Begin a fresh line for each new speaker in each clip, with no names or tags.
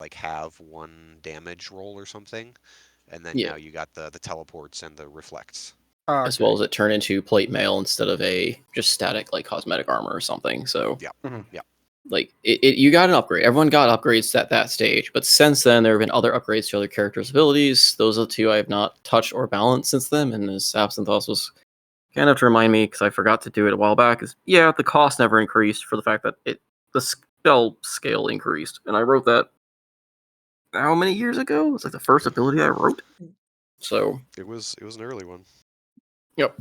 like have one damage roll or something, and then
Yeah.
now you got the teleports and the reflects.
As well as it turned into plate mail instead of a just static like cosmetic armor or something. So
Yeah, yeah.
like you got an upgrade. Everyone got upgrades at that stage, but since then there have been other upgrades to other characters' abilities. Those are the two I have not touched or balanced since then. And as Absinthe was kind of to remind me, because I forgot to do it a while back, is yeah, the cost never increased for the fact that the spell scale increased, and I wrote that how many years ago? It's like the first ability I wrote. So
it was an early one.
Yep,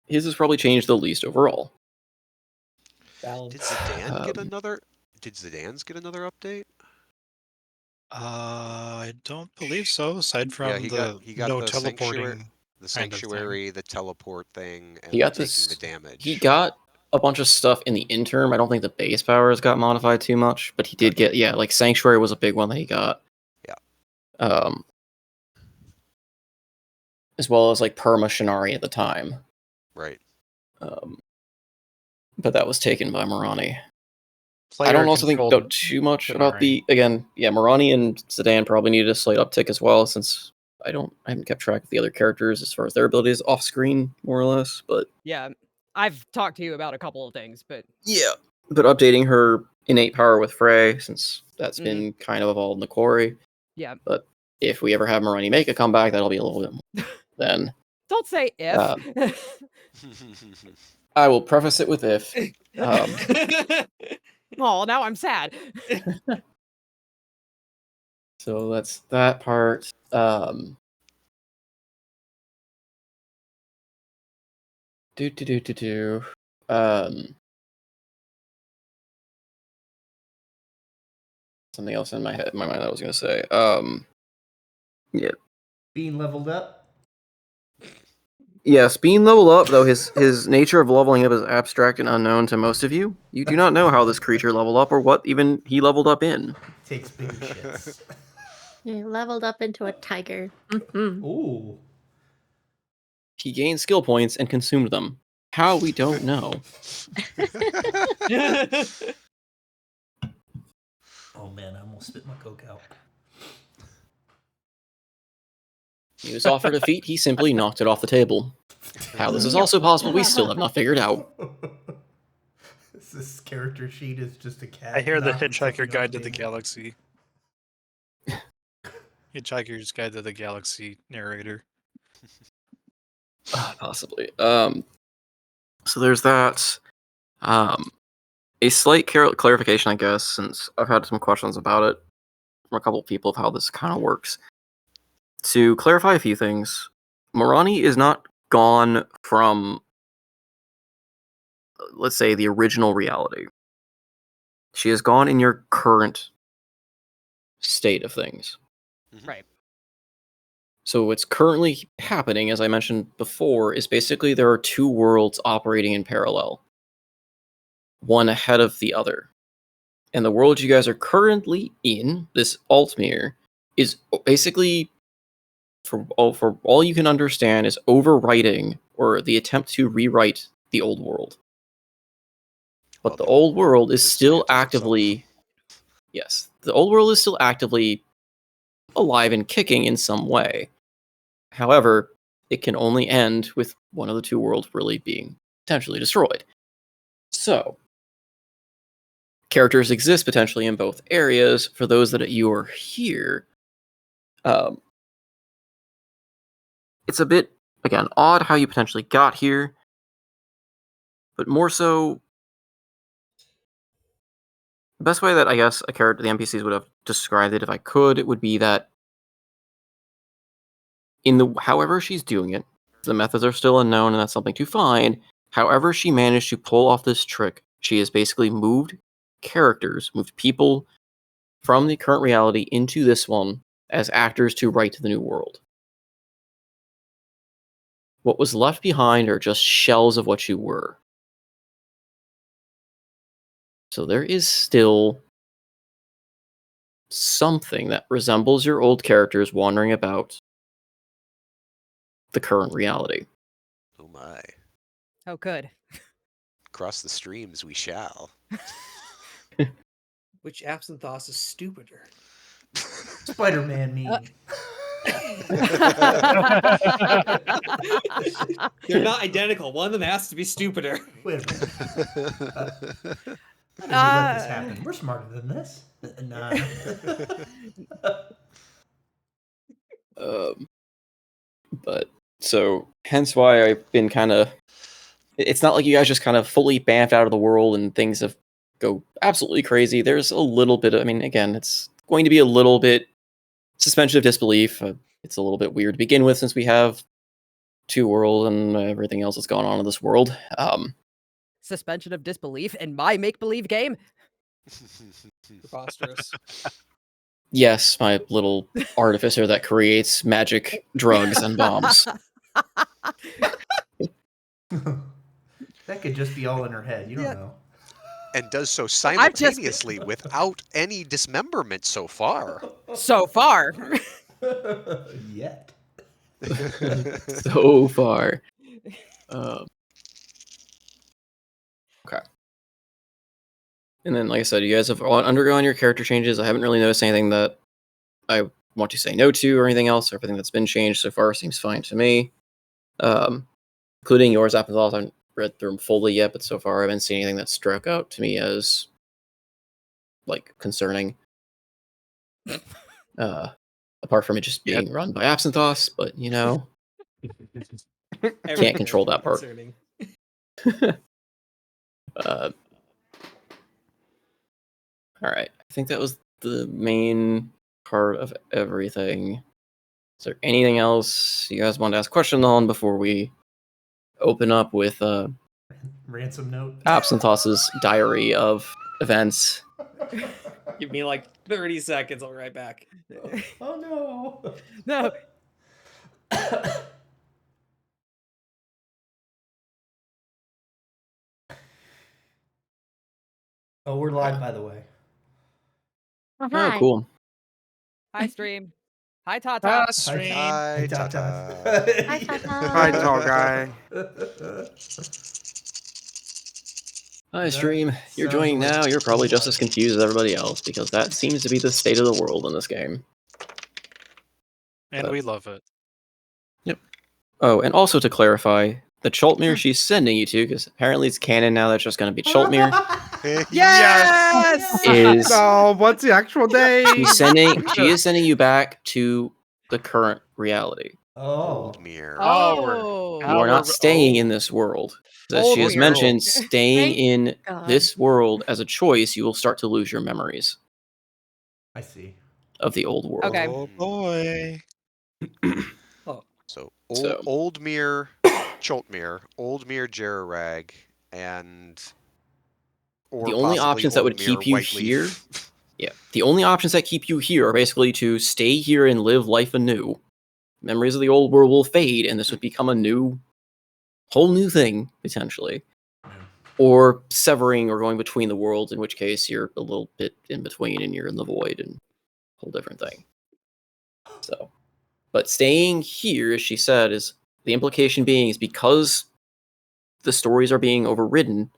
his has probably changed the least overall.
Did Zidane get another? Did Zidane's get another update?
I don't believe so. Aside from
he
the
got
no
the
teleporting
sanctuary, the teleport thing, and
He got
taking the
this.
damage.
He got a bunch of stuff in the interim. I don't think the base powers got modified too much, but he did get like sanctuary was a big one that he got.
Yeah.
As well as like Perma Shinari at the time.
Right.
But that was taken by Mirani.
Player
I don't also think
controlled
too much
Shinari.
about Mirani and Zidane probably needed a slight uptick as well, since I haven't kept track of the other characters as far as their abilities off screen, more or less. But
yeah, I've talked to you about a couple of things, but
updating her innate power with Frey, since that's been kind of evolved in the quarry.
Yeah.
But if we ever have Mirani make a comeback, that'll be a little bit more. Then
don't say if.
I will preface it with if.
Oh, now I'm sad.
So that's that part. Something else in my mind I was gonna say. Yeah.
Being leveled up.
Yes, being leveled up, though his nature of leveling up is abstract and unknown to most of you. You do not know how this creature leveled up or what even he leveled up in.
Takes big shits.
He leveled up into a tiger. Mm-hmm.
Ooh.
He gained skill points and consumed them. How, we don't know.
Oh man, I almost spit my Coke out.
He was offered a feat, he simply knocked it off the table. How this is also possible, we still have not figured out.
This character sheet is just a cat.
I hear the Hitchhiker Guide to the Galaxy. Hitchhiker's Guide to the Galaxy narrator.
Possibly. So there's that. A slight clarification, I guess, since I've had some questions about it from a couple of people of how this kind of works. To clarify a few things, Mirani is not gone from, let's say, the original reality. She is gone in your current state of things.
Right.
So what's currently happening, as I mentioned before, is basically there are two worlds operating in parallel. One ahead of the other. And the world you guys are currently in, this Altmir, is basically, for all you can understand, is overwriting, or the attempt to rewrite the old world. But the old world is still actively... Yes, the old world is still actively alive and kicking in some way. However, it can only end with one of the two worlds really being potentially destroyed. So, characters exist potentially in both areas. For those that you are here, it's a bit, again, odd how you potentially got here, but more so, the best way that I guess the NPCs would have described it, if I could, it would be that however she's doing it, the methods are still unknown, and that's something to find. However she managed to pull off this trick, she has basically moved people from the current reality into this one as actors to write the new world. What was left behind are just shells of what you were. So there is still something that resembles your old characters wandering about the current reality.
Oh my.
Oh, good.
Cross the streams we shall.
Which Absinthe is stupider?
Spider-Man meme.
They're not identical. One of them has to be stupider.
Wait a minute. How did we let this happen? We're smarter than this. Nah.
But so hence why I've been kind of. It's not like you guys just kind of fully bamfed out of the world and things have go absolutely crazy. There's a little bit of, I mean, again, it's going to be a little bit suspension of disbelief. It's a little bit weird to begin with since we have two worlds and everything else that's going on in this world.
Suspension of disbelief in my make-believe game?
Preposterous.
Yes, my little artificer that creates magic drugs and bombs.
That could just be all in her head. You don't
Yeah.
know.
And does so simultaneously without any dismemberment so far.
So far.
Yet.
So far. Okay. And then, like I said, you guys have undergone your character changes. I haven't really noticed anything that I want to say no to or anything else. Everything that's been changed so far seems fine to me. Including yours, Apathoth. I haven't read through them fully yet, but so far I haven't seen anything that struck out to me as, like, concerning. Apart from it just being run by Absinthoss, but, you know, can't control that part.
Concerning.
Alright, I think that was the main part of everything. Is there anything else you guys want to ask a question on before we open up with
Ransom note.
Absinthoss's diary of events?
Give me like 30 seconds. I'll be right back.
Oh no.
No.
Oh, we're live, by the way.
Oh,
Oh,
hi.
cool.
Hi, stream. Hi, Tata.
Stream.
Hi,
Tata.
Hi, Tata.
Hi, tall guy.
Hi,
That
stream. You're
sounds
joining
like
now. You're probably just
live.
as confused as everybody else because that seems to be the state of the world in this game.
And we love it.
Oh, and also to clarify, the Choltmere she's sending you to, because apparently it's canon now that's just going to be Choltmere,
Yes!
is
No, what's the actual day?
she is sending you back to the current reality.
Oh.
Mir.
Oh.
You are not staying in this world. As she has
Weird.
mentioned, staying
Thank
in
God.
this world as a choice, you will start to lose your memories
I see.
of the old world.
Okay.
Oh boy.
So,
So-
Old Mir, Choltmere, Old Mir, Jerarag, and or
The only
possibly
options that
Old
would
Mir,
keep you
Whiteleaf.
here- Yeah, the only options that keep you here are basically to stay here and live life anew. Memories of the old world will fade, and this would become a whole new thing, potentially. Or severing or going between the worlds, in which case you're a little bit in between and you're in the void and a whole different thing. So, but staying here, as she said, is the implication being is because the stories are being overridden,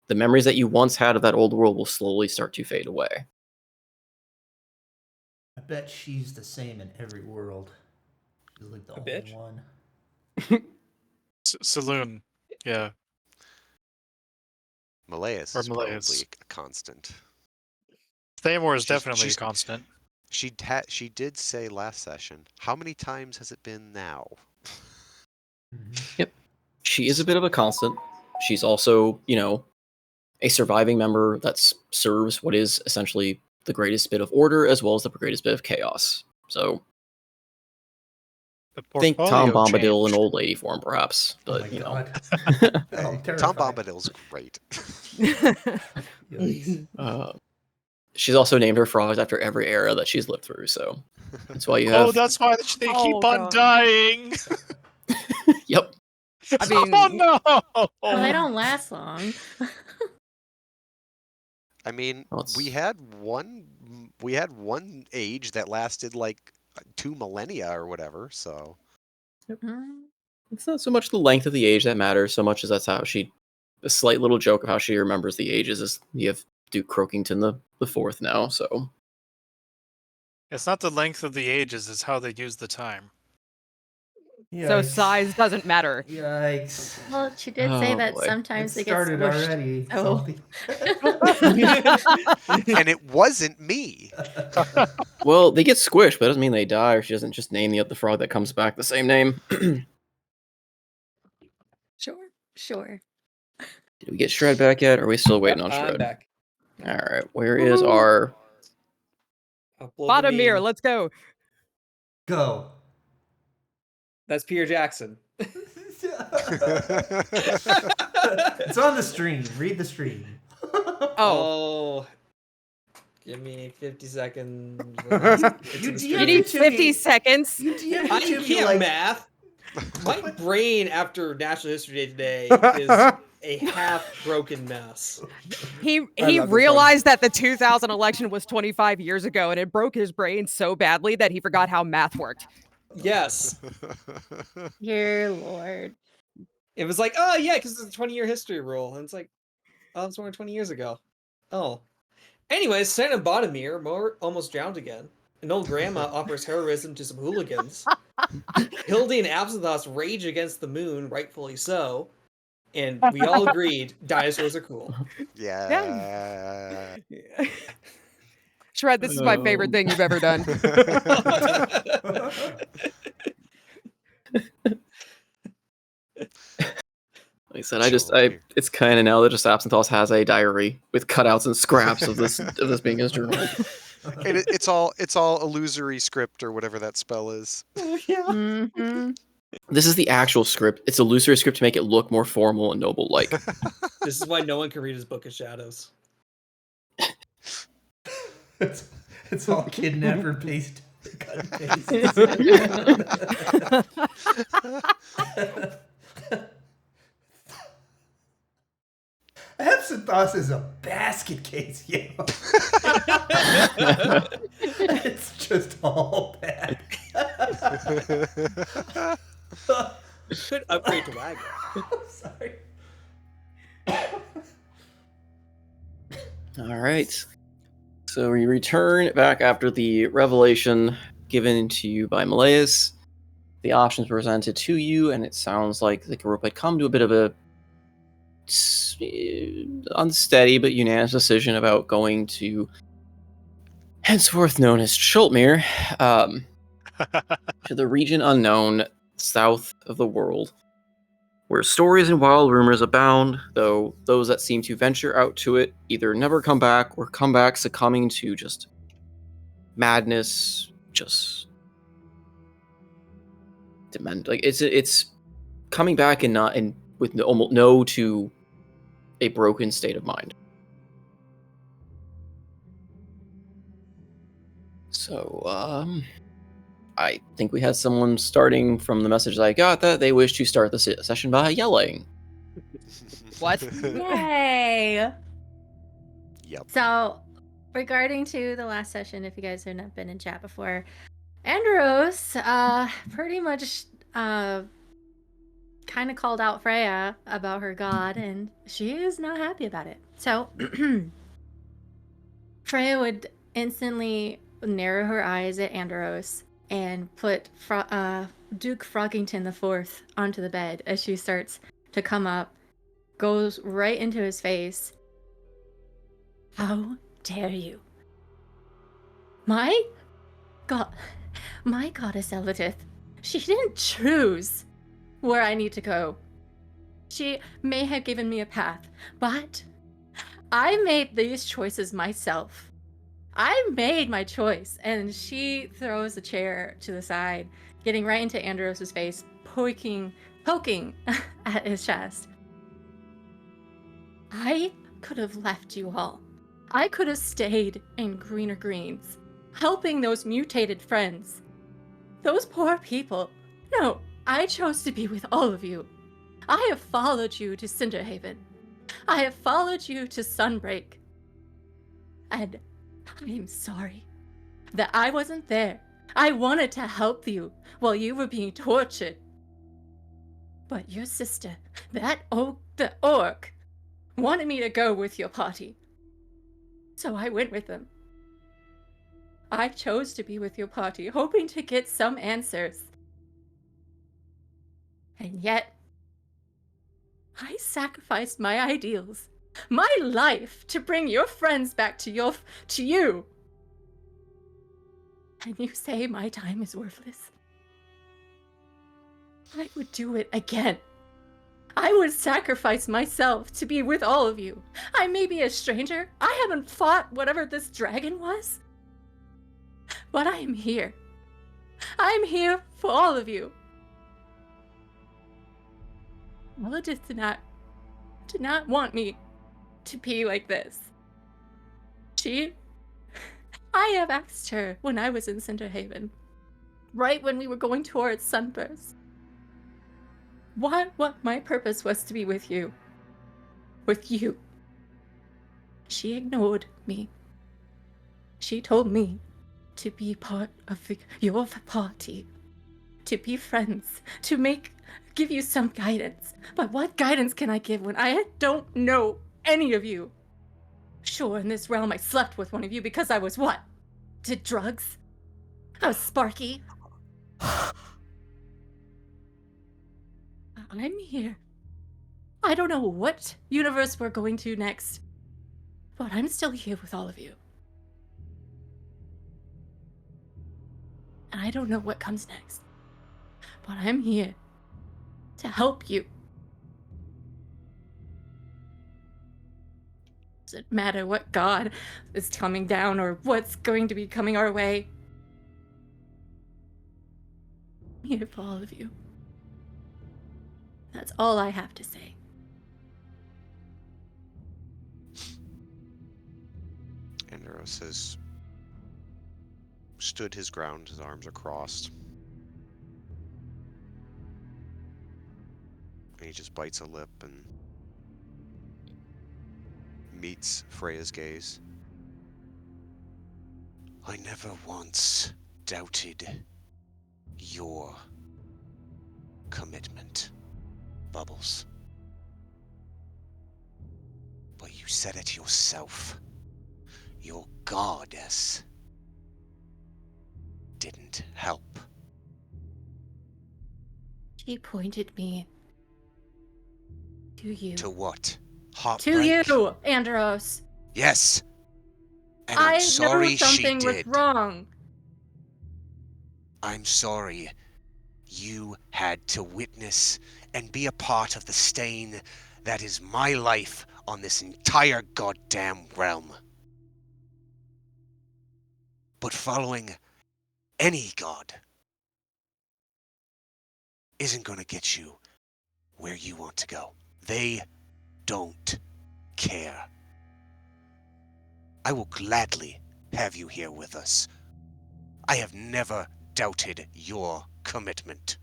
the memories that you once had of that old world will slowly start to fade away.
I bet she's the same in every world. She's like the
A
only
bitch?
one.
Selûne. Yeah.
Malaeus
Or
is probably
Malaeus.
a constant.
Thamor is
She's-
definitely
she's-
a constant.
She did say last session. How many times has it been now?
Mhm.
She is a bit of a constant. She's also, a surviving member that serves what is essentially the greatest bit of order as well as the greatest bit of chaos. So
The
think Tom
portfolio
Bombadil in
changed.
old lady form, perhaps.
Oh
But
my
you know,
god.
Hey,
I'm
Tom
terrified.
Bombadil's great.
Yikes.
she's also named her frogs after every era that she's lived through. So that's why you have.
Oh, that's why they
Oh,
keep on
God.
dying.
Yep.
I mean,
oh no!
Well, they don't last long.
I mean,
Well, it's-
we had one age that lasted like 2 millennia or whatever. So
Mm.
It's not so much the length of the age that matters, so much as that's how a slight little joke of how she remembers the ages is you have Duke Croakington the fourth now, so
It's not the length of the ages, it's how they use the time.
So
Yikes.
size doesn't matter.
Yikes.
Well, she did say
Oh,
that
boy.
sometimes
It
it gets
started
squished.
already.
So
And it wasn't me.
Well, they get squished, but it doesn't mean they die, or she doesn't just name the frog that comes back the same name.
sure.
Did we get Shred back yet, or are we still waiting on
I'm
Shred?
back.
Alright, where is our...
Upload the
Bottom mirror,
meme.
let's go.
Go.
That's Peter Jackson.
It's on the stream. Read the stream.
Oh,
Give me 50 seconds.
You
you need 50 seconds.
You DM'd
I
it to me
can't
like
math. My brain after National History Day today is a half-broken mess.
He
love this one.
realized that the 2000 election was 25 years ago, and it broke his brain so badly that he forgot how math worked.
Yes.
Dear Lord.
It was like, oh, yeah, because it's a 20-year history rule. And it's like, oh, it's only 20 years ago. Oh. Anyways, Santa Bodomir almost drowned again. An old grandma offers heroism to some hooligans. Hildy and Absinthoth rage against the moon, rightfully so. And we all agreed dinosaurs are cool.
Yeah.
Shred, this is my favorite thing you've ever done.
Like I said, it's kind of now that just Absinthoth has a diary with cutouts and scraps of this being his journal.
And it's all illusory script or whatever that spell is.
Mm-hmm.
This is the actual script. It's a illusory script to make it look more formal and noble-like.
This is why no one can read his Book of Shadows.
it's all kidnapper based. Cut and paste. Absinthoth is a basket case, yo. It's just all bad.
Should upgrade to wagon.
Sorry.
All right. So we return back after the revelation given to you by Malaeus. The options presented to you, and it sounds like the group had come to a bit of a unsteady but unanimous decision about going to henceforth known as Schultmere, to the region unknown south of the world, where stories and wild rumors abound, though those that seem to venture out to it either never come back or come back succumbing to just madness, just dement. Like it's coming back and not and with almost no to a broken state of mind. So, I think we had someone starting from the message that I got that they wish to start the session by yelling.
What?
Yay!
Yep.
So, regarding to the last session, if you guys have not been in chat before, Anderos pretty much kind of called out Freya about her god, and she is not happy about it. So, Freya would instantly narrow her eyes at Anderos and put Duke Froggington IV onto the bed as she starts to come up, goes right into his face. How dare you? My goddess Elidith, she didn't choose where I need to go. She may have given me a path, but I made these choices myself. I made my choice. And she throws a chair to the side, getting right into Anderos' face, poking at his chest. I could have left you all. I could have stayed in Greener Greens, helping those mutated friends. Those poor people. No, I chose to be with all of you. I have followed you to Cinderhaven. I have followed you to Sunbreak. And I am sorry that I wasn't there. I wanted to help you while you were being tortured. But your sister, the orc, wanted me to go with your party. So I went with them. I chose to be with your party, hoping to get some answers. And yet, I sacrificed my ideals, my life, to bring your friends back to you. And you say my time is worthless? I would do it again. I would sacrifice myself to be with all of you. I may be a stranger. I haven't fought whatever this dragon was. But I am here. I'm here for all of you. Meledith did not want me to be like this. I have asked her when I was in Cinderhaven, right when we were going towards Sunburst, what my purpose was to be with you. With you. She ignored me. She told me to be part of your party, to be friends, to give you some guidance. But what guidance can I give when I don't know any of you? Sure, in this realm I slept with one of you because I was what? Did drugs? I was Sparky. I'm here. I don't know what universe we're going to next, but I'm still here with all of you. And I don't know what comes next, but I'm here to help you. Doesn't matter what god is coming down or what's going to be coming our way. I'm here for all of you. That's all I have to say.
Anderos has stood his ground, his arms are crossed. And he just bites a lip and meets Freya's gaze. I never once doubted your commitment, Bubbles. But you said it yourself. Your goddess didn't help.
She pointed me to you.
To what?
To
Heartbreak?
you, Anderos.
Yes. And I'm sorry
knew something
she
was
did.
wrong.
I'm sorry you had to witness and be a part of the stain that is my life on this entire goddamn realm. But following any god isn't gonna get you where you want to go. They don't care. I will gladly have you here with us. I have never doubted your commitment.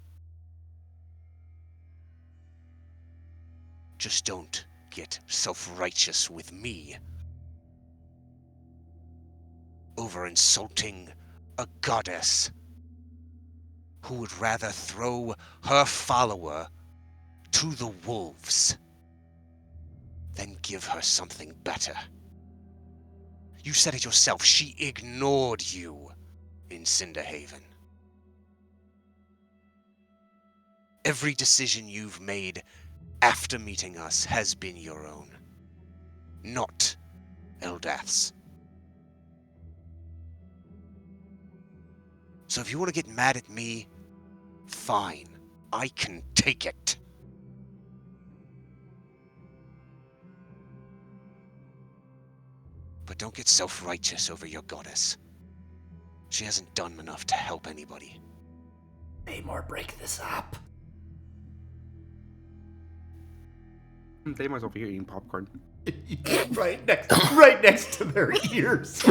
Just don't get self-righteous with me over insulting a goddess who would rather throw her follower to the wolves than give her something better. You said it yourself, she ignored you in Cinderhaven. Every decision you've made after meeting us has been your own, not Eldath's. So if you want to get mad at me, fine, I can take it. But don't get self-righteous over your goddess. She hasn't done enough to help anybody.
Namor, break this up.
Damon's over here eating popcorn.
right next to their ears.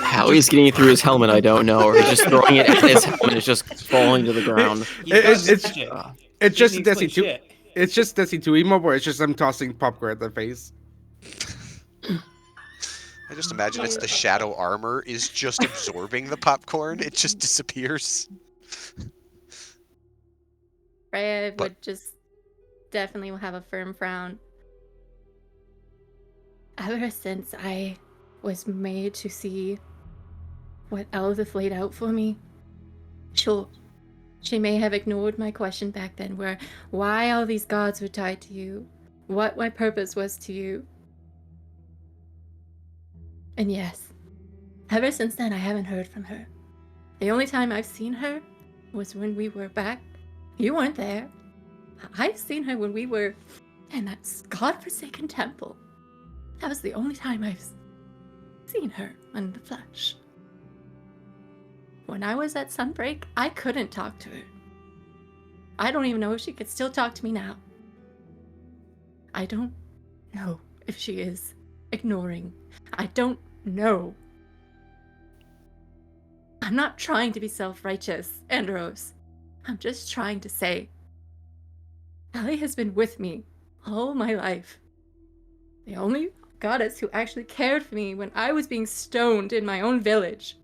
How he's getting it through his helmet, I don't know. Or he's just throwing it at his helmet, it's just falling to the ground.
It's just Desi 2. It's just Desi 2 emo, where it's just them tossing popcorn at their face.
I just imagine it's the shadow armor is just absorbing the popcorn. It just disappears.
Freya would just definitely have a firm frown. Ever since I was made to see what Elizabeth laid out for me. Sure, she may have ignored my question back then, where why all these gods were tied to you, what my purpose was to you. And yes, ever since then I haven't heard from her. The only time I've seen her was when we were back. You weren't there. I've seen her when we were in that godforsaken temple. That was the only time I've seen her in the flesh. When I was at Sunbreak, I couldn't talk to her. I don't even know if she could still talk to me now. I don't know if she is ignoring. I don't know. I'm not trying to be self-righteous, Anderos. I'm just trying to say, Ellie has been with me all my life. The only goddess who actually cared for me when I was being stoned in my own village.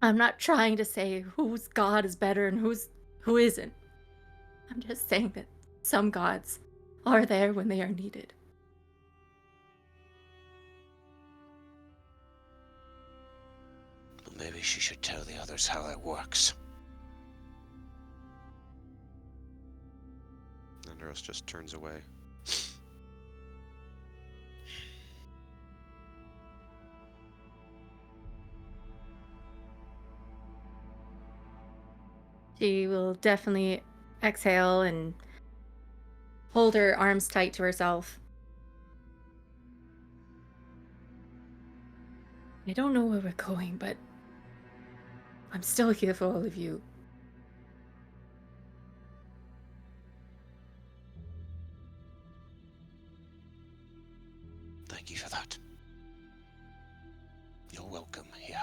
I'm not trying to say whose god is better and who isn't. I'm just saying that some gods are there when they are needed.
Maybe she should tell the others how that works.
Anderos just turns away.
She will definitely exhale and hold her arms tight to herself. I don't know where we're going, but I'm still here for all of you.
Thank you for that. You're welcome here.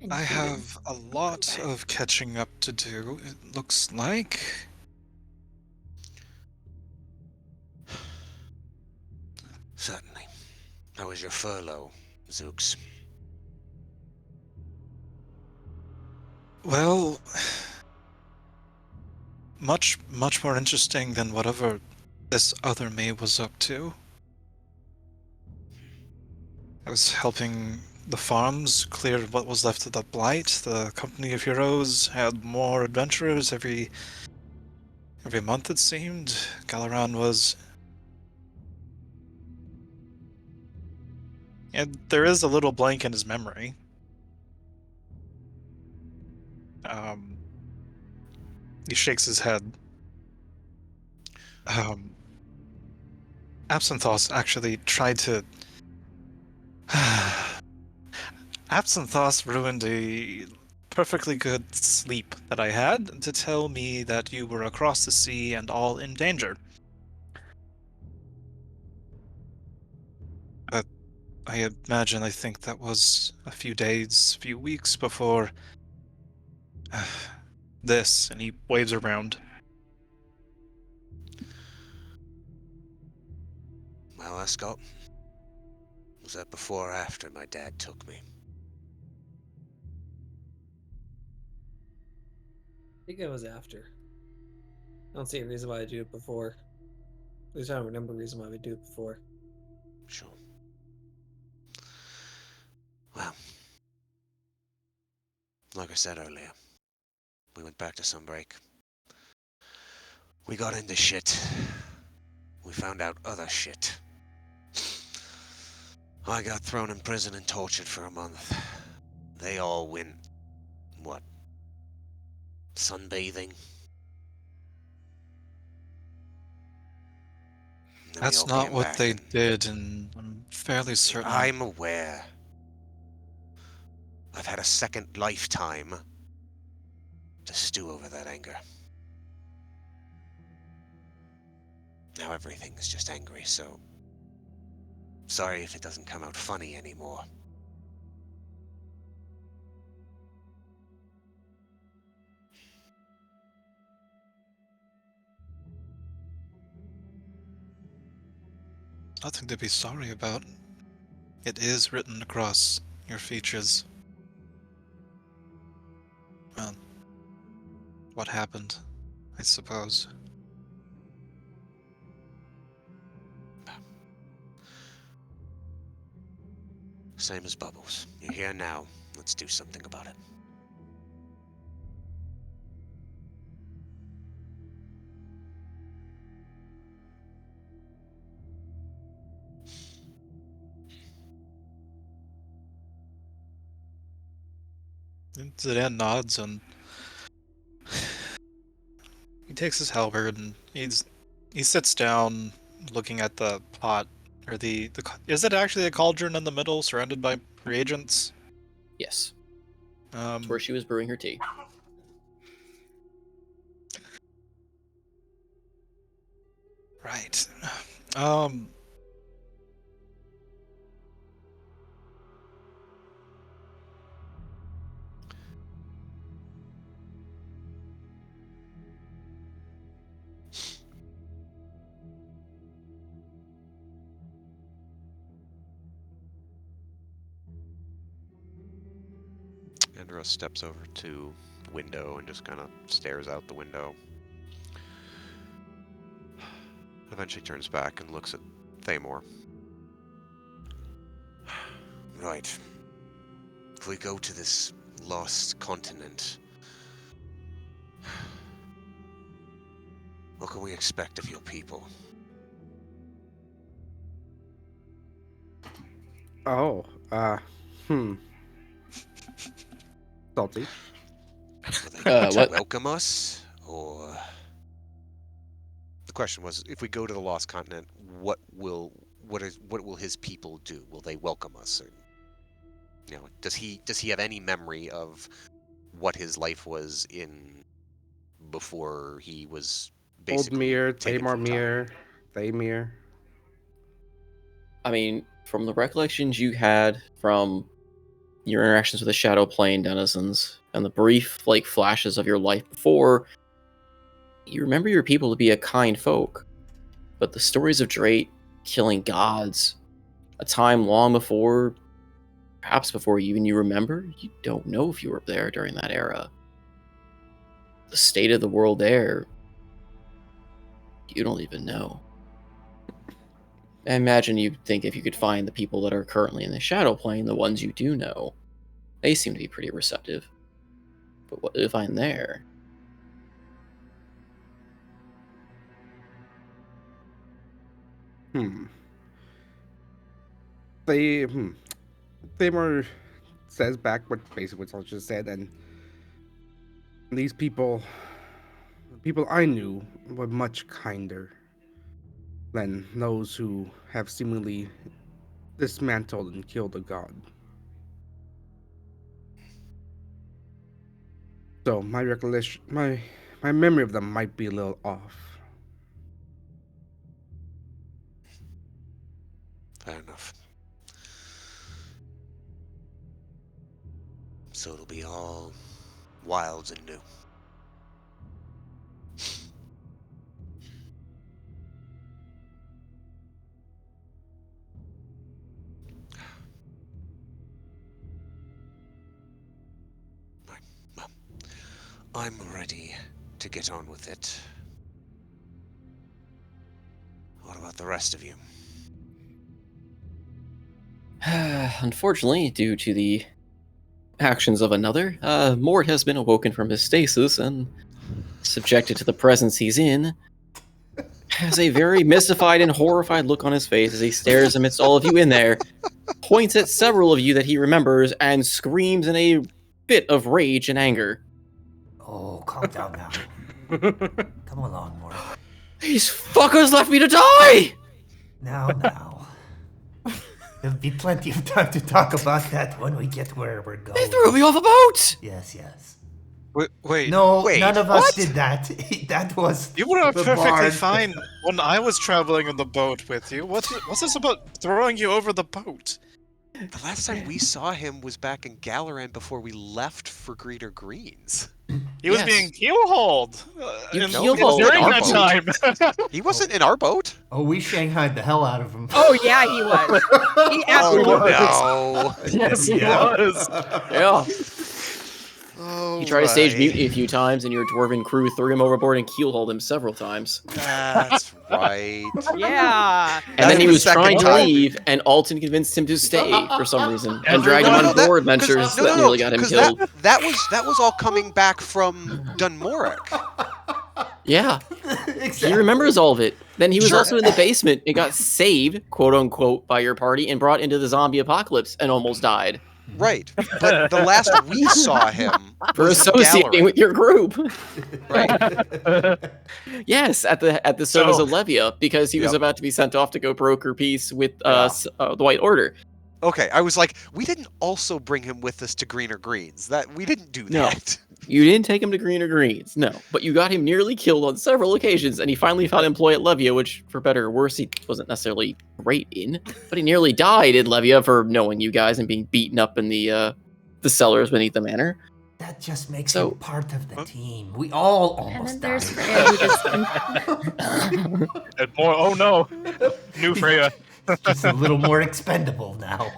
And
I
she
have a lot of catching up to do, it looks like.
Certainly. How was your furlough, Zooks?
Well, much more interesting than whatever this other me was up to. I was helping the farms clear what was left of the blight. The company of heroes had more adventurers every month, it seemed. Galaran was... And there is a little blank in his memory. He shakes his head. Absinthoss actually tried to... Absinthoss ruined a perfectly good sleep that I had to tell me that you were across the sea and all in danger. I imagine, I think that was a few days, few weeks before this, and he waves around.
Well, Escott, was that before or after my dad took me?
I think it was after. I don't see a reason why I'd do it before. At least I don't remember a reason why we'd do it before.
Sure. Well, like I said earlier, we went back to Sunbreak. We got into shit. We found out other shit. I got thrown in prison and tortured for a month. They all went... what? Sunbathing? And then we
That's
all
not
came
what
back
they
and...
did, and I'm fairly certain.
I'm aware. I've had a second lifetime to stew over that anger. Now everything is just angry, so... sorry if it doesn't come out funny anymore.
Nothing to be sorry about. It is written across your features. Well, what happened, I suppose.
Same as Bubbles. You're here now. Let's do something about it.
Zidane nods and he takes his halberd and he sits down, looking at the pot, or is it actually a cauldron in the middle, surrounded by reagents?
Yes. That's where she was brewing her tea.
Right.
Anderos steps over to the window and just kind of stares out the window. Eventually turns back and looks at Thamor. Right. If we go to this lost continent, what can we expect of your people?
Oh, salty.
Will they
What?
welcome us, or the question was, if we go to the lost continent, what will his people do? Will they welcome us? Or, does he have any memory of what his life was in before he was
Old
basically
Mir,
taken
Thamor
from time?
Mir, Thamir.
I mean, from the recollections you had from your interactions with the Shadow Plane denizens and the brief flashes of your life before, you remember your people to be a kind folk. But the stories of Drayt killing gods, a time long before, perhaps before even you remember, you don't know if you were there during that era. The state of the world there, you don't even know. I imagine you'd think if you could find the people that are currently in the Shadow Plane, the ones you do know, they seem to be pretty receptive. But what do you find there?
Thamor says back what basically what Salty just said, and these people I knew were much kinder than those who have seemingly dismantled and killed a god. So my recollection, my memory of them might be a little off.
Fair enough. So it'll be all wild and new. Right. Well, I'm ready to get on with it. What about the rest of you?
Unfortunately, due to the actions of another, Mort has been awoken from his stasis and subjected to the presence he's in. Has a very mystified and horrified look on his face as he stares amidst all of you in there, points at several of you that he remembers, and screams in a bit of rage and anger.
Oh, calm down now. Come along, Mort.
These fuckers left me to die!
Now. There'll be plenty of time to talk about that when we get where we're going.
They threw me off a boat!
Yes.
Wait.
No,
wait,
none of
what?
us did that. That was
You were
the
perfectly
bard.
fine when I was traveling on the boat with you. What's this about throwing you over the boat?
The last time we saw him was back in Galaran before we left for Greener Greens.
He was
Yes.
being keelhauled
You
in-
keelhauled
during
our
that
boat.
time.
He wasn't in our boat.
Oh, we shanghaied the hell out of him.
Oh yeah, he was. He absolutely
Oh
was.
no!
Yes, he was.
Yeah.
Oh,
He tried to stage
right.
mutiny a few times, and your dwarven crew threw him overboard and keelhauled him several times.
That's right.
Yeah.
And
That's
then he
the
was
second
trying to
time.
leave, and Alton convinced him to stay for some reason, and dragged him
Everyone-
on more adventures that nearly got him
'cause
killed.
that was all coming back from Dunmoric.
Yeah,
Exactly.
he remembers all of it. Then he was
Sure.
also in the basement and got saved, quote unquote, by your party and brought into the zombie apocalypse and almost died
Right. But the last we saw him
for
was in
associating
Galaran.
with your group.
Right.
Yes, at the service
So-
of Levia, because he was
Yep.
about to be sent off to go broker peace with
Yeah.
the White Order.
Okay, I was like, we didn't also bring him with us to Greener Greens. That we didn't do
No.
that.
You didn't take him to Greener Greens, no, but you got him nearly killed on several occasions, and he finally found employ at Levia, which, for better or worse, he wasn't necessarily great in. But he nearly died in Levia for knowing you guys and being beaten up in the cellars beneath the manor.
That just makes
So-
him part of the team. We all
And
almost
then there's
died.
Freya who just
And more, oh no, new Freya.
He's a little more expendable now.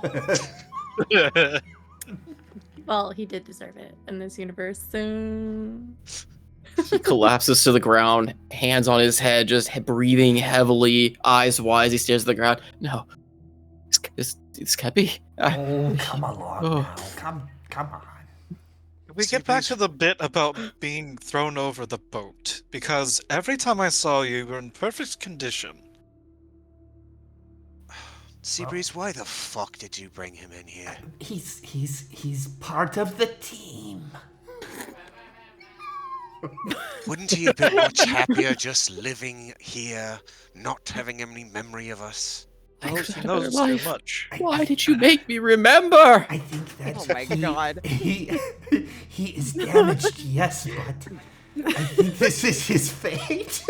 well, he did deserve it in this universe. So
He collapses to the ground, hands on his head, just breathing heavily, eyes wide as he stares at the ground. No, this can't be.
Oh, come along
Oh.
now. Come on.
We get back to the bit about being thrown over the boat, because every time I saw you, you were in perfect condition.
Seabreeze, why the fuck did you bring him in here?
He's part of the team.
Wouldn't he have been much happier just living here, not having any memory of us?
He knows
better
too
life.
much.
Why did you make me remember?
I think that
Oh my God.
he is damaged, yes, but I think this is his fate.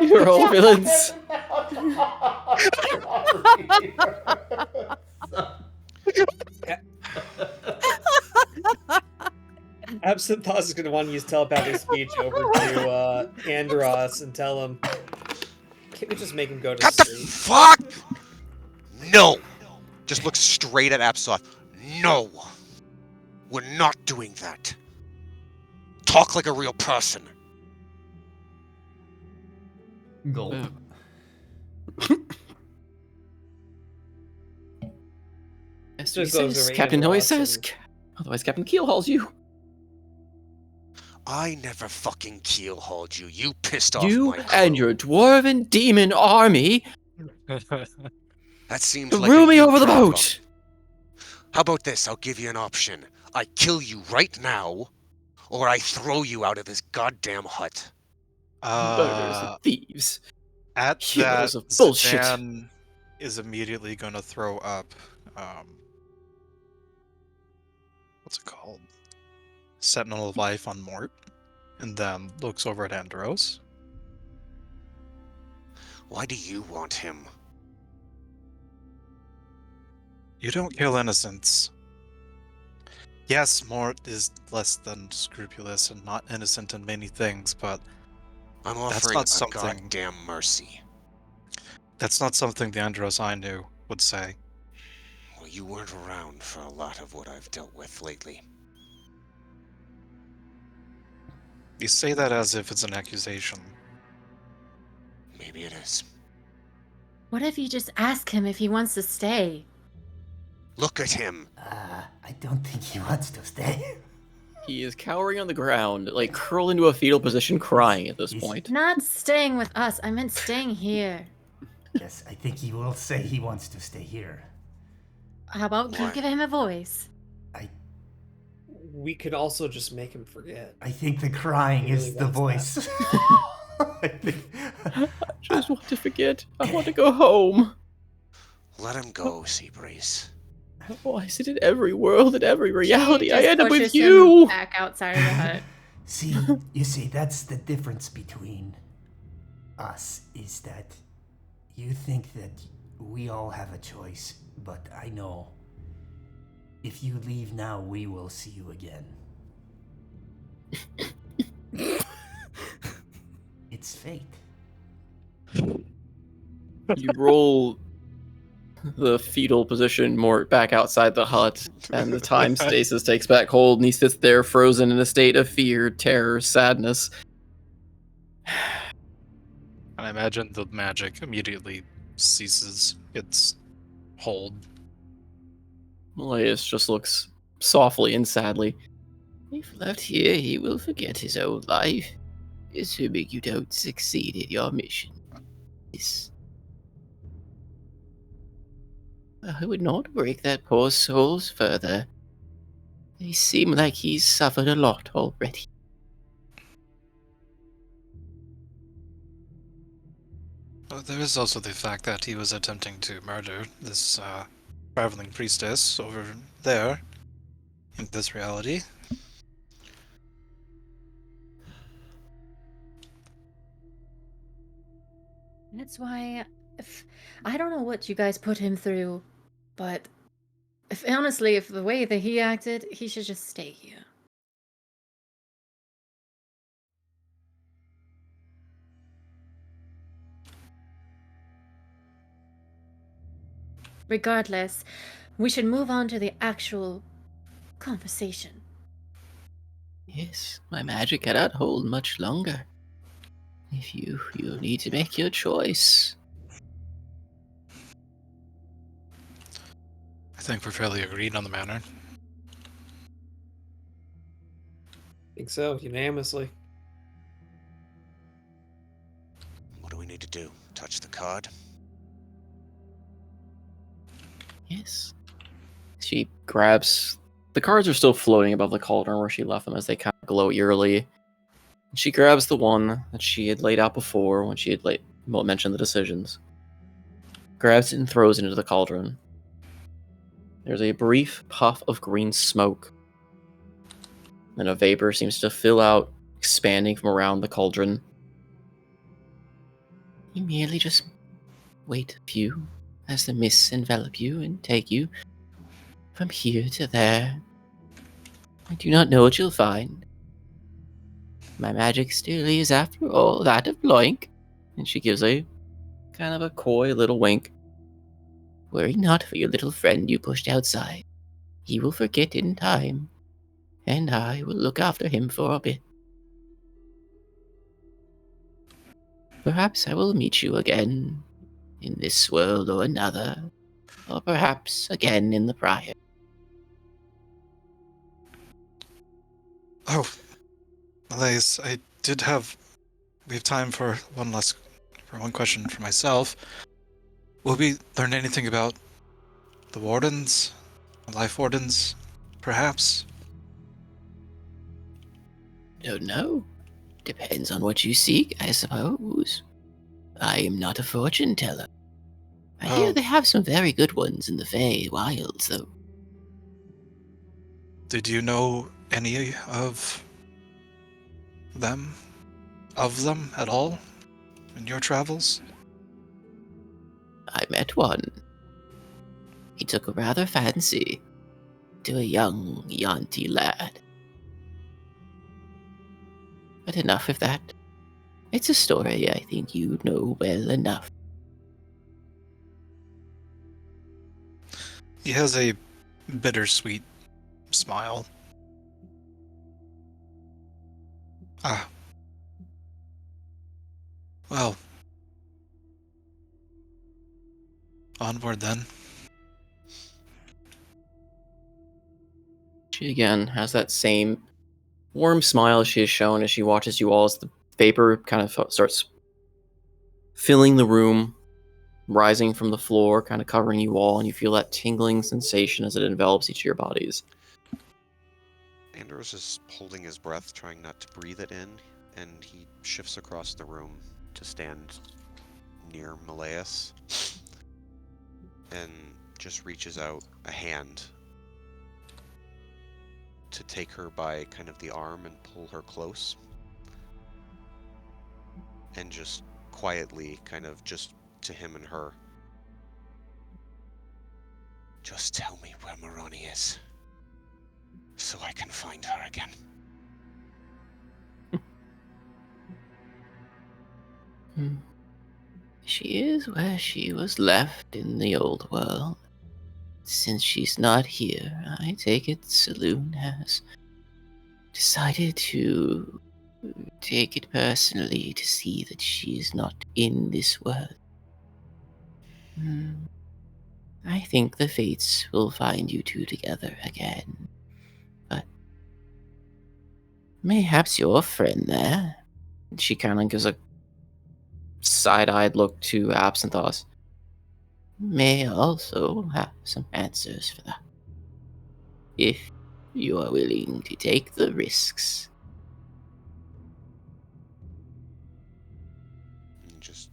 You're all villains.
Absinthe Thoughts is going to want to use telepathic speech over to Anderos and tell him, can't we just make him go to
Cut the
sleep?
fuck! No! Just look straight at Absoth. No! We're not doing that. Talk like a real person.
Gulp.
Yes,
Just
he
goes
says,
over
Captain always
Anderos
says.
and-
Otherwise, Captain Keel hauls you.
I never fucking keelhauled you. You pissed off
You
my crew.
and your dwarven demon army
That seems
threw
like a
me
you
over the
problem.
boat.
How about this? I'll give you an option. I kill you right now, or I throw you out of this goddamn hut.
Murderers and thieves.
At
Heroes
that,
of bullshit.
Zidane is immediately going to throw up. What's it called? Sentinel of Life on Mort, and then looks over at Anderos.
Why do you want him?
You don't kill innocents. Yes, Mort is less than scrupulous and not innocent in many things, but
I'm
That's
offering
not
a
something-
goddamn mercy.
that's not something the Anderos I knew would say.
Well, you weren't around for a lot of what I've dealt with lately.
You say that as if it's an accusation.
Maybe it is.
what if you just ask him if he wants to stay?
Look at him.
I don't think he wants to stay.
He is cowering on the ground, like curled into a fetal position, crying at this
He's-
point.
Not staying with us. I meant staying here.
Yes, I think he will say he wants to stay here.
How about you
Why?
give him a voice?
We could also just make him forget.
I think the crying
He
is
really
the
wants
voice. I think,
I just want to forget. I want to go home.
Let him go, Seabreeze.
Why is it in every world, in every reality? I
Just
end up with
pushes him
you.
back outside of the hut.
see, you see, that's the difference between us, is that you think that We all have a choice, but I know if you leave now, we will see you again. It's fate.
You roll the fetal position more back outside the hut, and the time stasis takes back hold, and he sits there frozen in a state of fear, terror, sadness.
And I imagine the magic immediately ceases its hold.
Malleus just looks softly and sadly. If left here, he will forget his old life, assuming you don't succeed in your mission. Yes. I would not break that poor soul's further. They seem like he's suffered a lot already.
There is also the fact that he was attempting to murder this traveling priestess over there in this reality.
That's why, I don't know what you guys put him through, but honestly, if the way that he acted, he should just stay here. Regardless, we should move on to the actual conversation.
Yes, my magic cannot hold much longer. If you'll need to make your choice.
I think we're fairly agreed on the manner.
think so, unanimously.
What do we need to do? Touch the card?
Yes. She grabs... The cards are still floating above the cauldron where she left them as they kind of glow eerily. She grabs the one that she had laid out before when she had mentioned the decisions. Grabs it and throws it into the cauldron. There's a brief puff of green smoke. And a vapor seems to fill out, expanding from around the cauldron. You merely just wait a few as the mists envelop you and take you from here to there. I do not know what you'll find. My magic still is, after all, that of Bloink. And she gives a kind of a coy little wink. Worry not for your little friend you pushed outside. He will forget in time, and I will look after him for a bit. Perhaps I will meet you again in this world or another, or perhaps again in the prior.
Oh, Malaise, we have time for one question for myself. Will we learn anything about the wardens, the life wardens, perhaps?
Don't know. Depends on what you seek, I suppose. I am not a fortune teller. I hear they have some very good ones in the Fey Wilds, though.
Did you know any of them? Of them at all? In your travels?
I met one. He took a rather fancy to a young Yanti lad. But enough of that. It's a story I think you know well enough.
He has a bittersweet smile. Ah. Well. Onward then.
She again has that same warm smile she has shown as she watches you all as the vapor kind of starts filling the room, rising from the floor, kind of covering you all, and you feel that tingling sensation as it envelops each of your bodies.
Anderos is holding his breath, trying not to breathe it in, and he shifts across the room to stand near Malleus and just reaches out a hand to take her by kind of the arm and pull her close. And just quietly, kind of just to him and her, Just tell me where Marani is, so I can find her again.
She is where she was left in the old world. Since she's not here, I take it Selûne has decided to take it personally to see that she is not in this world. I think the fates will find you two together again. But mayhaps your friend there.
She kind of gives a side-eyed look to Absinthoss.
May also have some answers for that. If you are willing to take the risks.
He just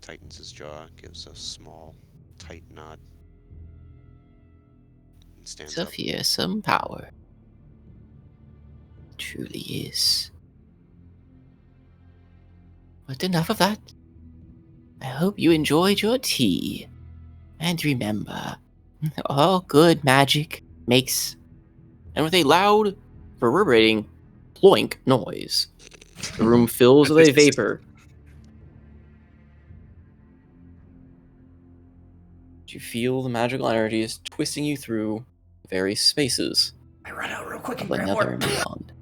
tightens his jaw, gives a small, tight nod, and stands
So
up.
fearsome power. Truly is. But enough of that. I hope you enjoyed your tea. And remember, all good magic makes...
And with a loud, reverberating ploink noise, the room fills with a vapor. You feel the magical energies twisting you through various spaces
I run out real quick
of
and grab
another
more.
and beyond.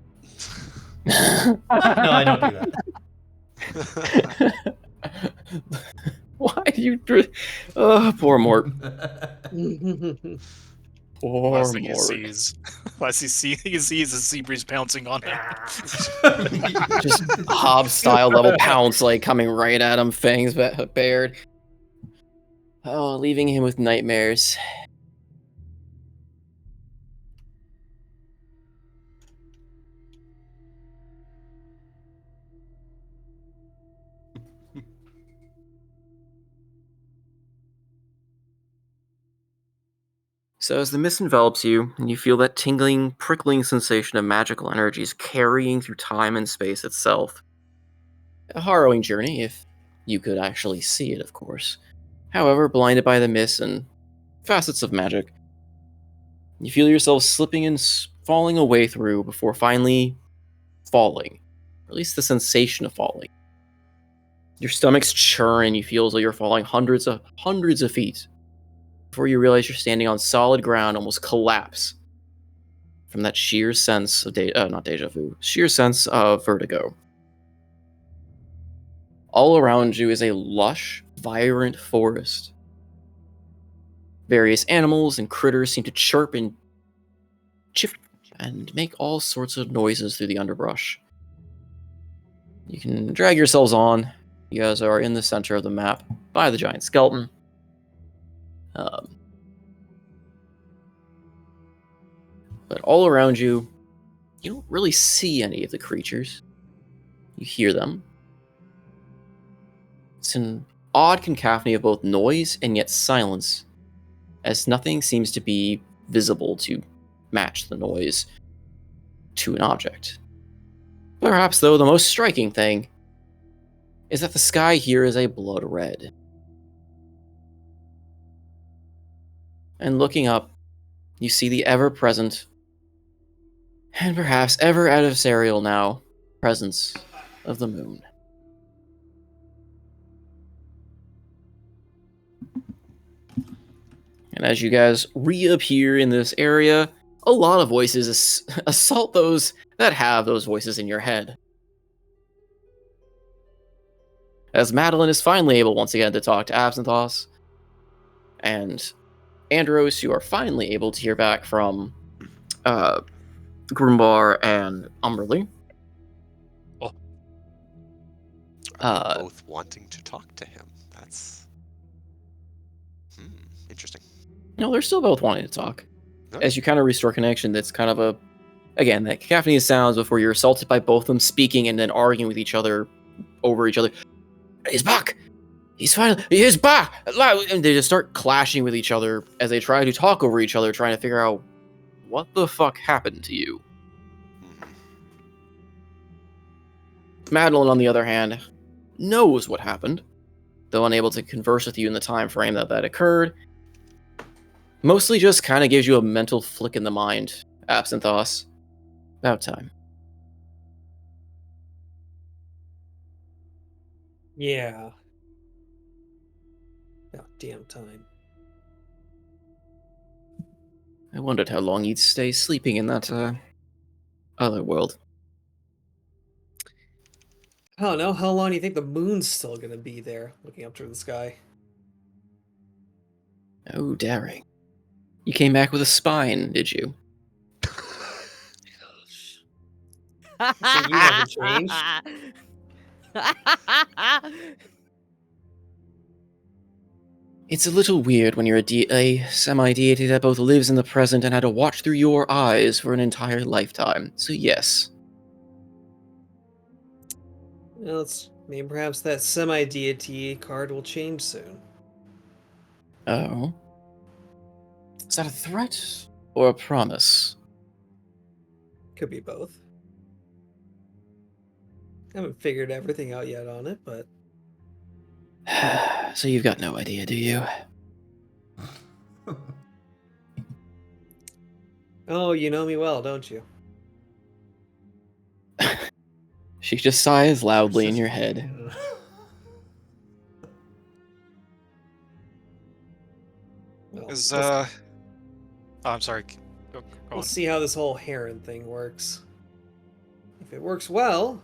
No, I don't do that.
Why do you... Oh, poor Mort. Poor
Last thing he
Mort.
sees, he sees is Seabreeze pouncing on him.
Just Hobbs style level pounce, like coming right at him, fangs bared. Oh, leaving him with nightmares. So as the mist envelops you, and you feel that tingling, prickling sensation of magical energies carrying through time and space itself. A harrowing journey, if you could actually see it, of course. However, blinded by the mist and facets of magic, you feel yourself slipping and falling away through before finally falling. Or at least the sensation of falling. Your stomach's churn and you feel as though you're falling hundreds of feet before you realize you're standing on solid ground, almost collapse from that sheer sense of not deja vu, sheer sense of vertigo. All around you is a lush, vibrant forest. Various animals and critters seem to chirp and chip and make all sorts of noises through the underbrush. You can drag yourselves on. You guys are in the center of the map by the giant skeleton. But all around you, you don't really see any of the creatures. You hear them. It's an odd cacophony of both noise and yet silence, as nothing seems to be visible to match the noise to an object. Perhaps, though, the most striking thing is that the sky here is a blood red. And looking up, you see the ever-present, and perhaps ever adversarial now, presence of the moon. And as you guys reappear in this area, a lot of voices assault those that have those voices in your head. As Madeline is finally able once again to talk to Absinthoss, and Anderos, you are finally able to hear back from Grumbar and Umberly.
Oh.
Both wanting to talk to him. That's interesting.
No, they're still both wanting to talk.
Oh.
As you kind of restore connection, that's kind of a, again, that cacophony of sounds before you're assaulted by both of them speaking and then arguing with each other over each other. He's back! He's back! And they just start clashing with each other as they try to talk over each other, trying to figure out what the fuck happened to you. Madeline, on the other hand, knows what happened, though unable to converse with you in the time frame that occurred. Mostly just kind of gives you a mental flick in the mind, Absinthos. About time.
Yeah. About damn time.
I wondered how long you'd stay sleeping in that, other world.
I don't know. How long do you think the moon's still gonna be there, looking up through the sky?
Oh, daring. You came back with a spine, did you?
So you haven't changed.
It's a little weird when you're a semi-deity that both lives in the present and had to watch through your eyes for an entire lifetime. So yes.
Well, maybe perhaps that semi-deity card will change soon.
Oh. Is that a threat or a promise?
Could be both. Haven't figured everything out yet on it, but
So you've got no idea, do you?
oh, you know me well, don't you?
She just sighs loudly in your head.
Well,
Oh, I'm sorry. Go
we'll
on.
see how this whole heron thing works. If it works well,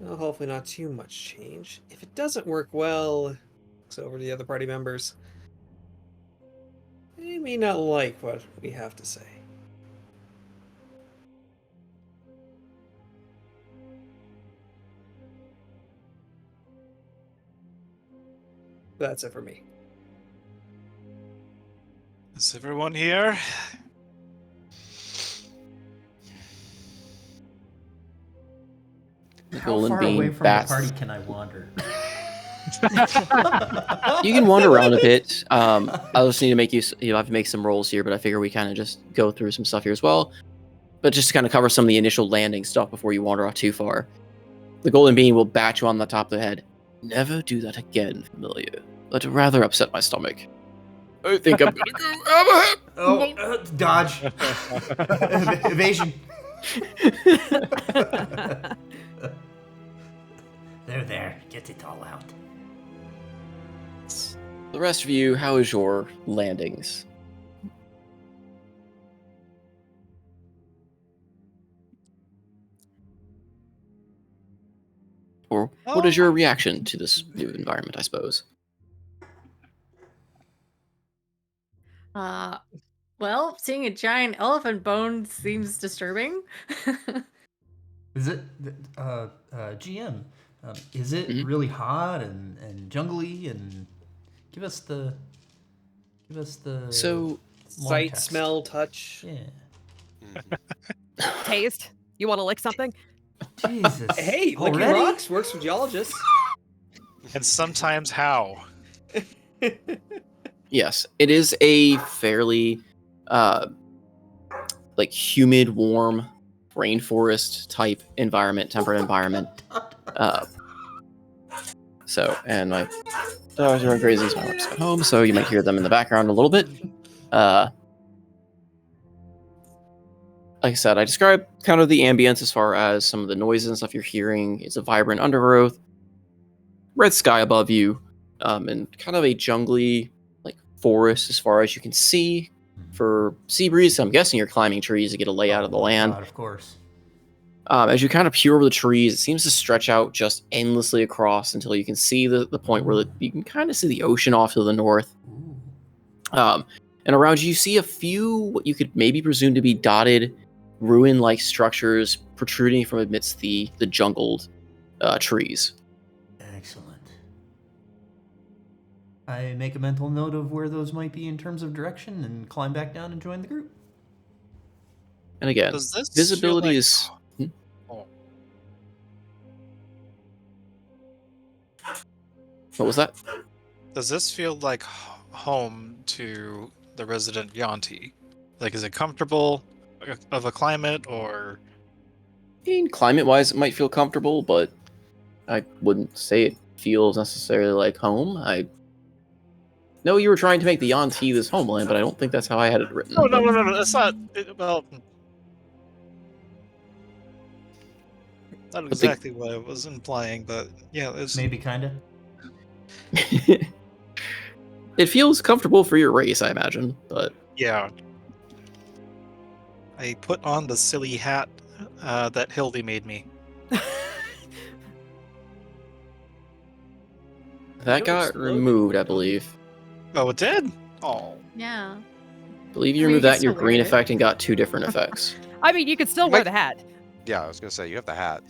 hopefully not too much change. If it doesn't work well, it's over to the other party members. They may not like what we have to say. That's it for me.
Is everyone here?
How
Golden
far
Bean
away from
bats.
the party can I wander?
You can wander around a bit. I'll just need to make you'll have to make some rolls here, but I figure we kind of just go through some stuff here as well. But just to kind of cover some of the initial landing stuff before you wander off too far. The Golden Bean will bat you on the top of the head. Never do that again, familiar. That rather upset my stomach. I think I'm gonna go.
Oh, dodge. Evasion. There. Get it all out.
The rest of you, how is your landings? Or what is your reaction to this new environment, I suppose?
Well, seeing a giant elephant bone seems disturbing.
Is it, GM? Is it really hot and jungly? And give us the
So,
long
Sight,
text.
smell, touch.
Yeah.
Taste? You want to lick something?
Jesus.
Hey, licking
Already?
rocks works for geologists.
And sometimes how?
yes, it is a fairly like humid, warm, rainforest type environment, temperate environment. So, and my dogs are crazy, so my wife's at home, so you might hear them in the background a little bit. Like I said, I described kind of the ambience as far as some of the noises and stuff you're hearing. It's a vibrant undergrowth, red sky above you, and kind of a jungly, like forest as far as you can see. For sea breeze, I'm guessing you're climbing trees to get a layout of the land.
God, of course.
As you kind of peer over the trees, it seems to stretch out just endlessly across until you can see the point where you can kind of see the ocean off to the north. And around you see a few what you could maybe presume to be dotted ruin-like structures protruding from amidst the jungled trees.
Excellent. I make a mental note of where those might be in terms of direction and climb back down and join the group.
And again,
Does this
visibility
feel like...
is...
Oh.
What was that?
Does this feel like home to the resident Yanti? Like, is it comfortable of a climate, or...
I mean, climate-wise, it might feel comfortable, but I wouldn't say it feels necessarily like home. No, you were trying to make the Yuan-Ti this homeland, but I don't think that's how I had it written.
Oh, no. That's not. Well, not exactly what I was implying, but yeah, it's.
Maybe kinda.
It feels comfortable for your race, I imagine, but
Yeah. I put on the silly hat that Hildy made me.
that
Don't
got
explode
removed, I
anymore, don't you?
believe.
Oh, it did? Oh.
Yeah.
I believe you
I mean,
removed
you
that
can
and your
still wear
green
it.
effect and got 2 different effects.
I mean, you could still
You
wear
might-
the hat.
Yeah, I was gonna say you have the hat.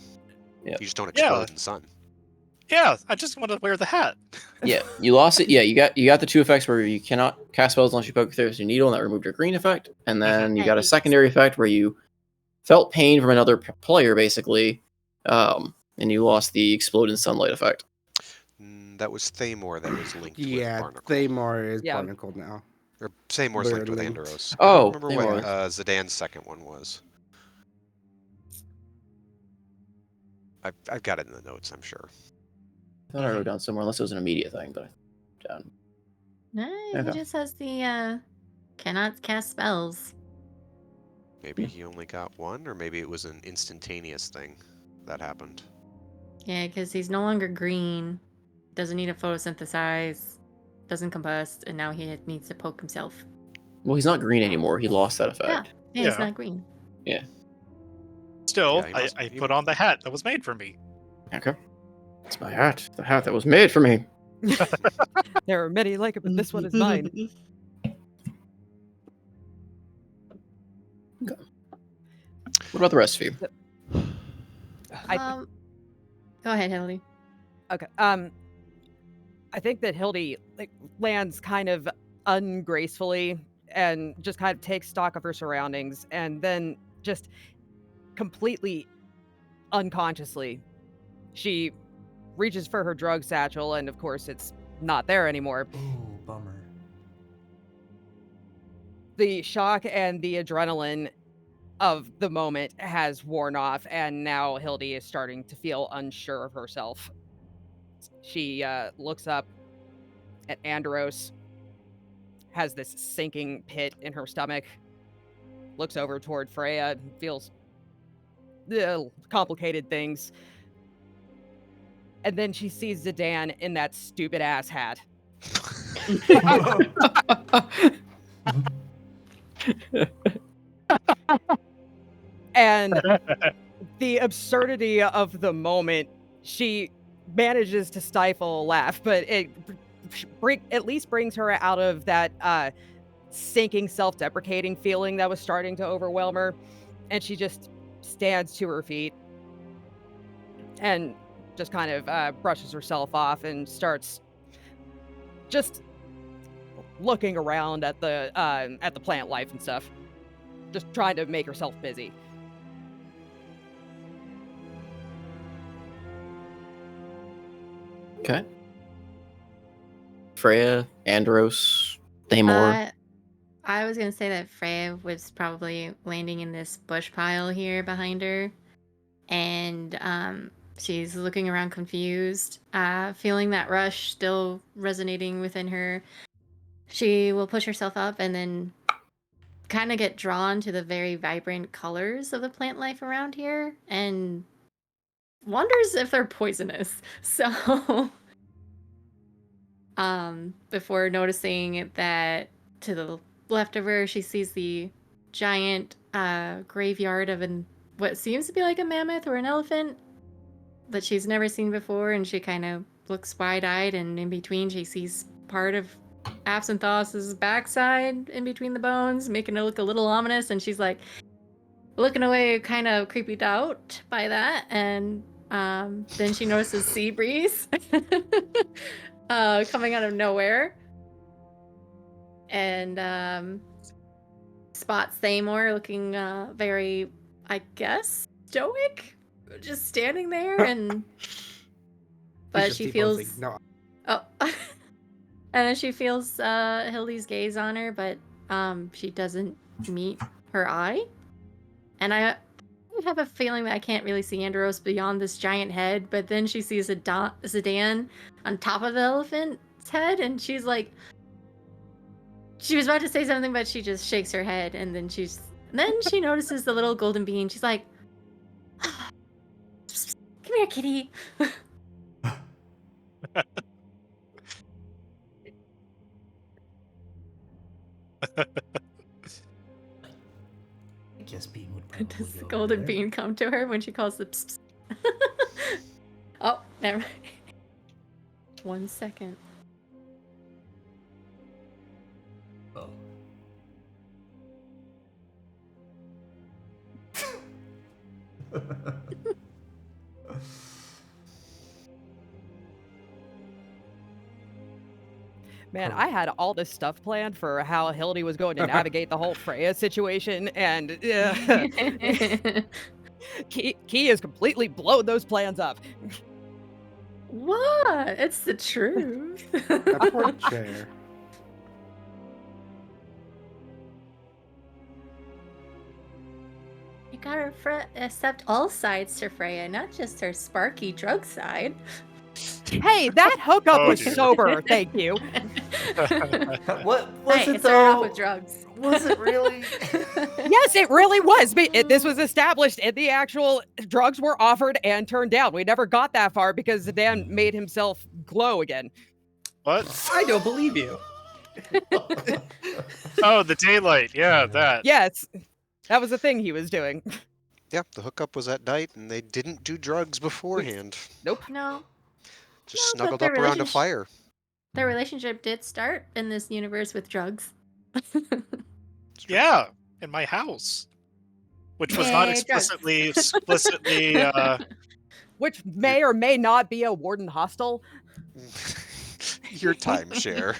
Yep.
You just don't
Yeah.
explode in the sun.
Yeah, I just want to wear the hat.
Yeah, you lost it. Yeah, you got the 2 effects where you cannot cast spells unless you poke through your needle, and that removed your green effect. And then you
Yeah,
got a
you-
secondary effect where you felt pain from another player, basically, and you lost the explode in sunlight effect.
That was Thamor that was linked with
Yeah,
Barnacle.
Thamor is
Yeah.
Barnacle now.
Or Thamor's
They're
linked with
linked.
Anderos. I
Oh,
don't remember what
Thamor.
Zidane's second one was. I've got it in the notes, I'm sure.
I thought I wrote down somewhere, unless it was an immediate thing, but down.
No, he
Okay.
just has the cannot cast spells.
Maybe he only got one, or maybe it was an instantaneous thing that happened.
Yeah, because he's no longer green, doesn't need to photosynthesize, doesn't combust, and now he needs to poke himself.
Well, he's not green anymore. He lost that
Yeah,
effect.
yeah, he's
Yeah.
not green.
Still,
Yeah,
I put on the hat that was made for me.
Okay. It's my hat. The hat that was made for me.
There are many like it, but this one is mine.
What about the rest of you?
I-
Go ahead, Hildy.
Okay. I think that Hildy lands kind of ungracefully and just kind of takes stock of her surroundings, and then just completely unconsciously, she reaches for her drug satchel, and of course, it's not there anymore.
Ooh, bummer.
The shock and the adrenaline of the moment has worn off, and now Hildy is starting to feel unsure of herself. She looks up at Anderos, has this sinking pit in her stomach, looks over toward Freya, feels complicated things. And then she sees Zidane in that stupid ass hat. And the absurdity of the moment, she manages to stifle a laugh, but it at least brings her out of that sinking, self-deprecating feeling that was starting to overwhelm her. And she just stands to her feet and just kind of brushes herself off and starts just looking around at the plant life and stuff, just trying to make herself busy.
Okay. Freya, Anderos, Thamor.
I was gonna say that Freya was probably landing in this bush pile here behind her, and she's looking around confused, feeling that rush still resonating within her. She will push herself up and then kind of get drawn to the very vibrant colors of the plant life around here, and wonders if they're poisonous. So, before noticing that to the left of her, she sees the giant graveyard of what seems to be like a mammoth or an elephant that she's never seen before, and she kind of looks wide-eyed, and in between she sees part of Absynthos's backside in between the bones, making it look a little ominous, and she's like looking away, kind of creeped out by that, and then she notices sea breeze coming out of nowhere, and spots Thamor looking very, I guess, stoic, just standing there, and but
just
she
deposing.
feels
No,
oh, and then she feels Hildy's gaze on her, but she doesn't meet her eye, and I have a feeling that I can't really see Anderos beyond this giant head, but then she sees Zidane on top of the elephant's head, and she's like, She was about to say something, but she just shakes her head, and then she notices the little golden bean. She's like, "Come here, kitty."
I guess Bean would probably
Does the
go over
golden
there.
bean come to her when she calls the psst? Oh, never mind. 1 second.
Oh.
Man, I had all this stuff planned for how Hildy was going to navigate the whole Freya situation, and Key has completely blown those plans up.
What? It's the truth.
That poor chair.
You gotta accept all sides to Freya, not just her sparky drug side.
Hey, that hookup
Oh,
was
dear.
sober, thank you.
What was
Hey,
it
it started off
though?
with drugs.
Was it really?
Yes, it really was. This was established, and the actual drugs were offered and turned down. We never got that far because Dan made himself glow again.
What?
I don't believe you.
Oh, the daylight. Yeah, that.
Yes, that was the thing he was doing.
Yeah, the hookup was at night, and they didn't do drugs beforehand.
Nope.
No,
Just
No, but
snuggled
their
up around a
relationship-
fire.
their relationship did start in this universe with drugs.
Yeah, in my house, which was not
Yay, drugs.
explicitly.
Which may or may not be a warden hostel.
Your timeshare.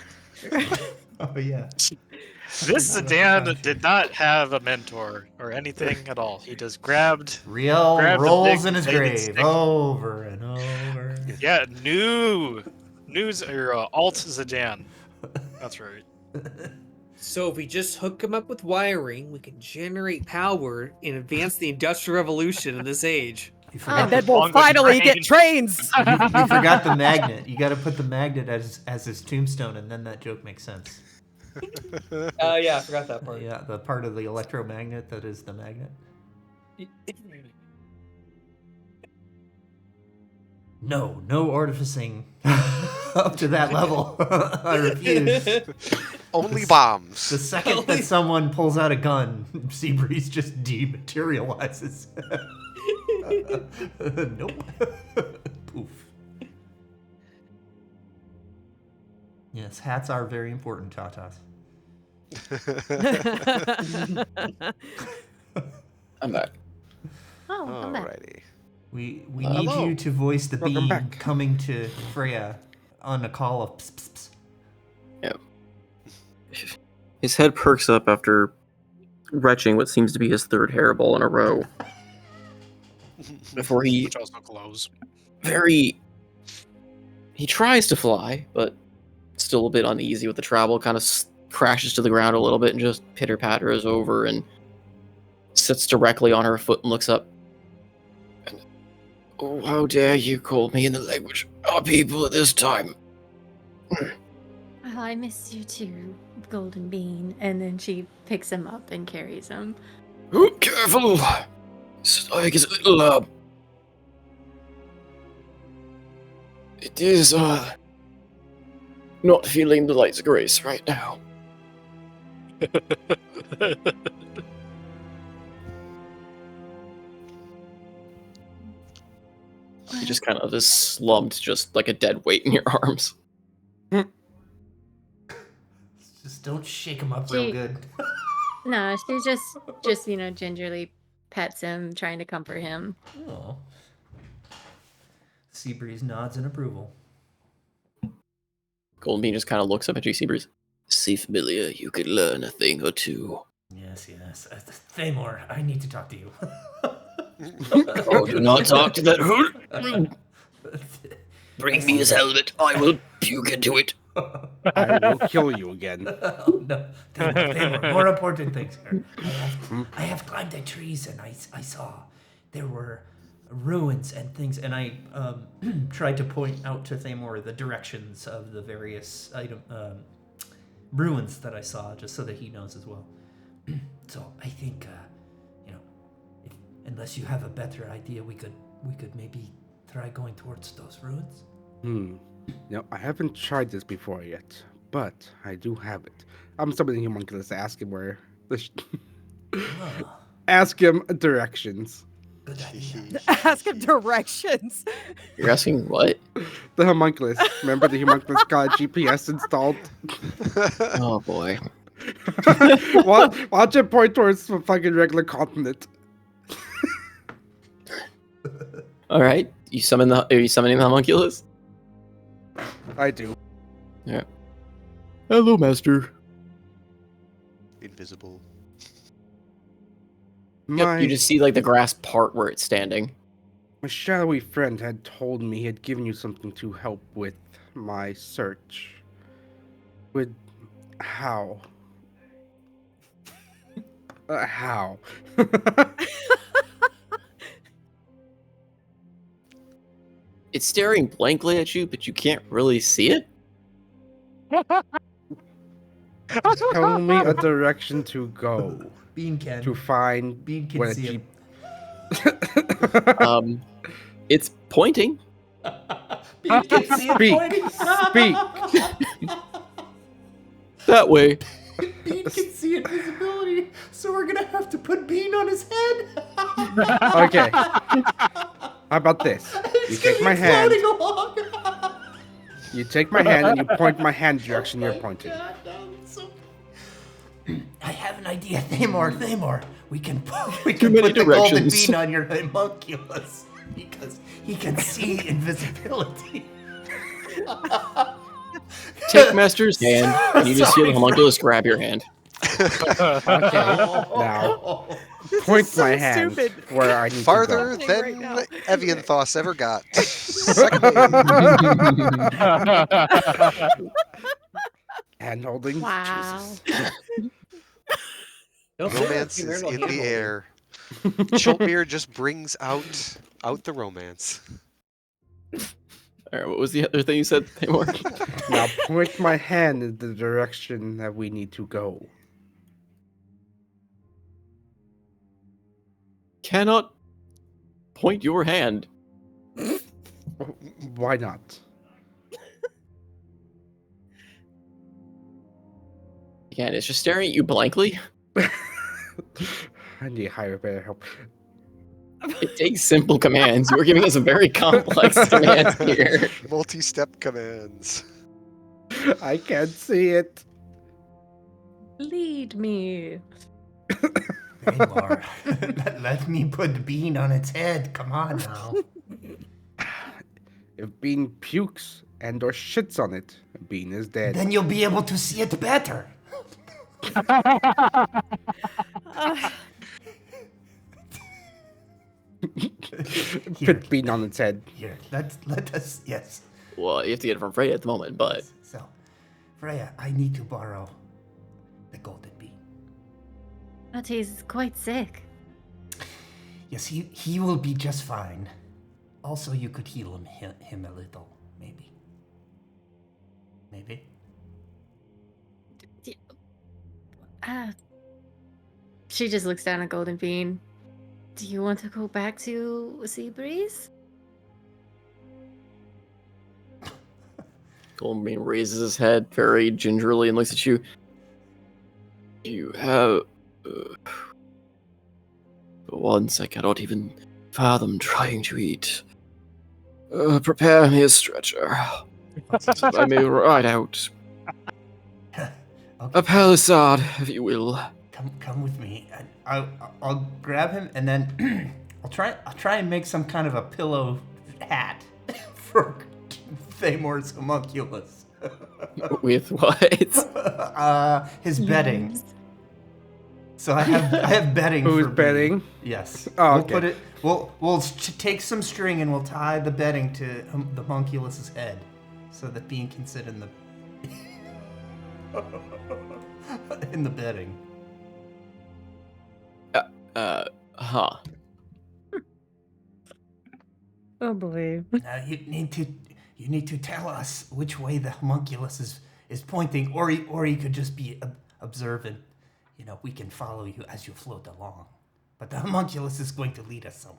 Oh yeah.
This Zidane did not have a mentor or anything at all. He just grabbed.
Riel
Grab the
rolls
big
in his
bladed
grave
stick.
over and over.
Yeah, news or alt Zidane. That's right.
So if we just hook him up with wiring, we can generate power and advance the Industrial Revolution in this age.
You
Oh.
forgot,
And then we'll
Along with
finally get
brains.
trains.
you forgot the magnet. You got to put the magnet as his tombstone, and then that joke makes sense.
Yeah, I forgot that part.
Yeah, the part of the electromagnet that is the magnet. No artificing up to that level. I refuse.
Only bombs.
The second that someone pulls out a gun, Seabreeze just dematerializes. Nope. Poof. Yes, hats are very important, Tatas.
I'm back.
Oh, I'm back.
Alrighty.
We need
Hello.
you to voice the
Welcome
bee
back.
coming to Freya on a call of pss, pss, pss.
His head perks up after retching what seems to be his third hairball in a row. Before he
Which also glows.
he tries to fly, but still a bit uneasy with the travel, kind of crashes to the ground a little bit and just pitter-patters over and sits directly on her foot and looks up. And, oh, how dare you call me in the language of our people at this time?
Oh, I miss you too, Golden Bean. And then she picks him up and carries him.
Oh, careful! Slag is a little, it is, not feeling the light's grace right now. You just kind of is slumped, just like a dead weight in your arms.
Just don't shake him up real
She-
good.
No, she just gingerly pets him, trying to comfort him.
Oh. Seabreeze nods in approval.
Golden Bean just kind of looks up at you, Seabreeze. See, familiar, you could learn a thing or two.
Yes. Thamor, I need to talk to you.
Oh, do not talk to that hood. Bring me his helmet. I will puke into it.
I will kill you again.
Oh, no. Thamor, more important things here. I have climbed the trees and I saw there were ruins and things, and I tried to point out to Thamor the directions of the various ruins that I saw, just so that he knows as well. So I think, unless you have a better idea, we could maybe try going towards those ruins.
I haven't tried this before yet, but I do have it. I'm summoning Homunculus to ask him where ask him directions.
Good idea.
Ask him directions.
You're asking what?
The Homunculus. Remember the Homunculus got GPS installed?
Oh boy.
Watch it point towards the fucking regular continent.
All right. Are you summoning the homunculus?
I do.
Yeah. Hello, master.
Invisible.
Yep, you just see like the grass part where it's standing.
My shadowy friend had told me he had given you something to help with my search. With how? How?
It's staring blankly at you, but you can't really see it.
Tell me a direction to go.
Bean can.
To find
Bean can
when
see
it.
It's pointing.
Bean can see it pointing.
Speak.
That way.
Bean can see invisibility, so we're gonna have to put Bean on his head.
Okay. How about this? You take my hand. You take my hand and you point my hand direction you're pointing.
God, no, I have an idea, Thamor. We can put the golden bean on your homunculus because he can see invisibility.
Take Master's hand, and you just feel the homunculus grab your hand.
Okay. Now, point my hand where I need
Farther
to go.
than Evianthos ever got. Second
Hand holding.
Wow.
Romance is in the air. Chultmir just brings out the romance.
All right, what was the other thing you said, Thamor?
Now point my hand in the direction that we need to go.
Cannot point your hand.
Why not?
Again, it's just staring at you blankly.
I need higher, better help.
It takes simple commands. You are giving us a very complex commands here.
Multi-step commands.
I can't see it.
Lead me.
Thamor, let me put Bean on its head. Come on now.
If Bean pukes and or shits on it, Bean is dead.
Then you'll be able to see it better.
Put Bean on its head.
Here, let us, yes.
Well, you have to get it from Freya at the moment, but...
So, Freya, I need to borrow the golden bean.
But he's quite sick.
Yes, he will be just fine. Also, you could heal him a little, maybe. Maybe?
She just looks down at Golden Bean. Do you want to go back to Seabreeze?
Golden Bean raises his head very gingerly and looks at you. You have... for once, I cannot even fathom trying to eat. Prepare me a stretcher. So I may ride out.
Okay.
A palisade, if you will.
Come with me. I'll grab him and then I'll try and make some kind of a pillow hat for Thamor's homunculus.
With what?
His bedding. So I have bedding.
Who's
for
bedding?
Bean. Yes.
Oh,
We'll
okay.
put it. We'll take some string and we'll tie the bedding to the homunculus's head, so that Bean can sit in the in the bedding.
Huh.
Oh boy.
Now you need to tell us which way the homunculus is pointing, or he could just be observant. You know, we can follow you as you float along, but the homunculus is going to lead us somewhere.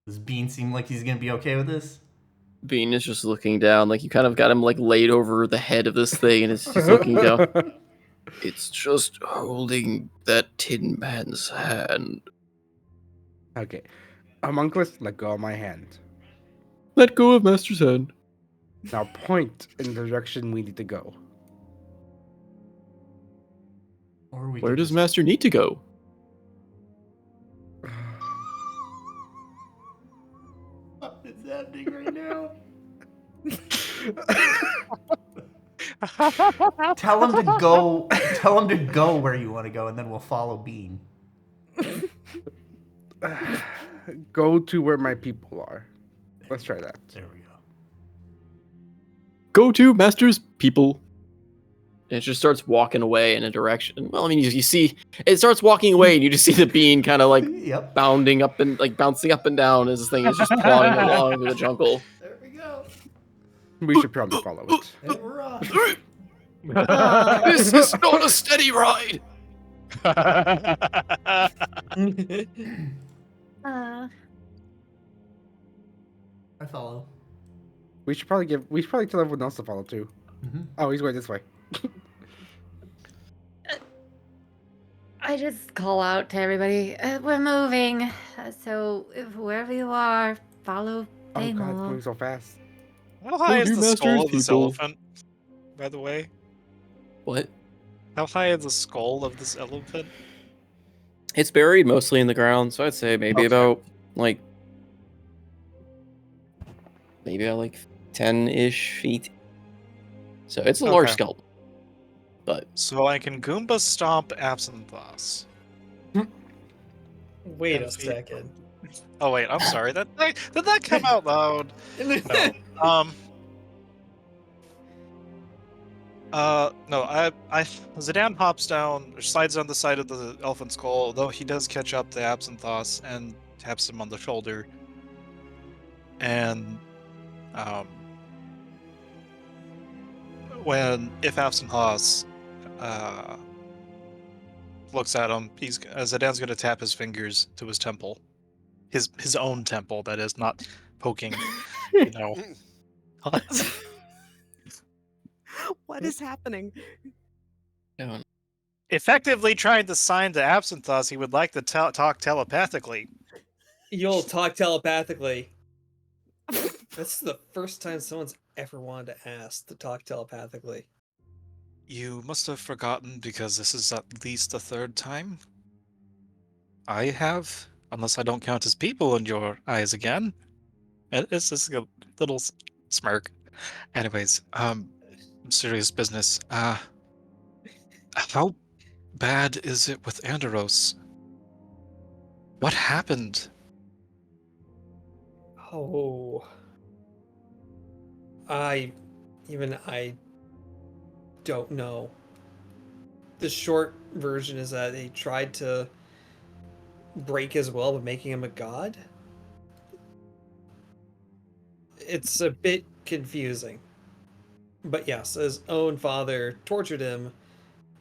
Does Bean seem like he's gonna be okay with this?
Bean is just looking down, like you kind of got him like laid over the head of this thing, and it's just looking down. It's just holding that Tin Man's hand.
Okay. Homunculus, let go of my hand.
Let go of Master's hand.
Now point in the direction we need to go.
Or we
Where
could
does
just-
Master need to go?
What is happening right now? Tell him to go. Tell him to go where you want to go, and then we'll follow Bean.
Go to where my people are. Let's try that.
There we go.
Go to Master's people. And it just starts walking away in a direction. Well, I mean, you see, it starts walking away, and you just see the bean kind of like
Yep.
bounding up and like bouncing up and down as this thing is just plodding along through the jungle.
There we go.
We should probably follow it.
And we're off.
This is not a steady ride.
I follow.
We should probably tell everyone else to follow too.
Mhm.
Oh, he's going this way.
I just call out to everybody, we're moving. So wherever you are, follow
Oh god, it's
Thamor.
moving so fast.
How high is
you
the
masters,
skull of this
people?
elephant, by the way?
What?
How high is the skull of this elephant?
It's buried mostly in the ground, so I'd say maybe
Okay.
about like 10-ish feet. So it's a large
Okay.
scalp. But
So I can Goomba Stomp Absinthoss.
Wait a
Empty.
second.
Oh wait, I'm sorry. Did that come out loud? No. No. Zidane hops down, or slides on the side of the elephant skull. Though he does catch up to Absinthoss and taps him on the shoulder. And if Absinthoss looks at him, Zidane's going to tap his fingers to his temple, his own temple. That is, not poking. You know.
What is happening?
no,
Effectively trying to sign to Absinthoss he would like to talk telepathically.
You'll talk telepathically. This is the first time someone's ever wanted to ask to talk telepathically.
You must have forgotten because this is at least the third time. I have, unless I don't count as people in your eyes again. It's just a little smirk. Anyways, serious business. How bad is it with Anderos? What happened?
Oh. I don't know. The short version is that they tried to break his will by making him a god. It's a bit confusing. But yes, his own father tortured him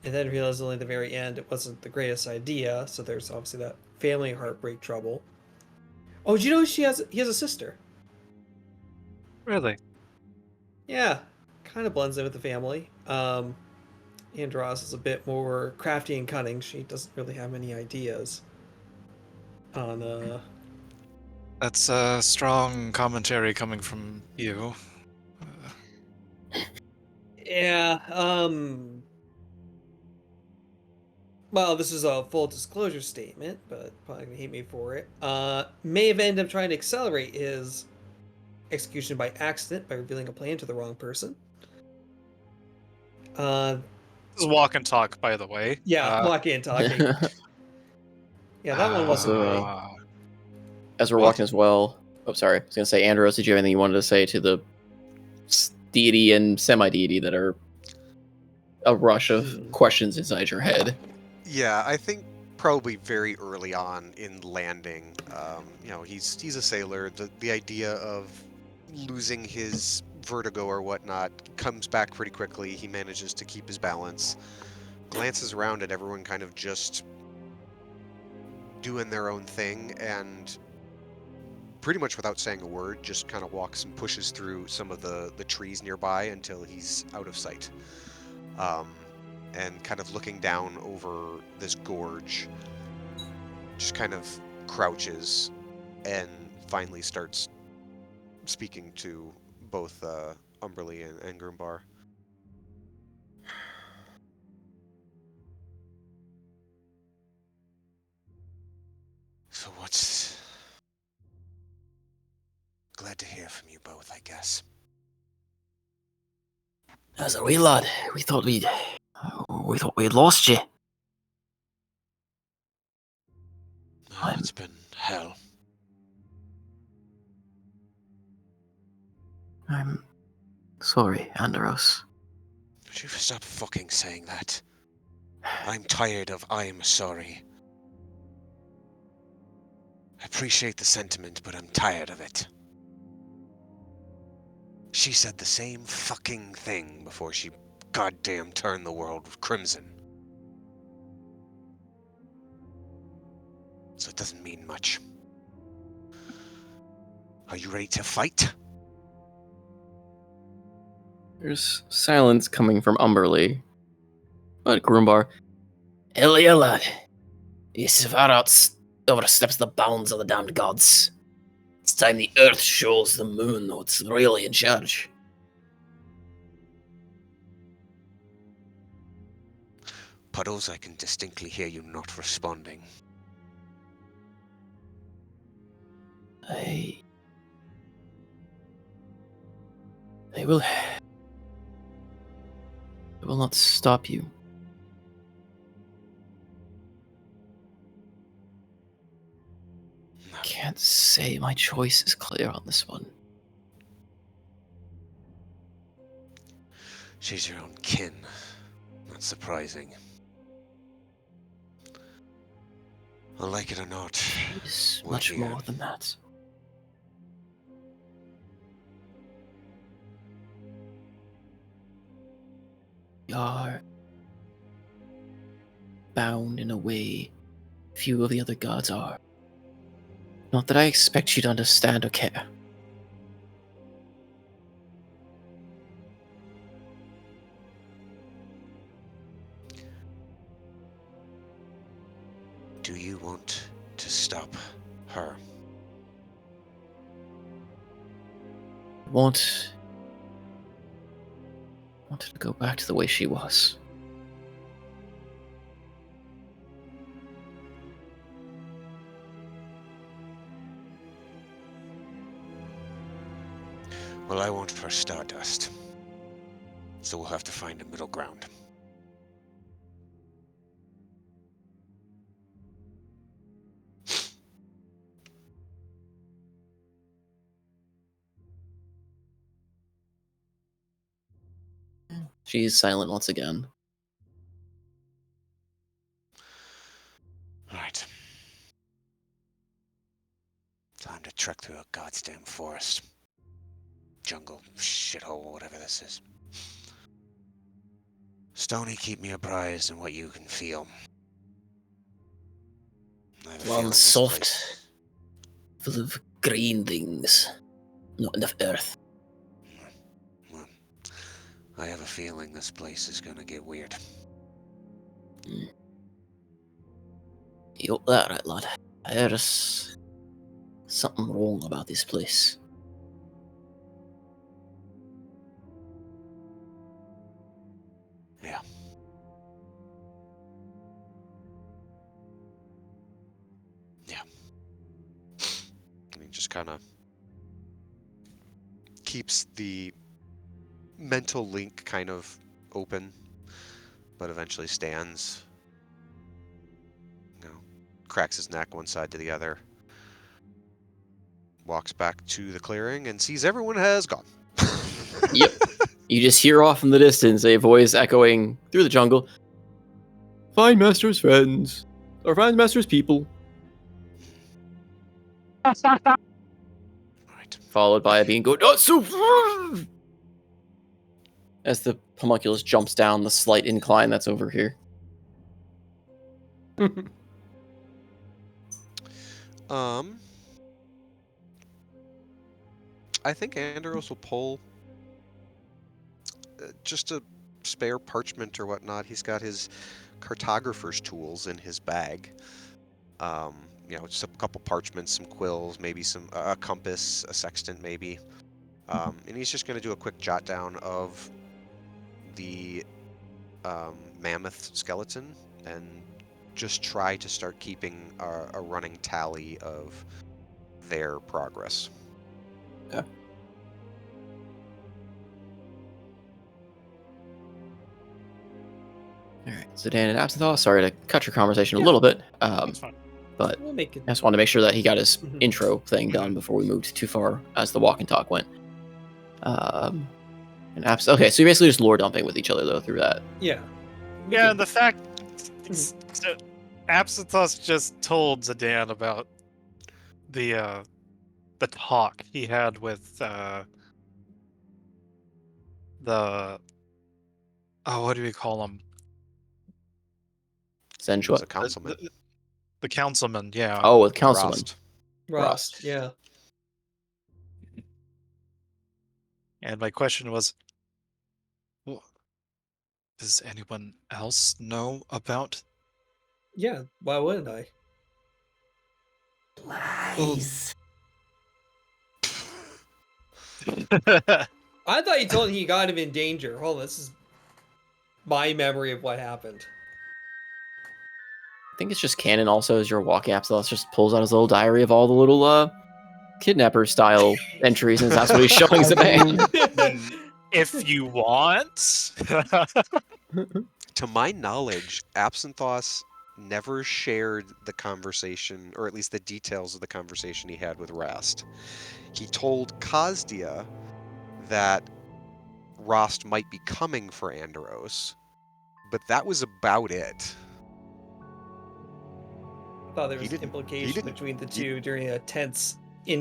and then realized only at the very end it wasn't the greatest idea, so there's obviously that family heartbreak trouble. Oh, did you know he has a sister?
Really?
Yeah, kind of blends in with the family. Anderos is a bit more crafty and cunning. She doesn't really have many ideas on
That's a strong commentary coming from you.
Yeah, well, this is a full disclosure statement, but probably gonna hate me for it. May have ended up trying to accelerate his execution by accident by revealing a plan to the wrong person.
This is walk and talk, by the way.
Yeah, walking and talking. Yeah, that one wasn't
Also,
great.
as we're walking as well. Oh, sorry. I was gonna say, Anderos, did you have anything you wanted to say to the deity and semi-deity that are a rush of questions inside your head?
Yeah, I think probably very early on in landing. He's a sailor. The idea of losing his vertigo or whatnot comes back pretty quickly. He manages to keep his balance, glances around at everyone kind of just doing their own thing, and pretty much without saying a word, just kind of walks and pushes through some of the trees nearby until he's out of sight. And kind of looking down over this gorge, just kind of crouches and finally starts speaking to both Umberly and Groombar. So what's... Glad to hear from you both, I guess.
As a wee lad, we thought we'd lost you.
Oh, it's been hell.
I'm sorry, Anderos.
Would you stop fucking saying that? I'm tired of I'm sorry. I appreciate the sentiment, but I'm tired of it. She said the same fucking thing before she goddamn turned the world crimson. So it doesn't mean much. Are you ready to fight?
There's silence coming from Umberly. But Groombar,
Elia, lad. This far oversteps the bounds of the damned gods. It's time the earth shows the moon what's really in charge.
Puddles, I can distinctly hear you not responding.
I will not stop you.
No.
Can't say my choice is clear on this one.
She's your own kin. Not surprising. Well, like it or not,
It's
we're
much
here.
more than that. We are bound in a way few of the other gods are. Not that I expect you to understand or care.
Do you want to stop her?
Want her to go back to the way she was.
Well, I want her stardust. So we'll have to find a middle ground.
she's silent once again.
Right. Time to trek through a goddamn forest. Jungle, shithole, whatever this is. Stony, keep me apprised of what you can feel. I have a feeling
One
this
soft,
place-
full of green things. Not enough earth.
Well, I have a feeling this place is gonna get weird.
You got that right, lad. There's something wrong about this place.
Yeah. Yeah. And he just kind of keeps the mental link kind of open, but eventually stands. Cracks his neck one side to the other. Walks back to the clearing and sees everyone has gone.
Yep. You just hear off in the distance a voice echoing through the jungle. Find Master's friends. Our fine master's people.
Right.
Followed by a being go, "Oh, so as the homunculus jumps down the slight incline that's over here.
I think Anderos will pull just a spare parchment or whatnot. He's got his cartographer's tools in his bag. Just a couple parchments, some quills, maybe a compass, a sextant, maybe. And he's just going to do a quick jot down of the mammoth skeleton and just try to start keeping a running tally of their progress.
Okay. All right, Zidane and Absinthe, sorry to cut your conversation a little bit,
That's fine.
but
We'll make it.
I just wanted to make sure that he got his
Mhm.
intro thing done before we moved too far as the walk and talk went. And okay, so you're basically just lore dumping with each other though through that.
Yeah.
Yeah, and the fact so Absinthe just told Zidane about the talk he had with the what do we call him?
Senshua.
Was a councilman.
The councilman, yeah.
Oh, with councilman.
Rust. Yeah.
And my question was, does anyone else know about?
Yeah. Why wouldn't I?
Lies.
I thought you told him he got him in danger. Hold on, this is my memory of what happened.
I think it's just canon also as your walk Absinthe just pulls out his little diary of all the little kidnapper style entries, and that's what he's showing Zidane.
If you want.
To my knowledge, Absinthos never shared the conversation, or at least the details of the conversation he had with Rast. He told Kazdia that Rast might be coming for Anderos, but that was about it.
I thought there
He
was
didn't-
implication between the two during a tense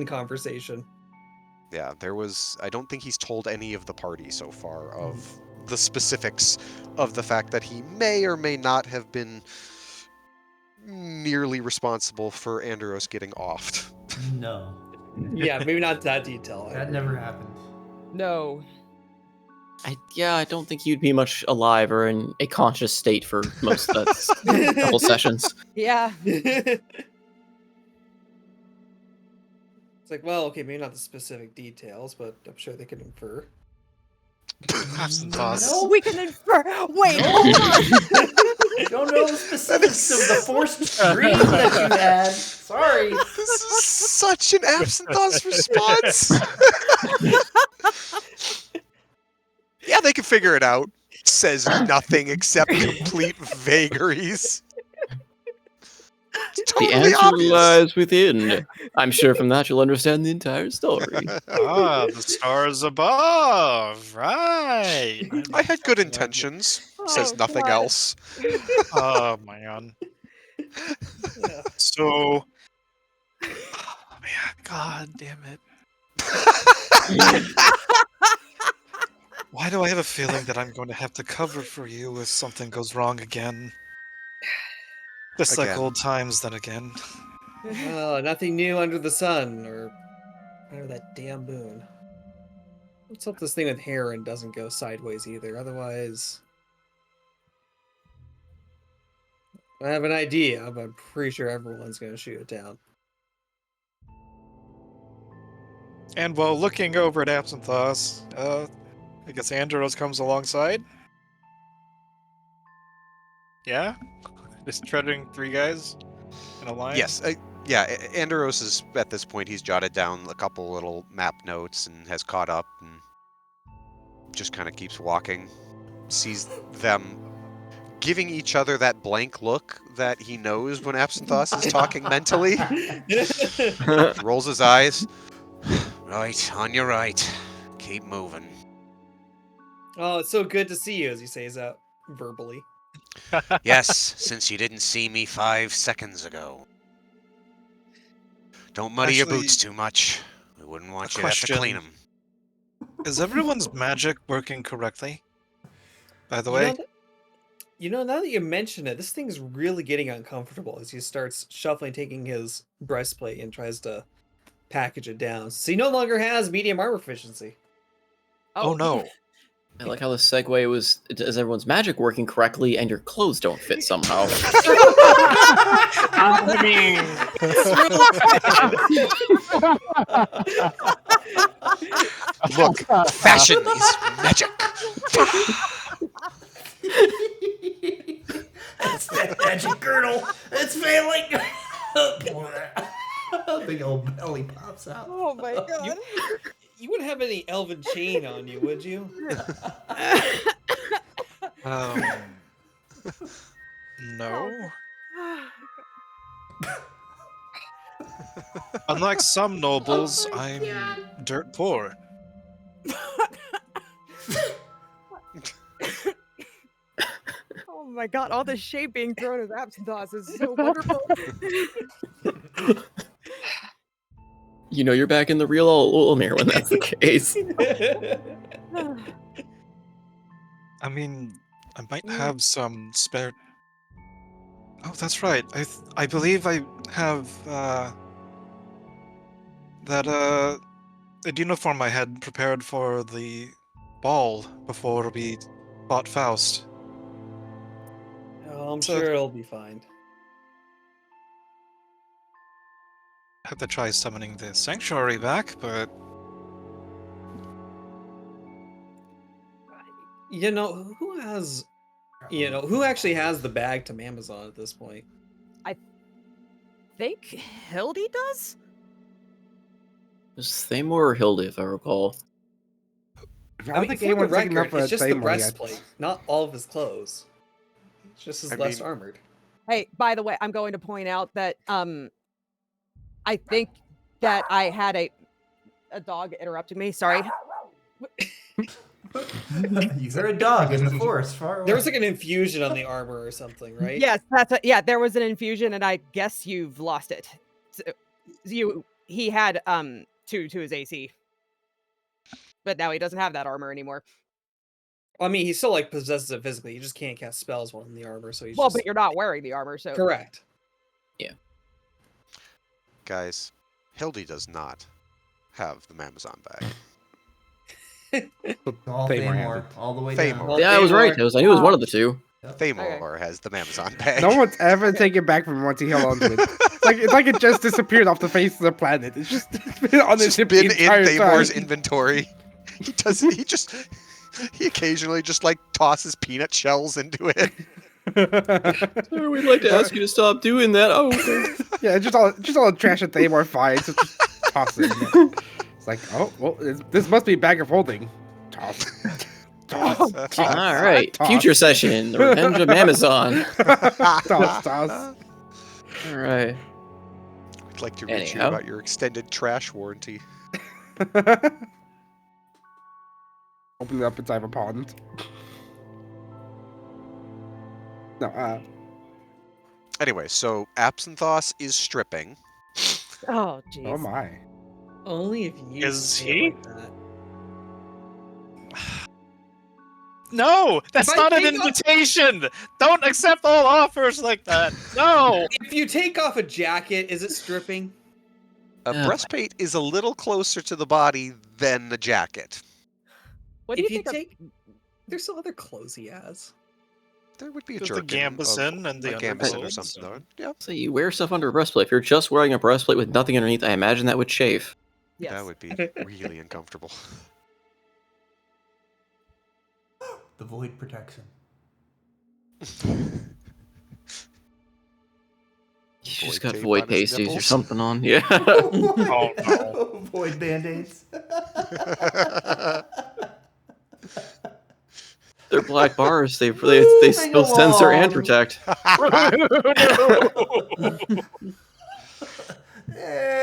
conversation.
Yeah, I don't think he's told any of the party so far of the specifics of the fact that he may or may not have been nearly responsible for Anderos getting offed.
No,
Yeah, maybe not that detail.
that never happened.
No.
I don't think you'd be much alive or in a conscious state for most of that couple sessions.
Yeah.
It's like, well, okay, maybe not the specific details, but I'm sure they can infer.
Absinthe.
Oh, we can infer. Wait, hold on.
I don't know the specifics of the forced dream that you had. Sorry.
This is such an Absinthos response. Yeah, they can figure it out. Says nothing except complete vagaries. It's
The
totally
answer
obvious.
lies within. I'm sure from that you'll understand the entire story.
The stars above. Right.
I had good intentions. Says
Oh,
nothing
God.
else.
Oh man.
Yeah.
So man, god damn it. Why do I have a feeling that I'm going to have to cover for you if something goes wrong again? Just like
Again.
old times then again.
Oh, nothing new under the sun, or under that damn moon. Let's hope this thing with Heron doesn't go sideways either. Otherwise, I have an idea, but I'm pretty sure everyone's going to shoot it down.
And while looking over at Absinthos, I guess Anderos comes alongside. Yeah? Just treading three guys in a line?
Yes, Anderos is, at this point, he's jotted down a couple little map notes and has caught up and just kind of keeps walking. Sees them giving each other that blank look that he knows when Absinthos is talking mentally. Rolls his eyes. Right, on your right. Keep moving.
Oh, it's so good to see you, as he says that verbally.
Yes, since you didn't see me 5 seconds ago. Don't muddy your boots
Actually,
too much. We wouldn't want
a
you to have to clean
question.
them.
Is everyone's magic working correctly? By the
You
way,
know, now that you mention it, this thing's really getting uncomfortable as he starts shuffling, taking his breastplate and tries to package it down. So he no longer has medium armor proficiency.
oh no.
I like how the segue was, is everyone's magic working correctly and your clothes don't fit somehow?
I mean,
Look, fashion is magic.
That's that magic girdle. It's failing. Big old belly pops out.
Oh my god.
You wouldn't have any elven chain on you, would you?
No. Unlike some nobles,
Oh my
I'm
God.
dirt poor.
Oh my god, all the shade being thrown at Absinthe is so wonderful.
You know you're back in the real old Mir when that's the case.
I mean, I might have some spare. Oh, that's right. I believe I have that a uniform I had prepared for the ball before we fought Faust.
Oh, I'm
So-
sure it'll be fine.
I have to try summoning the sanctuary back, but
You know, who actually has the bag to Amazon at this point?
Think Hildy does?
It was Thamor or Hildy, if I recall.
I don't think
for the
anyone's taking up
record,
for
it's just the
Thamor yet.
breastplate, not all of his clothes. It's just his
I
less
mean-
armored.
Hey, by the way, I'm going to point out that I think that I had a dog interrupted me. Sorry.
You heard a dog in the forest far away.
There was like an infusion on the armor or something, right?
Yes, yeah, there was an infusion and I guess you've lost it. So, he had 2 to his AC. But now he doesn't have that armor anymore.
I mean, he still like possesses it physically. He just can't cast spells while in the armor, so he's
Well,
just...
but you're not wearing the armor, so
correct.
Guys, Hildy does not have the Amazon bag.
All
Thamor has
Thamor,
it.
all the way
Thamor.
down.
Yeah, I was right. I knew it was one of the two.
Thamor has the Amazon bag.
No one's ever taken back from once he held onto it. It's like it just disappeared off the face of the planet. It's just been on
It's
his
just
hip
been
the
in
entire
Thamor's
time.
inventory. He doesn't. He occasionally just like tosses peanut shells into it.
Sir, we'd like to ask you to stop doing that. Oh, okay.
Yeah, it's just all the trash that Thamor finds. So just toss it. It's like, oh well, this must be a bag of holding. Toss. Toss. Toss.
All right.
Toss.
Future session. The Revenge of Amazon.
Toss. Toss.
All right.
I'd like to reach you
Anyhow.
about your extended trash warranty.
Open it up inside of a pond. No,
Anyway, so Absinthos is stripping.
oh jeez.
oh my.
Only if you
Is
say it
he?
like that.
no, that's
If I
not an
take off-
invitation. Don't accept all offers like that. No.
If you take off a jacket, is it stripping?
A breastplate is a little closer to the body than the jacket.
What do
If
you
you
think
take, there's still other clothes he has.
There would be a
There's the
jerkin
gambeson and the
a gambeson or
underclothes,
something.
so-
Though. Yeah,
So you wear stuff under a breastplate. If you're just wearing a breastplate with nothing underneath, I imagine that would chafe.
yes.
that would be really uncomfortable.
The void protection.
You just
Void
got
tape
void
on his
pasties or
nipples?
something on. Yeah.
Oh, no.
Void band-aids.
They're black bars. They still censor and protect.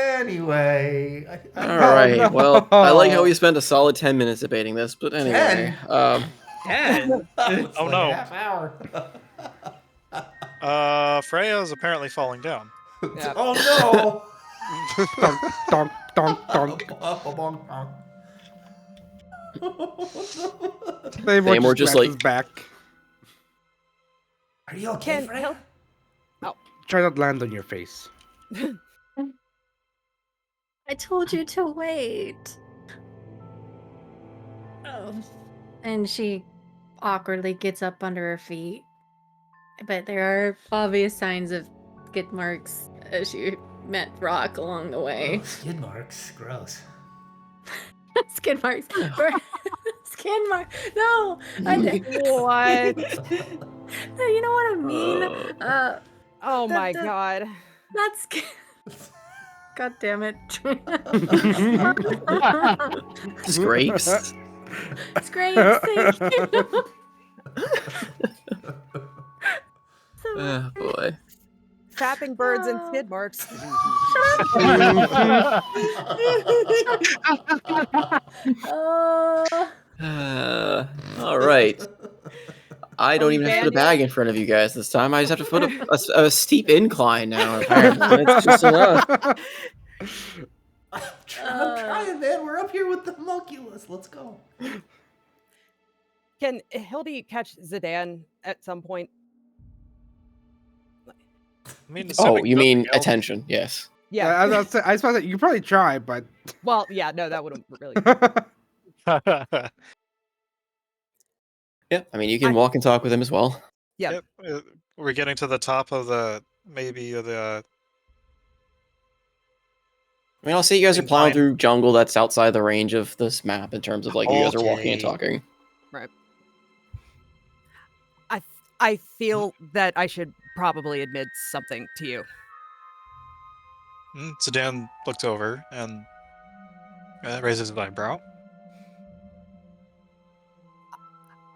Anyway.
All right.
no.
Well, I like how we spent a solid 10 minutes debating this, but anyway.
10?
10?
That was
Oh,
like
no.
a half hour.
Freya's apparently falling down.
Yeah.
Oh
Donk, donk, donk, donk.
no!
Claymore
Claymore
just
just,
glances
like-
back.
Are you okay,
Can
Freya?
Try not to land on your face.
I told you to wait. Oh. And she awkwardly gets up under her feet. But there are obvious signs of skid marks as she met rock along the way.
Oh, skid marks. Gross.
Skid marks. Skid mark. No!
What?
You know what I mean?
Oh my
that-
god.
That's. God damn it.
Scrapes.
It's great. Thank you.
Oh boy.
Fapping birds and skid marks.
All right. I don't even have to put a
Unbanded.
bag in front of you guys this time. I just have to put a steep incline now. Apparently, it's just enough.
I'm trying, man. We're up here with the homunculus. Let's go.
Can Hildy catch Zidane at some point?
I mean,
Oh,
assuming
you mean
nothing else-
attention? Yes.
Yeah.
I suppose that you could probably try, but
Well, yeah, no, that wouldn't really.
Yep. I mean, you can walk and talk with him as well.
Yeah.
Yep. We're getting to the top of the maybe the.
I mean, I'll say you guys are plowing
Incline.
through jungle that's outside the range of this map in terms of like you guys are walking and
Okay.
talking.
Right. I feel that I should probably admit something to you.
Sedan looked over and raises his eyebrow.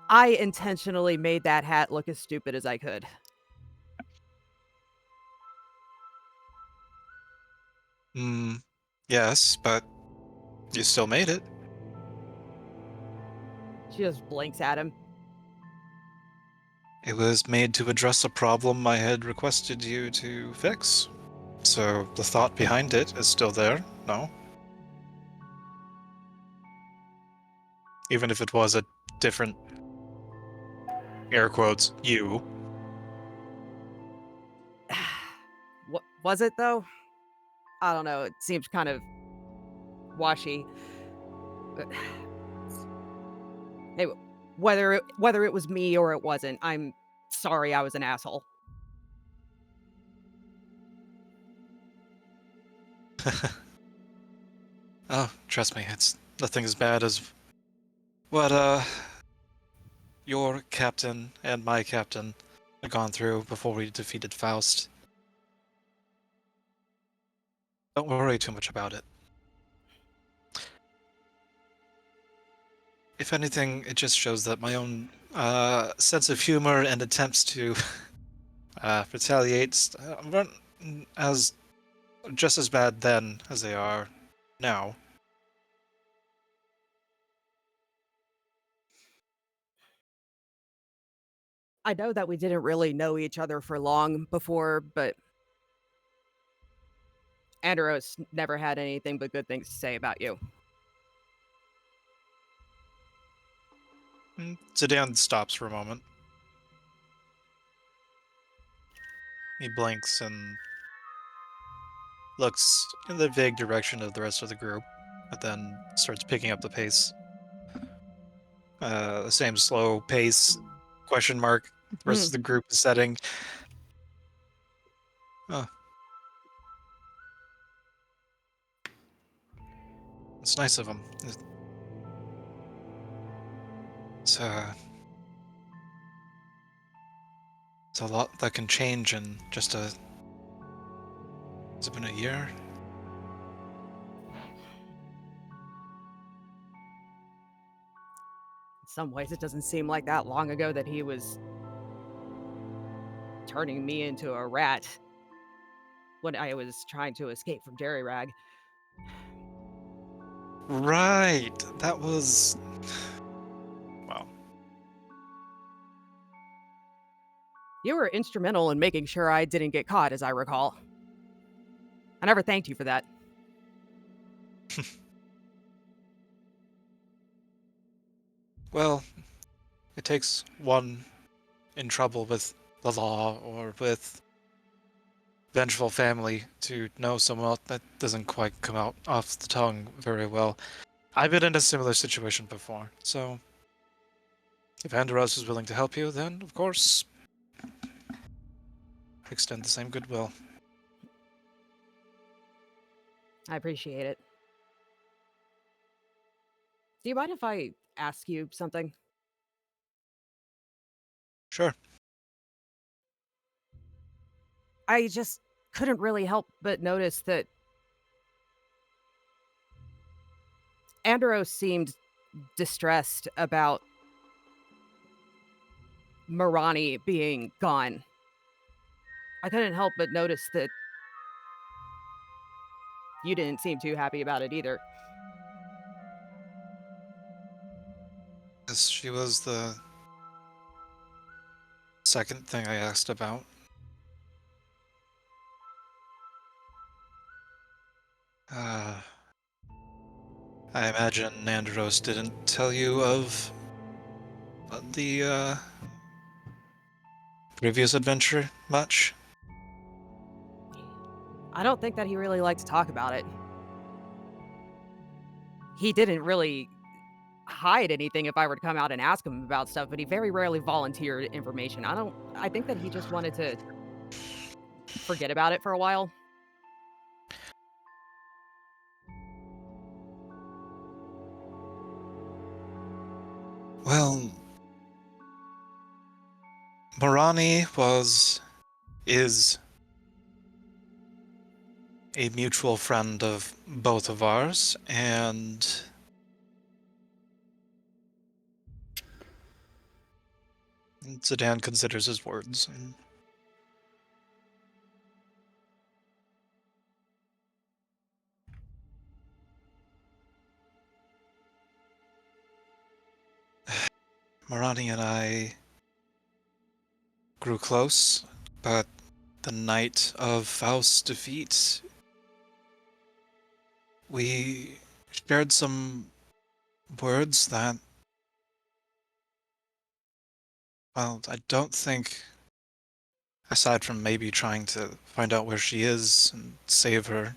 I intentionally made that hat look as stupid as I could.
Yes, but you still made it.
She just blinks at him.
It was made to address a problem I had requested you to fix. So the thought behind it is still there, no? Even if it was a different, air quotes, you.
What was it though? I don't know. It seems kind of washy. Anyway, whether it was me or it wasn't, I'm sorry I was an asshole.
Oh, trust me, it's nothing as bad as what your captain and my captain had gone through before we defeated Faust. Don't worry too much about it. If anything, it just shows that my own sense of humor and attempts to retaliate weren't as just as bad then as they are now.
I know that we didn't really know each other for long before, but Anderos never had anything but good things to say about you.
Sedan stops for a moment. He blinks and looks in the vague direction of the rest of the group, but then starts picking up the pace. The same slow pace, question mark, the rest of the group is setting. Oh. It's nice of him. It's a lot that can change in just a... Has it been a year?
In some ways, it doesn't seem like that long ago that he was turning me into a rat when I was trying to escape from Jerry Rag.
Right. That was... Wow.
You were instrumental in making sure I didn't get caught, as I recall. I never thanked you for that.
Well, it takes one in trouble with the law or with vengeful family to know someone else. That doesn't quite come out off the tongue very well. I've been in a similar situation before, so if Anderos is willing to help you, then of course extend the same goodwill.
I appreciate it. Do you mind if I ask you something?
Sure.
I just couldn't really help but notice that Anderos seemed distressed about Marani being gone. I couldn't help but notice that you didn't seem too happy about it either.
Yes, she was the second thing I asked about. I imagine Anderos didn't tell you of the previous adventure much?
I don't think that he really liked to talk about it. He didn't really hide anything if I were to come out and ask him about stuff, but he very rarely volunteered information. I think that he just wanted to forget about it for a while.
Well, Morani is a mutual friend of both of ours, and Zidane considers his words. Morani and I grew close, but the night of Faust's defeat, we shared some words that, well, I don't think, aside from maybe trying to find out where she is and save her,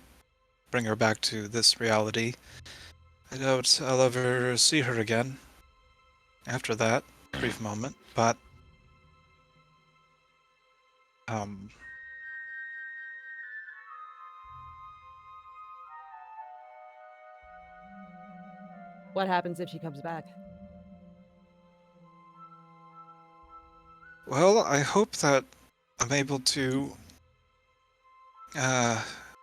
bring her back to this reality, I doubt I'll ever see her again after that brief moment, but um,
What happens if she comes back?
well, I hope that I'm able to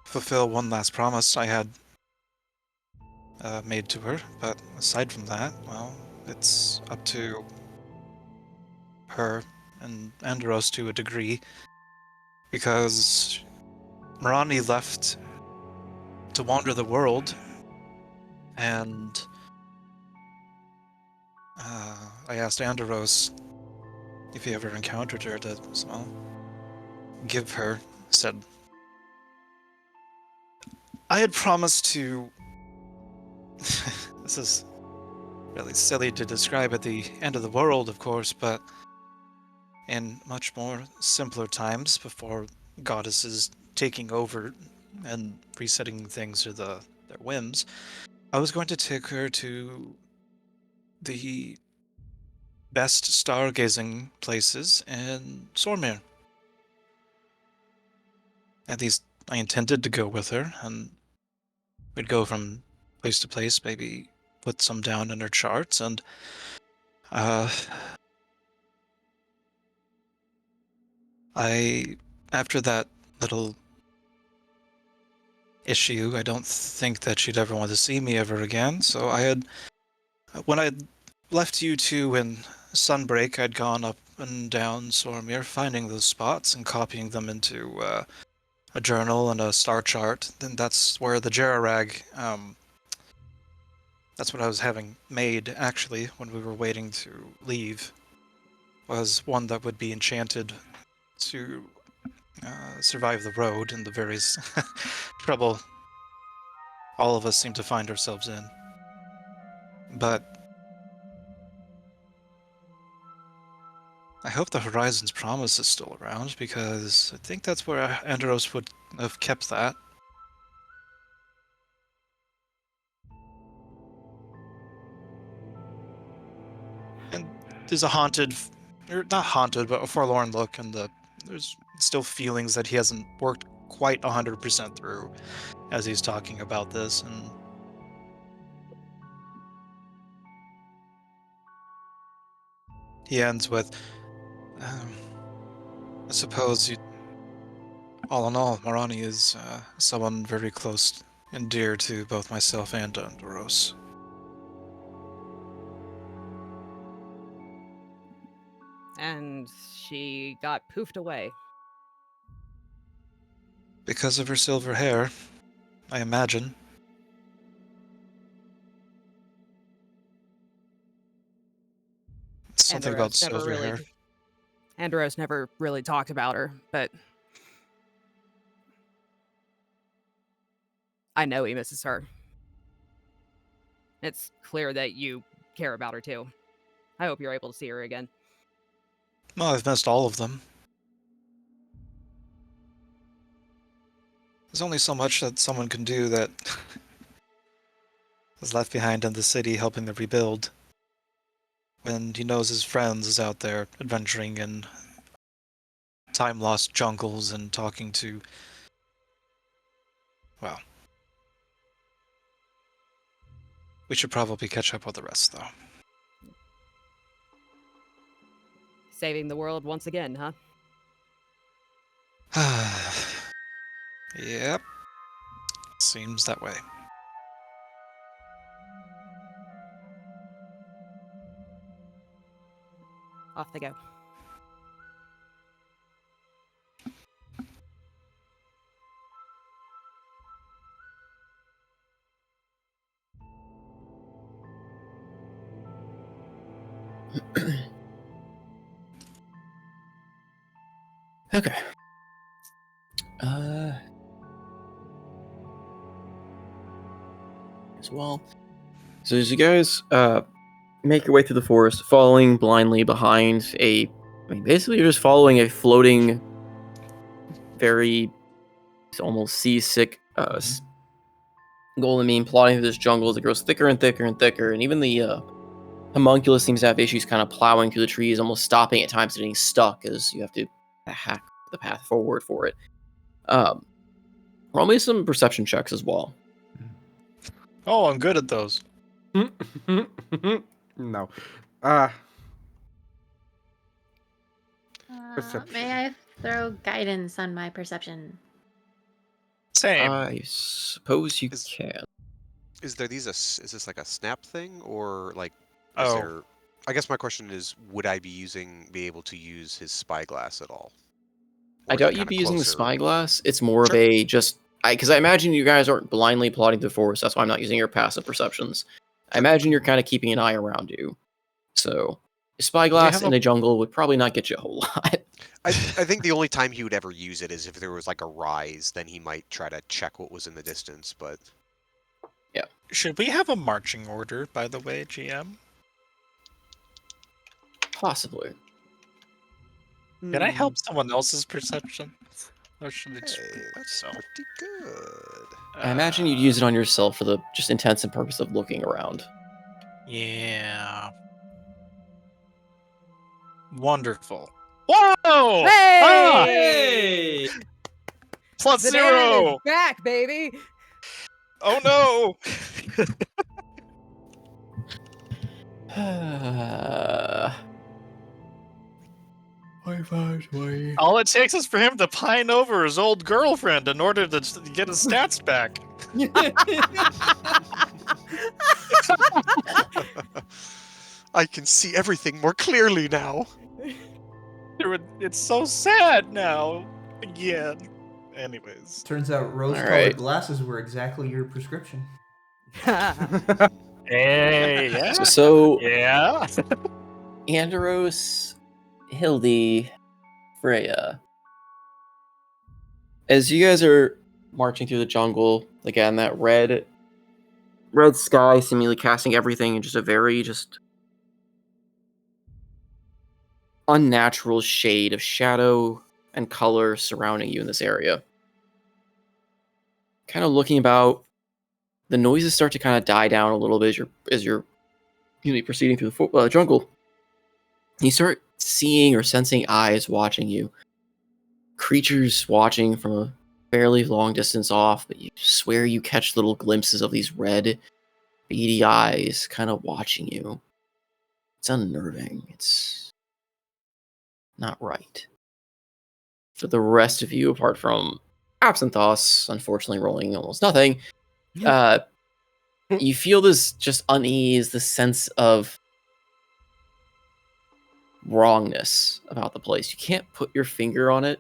fulfill one last promise I had made to her, but aside from that, well, it's up to her and Anderos to a degree, because Marani left to wander the world, and I asked Anderos if he ever encountered her to, well, give her, said, I had promised to, this is really silly to describe at the end of the world, of course, but in much more simpler times before goddesses taking over and resetting things to their whims, I was going to take her to the best stargazing places in Sormir. At least I intended to go with her, and we'd go from place to place, maybe put some down in her charts, and after that little issue, I don't think that she'd ever want to see me ever again, so when I left you two in Sunbreak, I'd gone up and down Sormir, finding those spots and copying them into a journal and a star chart. Then that's where the Jerarag, that's what I was having made, actually, when we were waiting to leave, was one that would be enchanted
to survive the road and the various trouble all of us seem to find ourselves in. But I hope the Horizon's Promise is still around, because I think that's where Anderos would have kept that. And there's a haunted, or not haunted, but a forlorn look, and there's still feelings that he hasn't worked quite 100% through as he's talking about this, and he ends with, I suppose, all in all, Marani is someone very close and dear to both myself and Anderos.
And she got poofed away.
Because of her silver hair, I imagine. Something about silver hair.
Anderos never really talked about her, but I know he misses her. It's clear that you care about her too. I hope you're able to see her again.
Well, I've missed all of them. There's only so much that someone can do that is left behind in the city helping to rebuild, when he knows his friends is out there adventuring in time-lost jungles and talking to, well, we should probably catch up with the rest, though.
Saving the world once again, huh?
Yep. Seems that way.
Off they go.
Okay. As well. So as you guys make your way through the forest, following blindly behind basically you're just following a floating, very almost seasick golden mean plodding through this jungle that grows thicker and thicker and thicker, and even the homunculus seems to have issues kind of plowing through the trees, almost stopping at times and getting stuck as you have to hack the path forward for it. Roll me some perception checks as well.
Oh, I'm good at those.
No. Perception.
May I throw guidance on my perception?
Same.
I suppose you can.
Is this like a snap thing, or like
Oh.
there? I guess my question is, would I be able to use his spyglass at all?
I
Or is
doubt
it
you'd be
kinda
using the
closer?
spyglass. It's more of
Sure.
a because I imagine you guys aren't blindly plodding through the forest. That's why I'm not using your passive perceptions. I imagine you're kind of keeping an eye around you. So a spyglass in a jungle would probably not get you a whole lot.
I think the only time he would ever use it is if there was like a rise, then he might try to check what was in the distance, but
yeah.
Should we have a marching order, by the way, GM?
Possibly.
Can I help someone else's perception? Or should it
that's pretty good.
I imagine you'd use it on yourself for the just intents and purpose of looking around.
Yeah. Wonderful. Whoa!
Hey!
Ah! Plus
Zidane
0!
is back, baby!
Oh no! All it takes is for him to pine over his old girlfriend in order to get his stats back.
I can see everything more clearly now.
It's so sad now. Again. Anyways.
Turns out rose-colored glasses were exactly your prescription.
Hey, yeah.
So
yeah.
Anderos, Hildy, Freya, As you guys are marching through the jungle, again, that red sky seemingly casting everything in just a very unnatural shade of shadow and color surrounding you in this area. Kind of looking about, the noises start to kind of die down a little bit as you're proceeding through the jungle. You start seeing or sensing eyes watching you. Creatures watching from a fairly long distance off, but you swear you catch little glimpses of these red, beady eyes kind of watching you. It's unnerving. It's not right. For the rest of you, apart from Absynthos, unfortunately rolling almost nothing, you feel this just unease, this sense of wrongness about the place. You can't put your finger on it.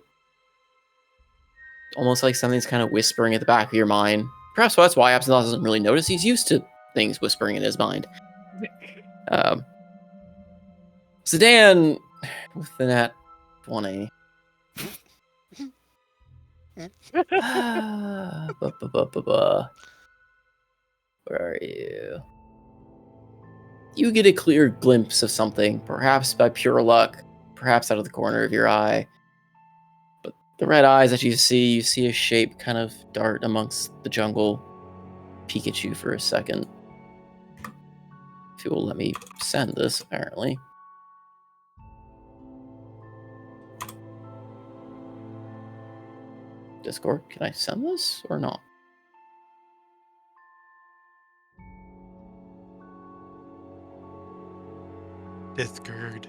Almost like something's kind of whispering at the back of your mind. Perhaps that's why Absynthos doesn't really notice. He's used to things whispering in his mind. Sedan with the nat 20. Where are you? You get a clear glimpse of something, perhaps by pure luck, perhaps out of the corner of your eye. But the red eyes that you see a shape kind of dart amongst the jungle, peek at you for a second. If you will let me send this, apparently. Discord, can I send this or not? Discord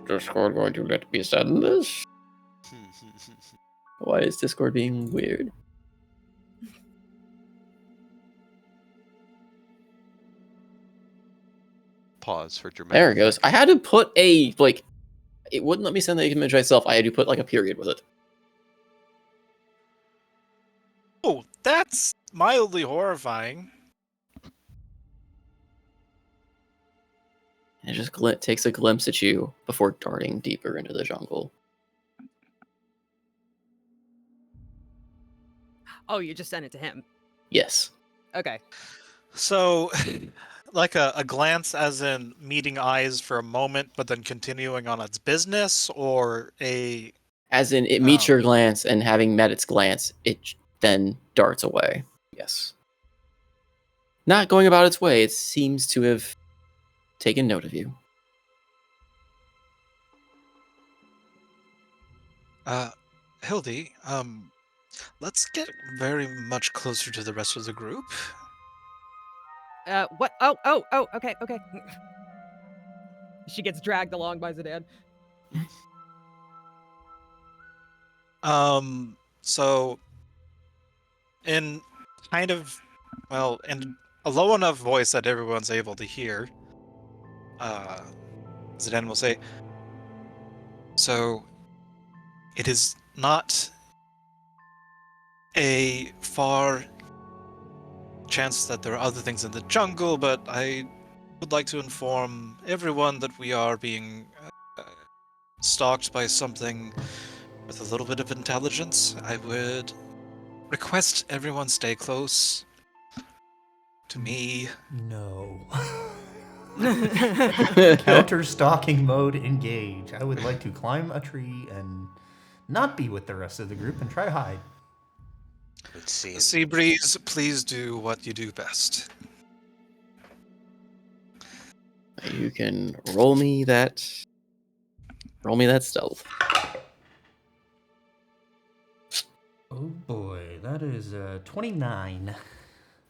going to let me send this? Why is Discord being weird?
Pause for dramatic.
There it goes. I had to put it wouldn't let me send the image myself. I had to put a period with it.
Oh, that's mildly horrifying.
It just takes a glimpse at you before darting deeper into the jungle.
Oh, you just sent it to him.
Yes.
Okay.
So, like a glance as in meeting eyes for a moment, but then continuing on its business, or a...
As in, it meets your glance, and having met its glance, it then darts away. Yes. Not going about its way, it seems to have taken note of you.
Hildy, let's get very much closer to the rest of the group.
What? Okay. She gets dragged along by Zedan.
So, in in a low enough voice that everyone's able to hear, Zedan will say, so, it is not a far chance that there are other things in the jungle, but I would like to inform everyone that we are being stalked by something with a little bit of intelligence. I would request everyone stay close to me.
No. Counter-stalking mode engage. I would like to climb a tree and not be with the rest of the group and try to hide.
Let's see.
Seabreeze, please do what you do best.
You can roll me that stealth.
Oh boy, that is 29.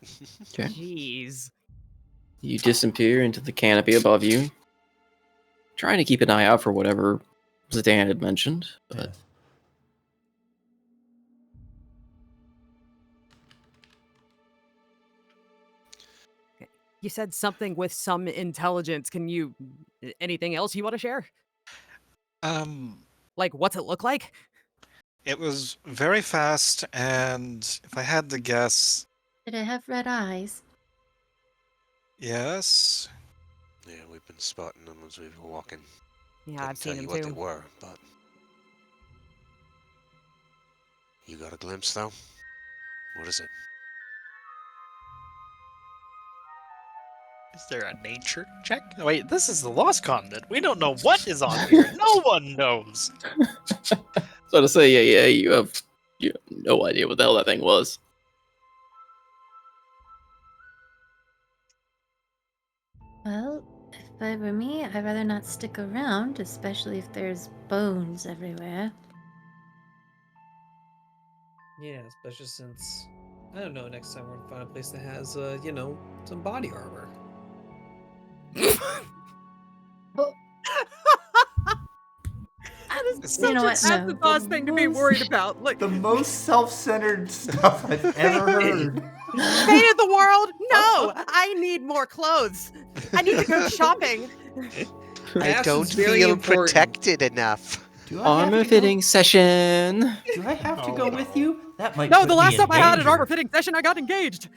Okay.
Jeez.
You disappear into the canopy above you, trying to keep an eye out for whatever Zedan had mentioned, but
Yes.
You said something with some intelligence. Anything else you want to share? Like, what's it look like?
It was very fast, and if I had to guess,
Did it have red eyes?
yes.
Yeah, we've been spotting them as we've been walking.
Yeah,
Couldn't
I've seen
tell you
them
what
too.
they were, but you got a glimpse though.
What is it?
Is there a nature check? Wait, this is the Lost Continent. We don't know what is on here. No one knows.
So to say, yeah, you have no idea what the hell that thing was.
Well, if I were me, I'd rather not stick around, especially if there's bones everywhere.
Yeah, especially since I don't know. Next time we're gonna find a place that has, some body armor.
That is
You
such
know
an
what? No.
afterthought thing to be worried about. Like
The most self-centered stuff I've ever heard.
fate of the world? No, I need more clothes. I need to go shopping.
I
Fashion
don't
is very
feel
important.
protected enough.
Do I have
Armor
to
fitting session.
Do I have to go with you? That might
No,
put
the
me
last
in
time I had an
danger.
armor fitting session, I got engaged.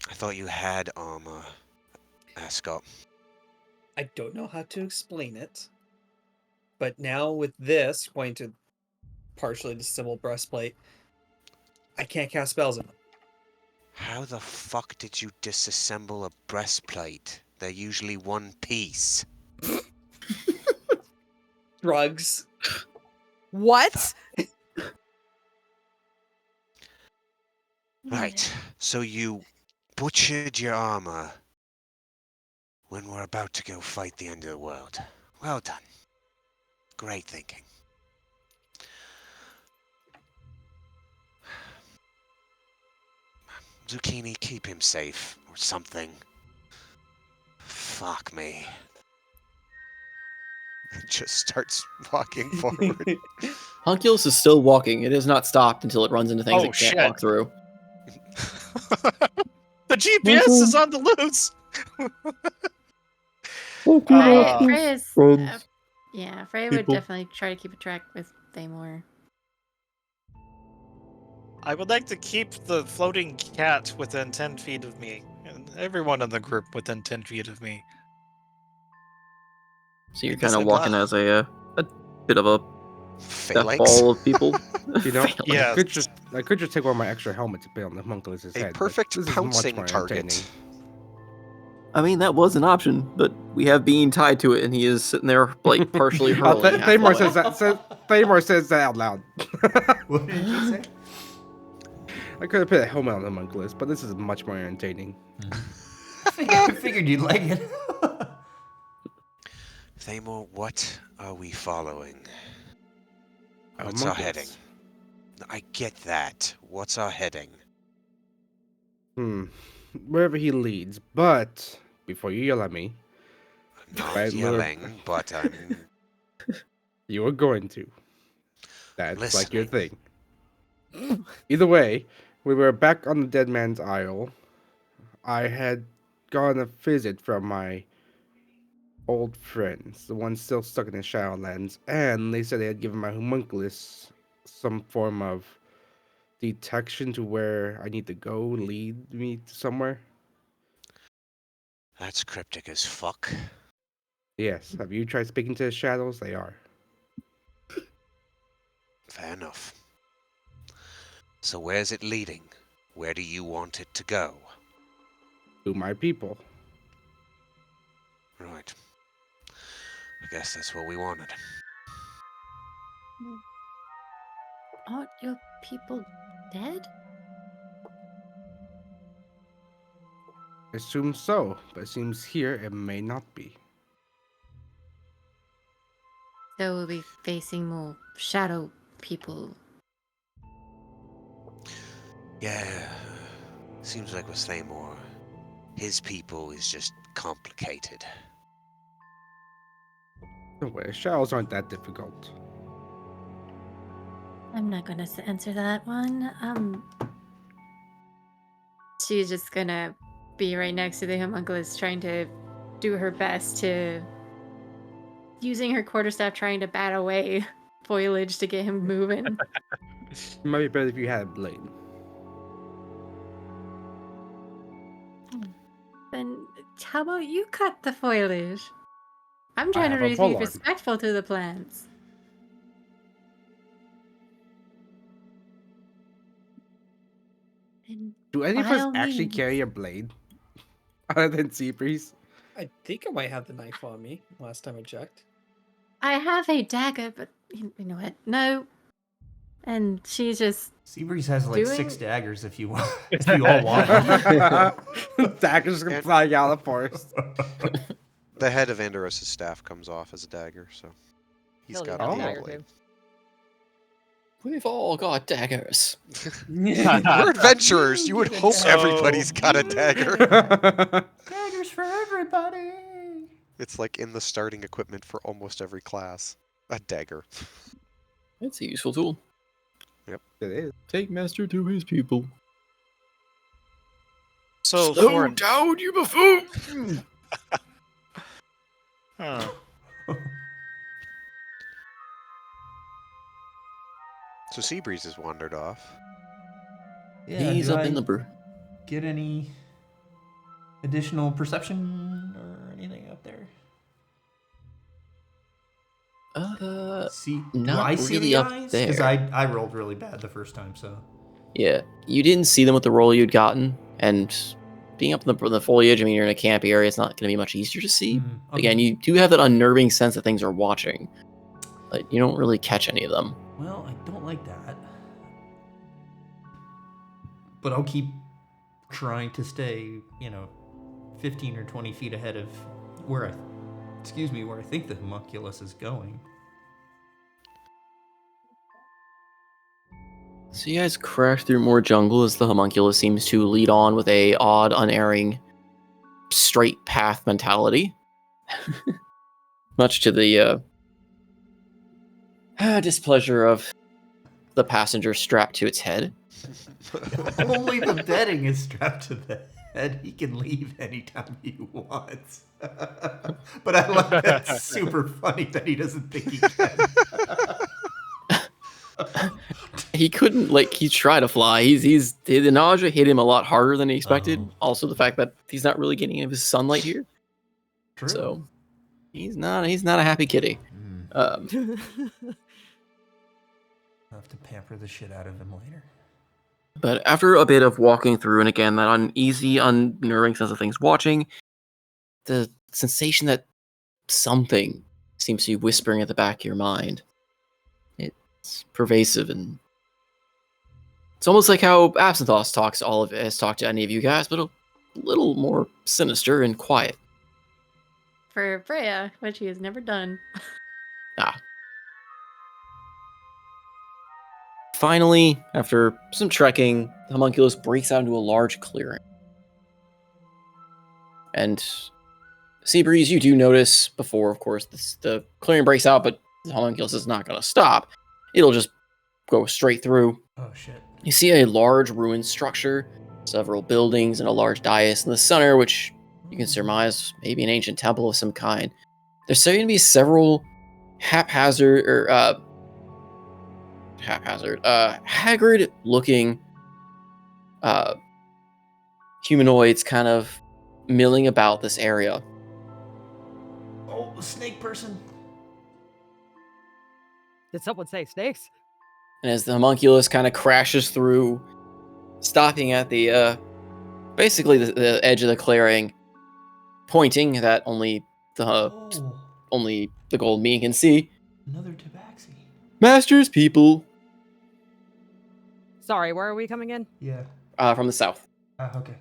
I thought you had armor, Ascot.
I don't know how to explain it, but now with this, going to partially disassemble breastplate, I can't cast spells in it.
How the fuck did you disassemble a breastplate? They're usually one piece.
Drugs.
What?
Right, so you butchered your armor when we're about to go fight the end of the world. Well done. Great thinking. Zucchini, keep him safe, or something. Fuck me. It just starts walking forward.
Hunculus is still walking. It has not stopped until it runs into things
Oh,
it can't
shit.
walk through.
The GPS is on the loose.
Freya's,
friends,
Freya would
people.
definitely try to keep a track with Thamor.
I would like to keep the floating cat within 10 feet of me, and everyone in the group within 10 feet of me.
So you're
I guess
kind of
I'd
walking as a bit of a death
Phalanx.
ball of people.
You know,
Yeah.
I could just take one of my extra helmet to put on the homunculus's
A
head. but
perfect
this is
pouncing
much more
target.
entertaining.
I mean, that was an option, but we have Bean tied to it, and he is sitting there, like, partially hurling. half the
Thamor
way.
says that. Thamor says that out loud.
What did you say?
I could have put a helmet on the homunculus, but this is much more entertaining.
I figured you'd like it.
Thamor, what are we following?
A
What's our
homunculus.
heading? I get that. What's our heading?
Wherever he leads, but before you yell at me,
I'm not
Right, Miller.
yelling, but I'm
you are going to. That's like your
listening.
thing. Either way, we were back on the Dead Man's Isle. I had gotten a visit from my old friends, the ones still stuck in the Shadowlands, and they said they had given my homunculus some form of detection to where I need to go, lead me to somewhere.
That's cryptic as fuck.
Yes, have you tried speaking to the shadows? They are.
Fair enough. So where's it leading? Where do you want it to go?
To my people.
Right. I guess that's what we wanted.
Aren't your people dead?
I assume so, but it seems here it may not be.
So we'll be facing more shadow people.
Yeah. Seems like with Thamor, his people is just complicated.
Don't worry, shadows aren't that difficult.
I'm not gonna answer that one. She's just gonna be right next to the homunculus, trying to do her best to using her quarterstaff, trying to bat away foliage to get him moving.
It might be better if you had a blade.
Then how about you cut the foliage? I'm trying to
have a
be
polearm.
respectful to the plants. And
Do any of
by
us
all
actually
means.
carry a blade? Other than Seabreeze?
I think I might have the knife on me last time I checked.
I have a dagger, but you know what? No. And she's just
Seabreeze has like
Doing-
6 daggers if you want. If you all want them.
Daggers
And-
flying out of the forest.
The head of Anderos' staff comes off as a dagger, so he's
Hildy
got
has
a
a dagger,
blade.
too.
We've all got daggers.
We're adventurers. You would hope everybody's got a dagger.
Daggers for everybody.
It's like in the starting equipment for almost every class. A dagger.
It's a useful tool.
It is.
Take master to his people.
So
Slow down, you buffoon!
Huh.
So Seabreeze has wandered off.
Yeah,
He's
do
up
I
in the brew.
get any additional perception or anything up there? See, do
not
I see
really
the
up
eyes? Because
there.
I rolled really bad the first time, so.
Yeah, you didn't see them with the roll you'd gotten, and being up in the foliage, I mean, you're in a campy area, it's not going to be much easier to see.
Okay.
Again, you do have that unnerving sense that things are watching, but you don't really catch any of them.
Well, I don't like that. But I'll keep trying to stay, 15 or 20 feet ahead of where I think the homunculus is going.
So you guys crash through more jungle as the homunculus seems to lead on with a odd, unerring, straight path mentality. Much to the displeasure of the passenger strapped to its head.
Only the bedding is strapped to the head. He can leave anytime he wants. But I like that. Super funny that he doesn't think he can.
He couldn't, he tried to fly. The nausea hit him a lot harder than he expected.
Oh.
Also, the fact that he's not really getting any of his sunlight here.
True.
So, he's not a happy kitty.
I'll have to pamper the shit out of him later.
But after a bit of walking through, and again, that uneasy, unnerving sense of things watching, the sensation that something seems to be whispering at the back of your mind. It's pervasive, and it's almost like how Absinthoth has talked to any of you guys, but a little more sinister and quiet.
For Freya, which he has never done.
Finally, after some trekking, the homunculus breaks out into a large clearing. And Seabreeze, you do notice before, of course, the clearing breaks out, but the homunculus is not going to stop. It'll just go straight through.
Oh, shit.
You see a large ruined structure, several buildings, and a large dais in the center, which you can surmise maybe an ancient temple of some kind. There's starting to be several haggard-looking humanoids kind of milling about this area.
Oh, the snake person.
Did someone say snakes?
And as the homunculus kind of crashes through, stopping at the basically the edge of the clearing, pointing that only the gold mean can see.
Another tabaxi.
Master's people.
Sorry, where are we coming in?
Yeah.
From the south.
Okay.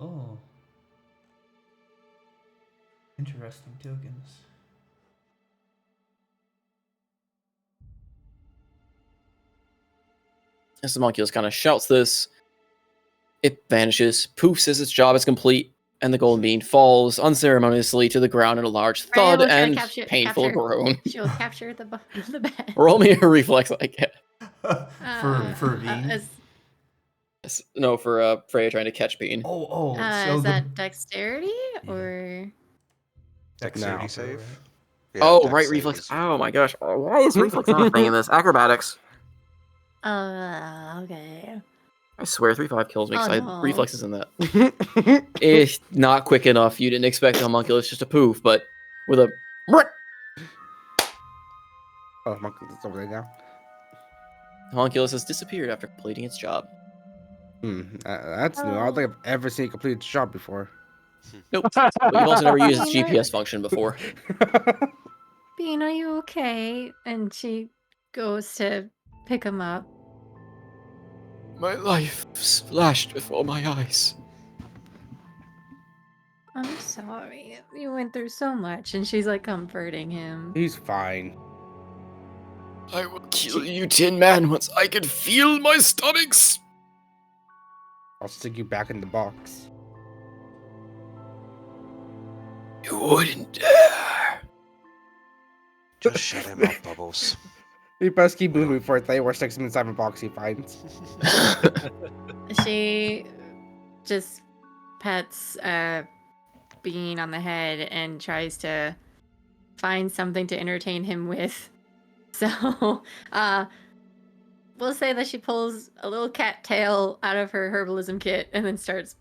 Oh. Interesting tokens.
As the homunculus kind of shouts this, it vanishes, poofs as its job is complete, and the golden bean falls unceremoniously to the ground in a large
Freya
thud
will try to
and
capture-
painful groan.
She'll capture the bed.
Roll me a reflex like it.
For Bean?
No, for Freya trying to catch Bean.
So
is that dexterity or?
Dexterity
No.
save?
Oh,
dex
right,
save
reflex.
is-
Oh my gosh. Why is reflex not a thing in this? Acrobatics.
Okay.
I swear 3-5 kills me because I had
no.
reflexes in that. It's not quick enough. You didn't expect the homunculus just to poof, but with a...
Oh, homunculus is over there now.
The homunculus has disappeared after completing its job.
That's new. I don't think I've ever seen it complete its job before.
Nope. But you've also never used its
Bean,
GPS function before.
Bean, are you okay? And she goes to pick him up.
My life flashed before my eyes.
I'm sorry. You went through so much. And she's like comforting him.
He's fine.
I will kill you, Tin Man, once I can feel my stomachs.
I'll stick you back in the box.
You wouldn't dare.
Just shut him up, Bubbles.
He best keep moving before Thaymor sticks him inside the box he finds.
She just pets Bean on the head and tries to find something to entertain him with. So, we'll say that she pulls a little cat tail out of her herbalism kit and then starts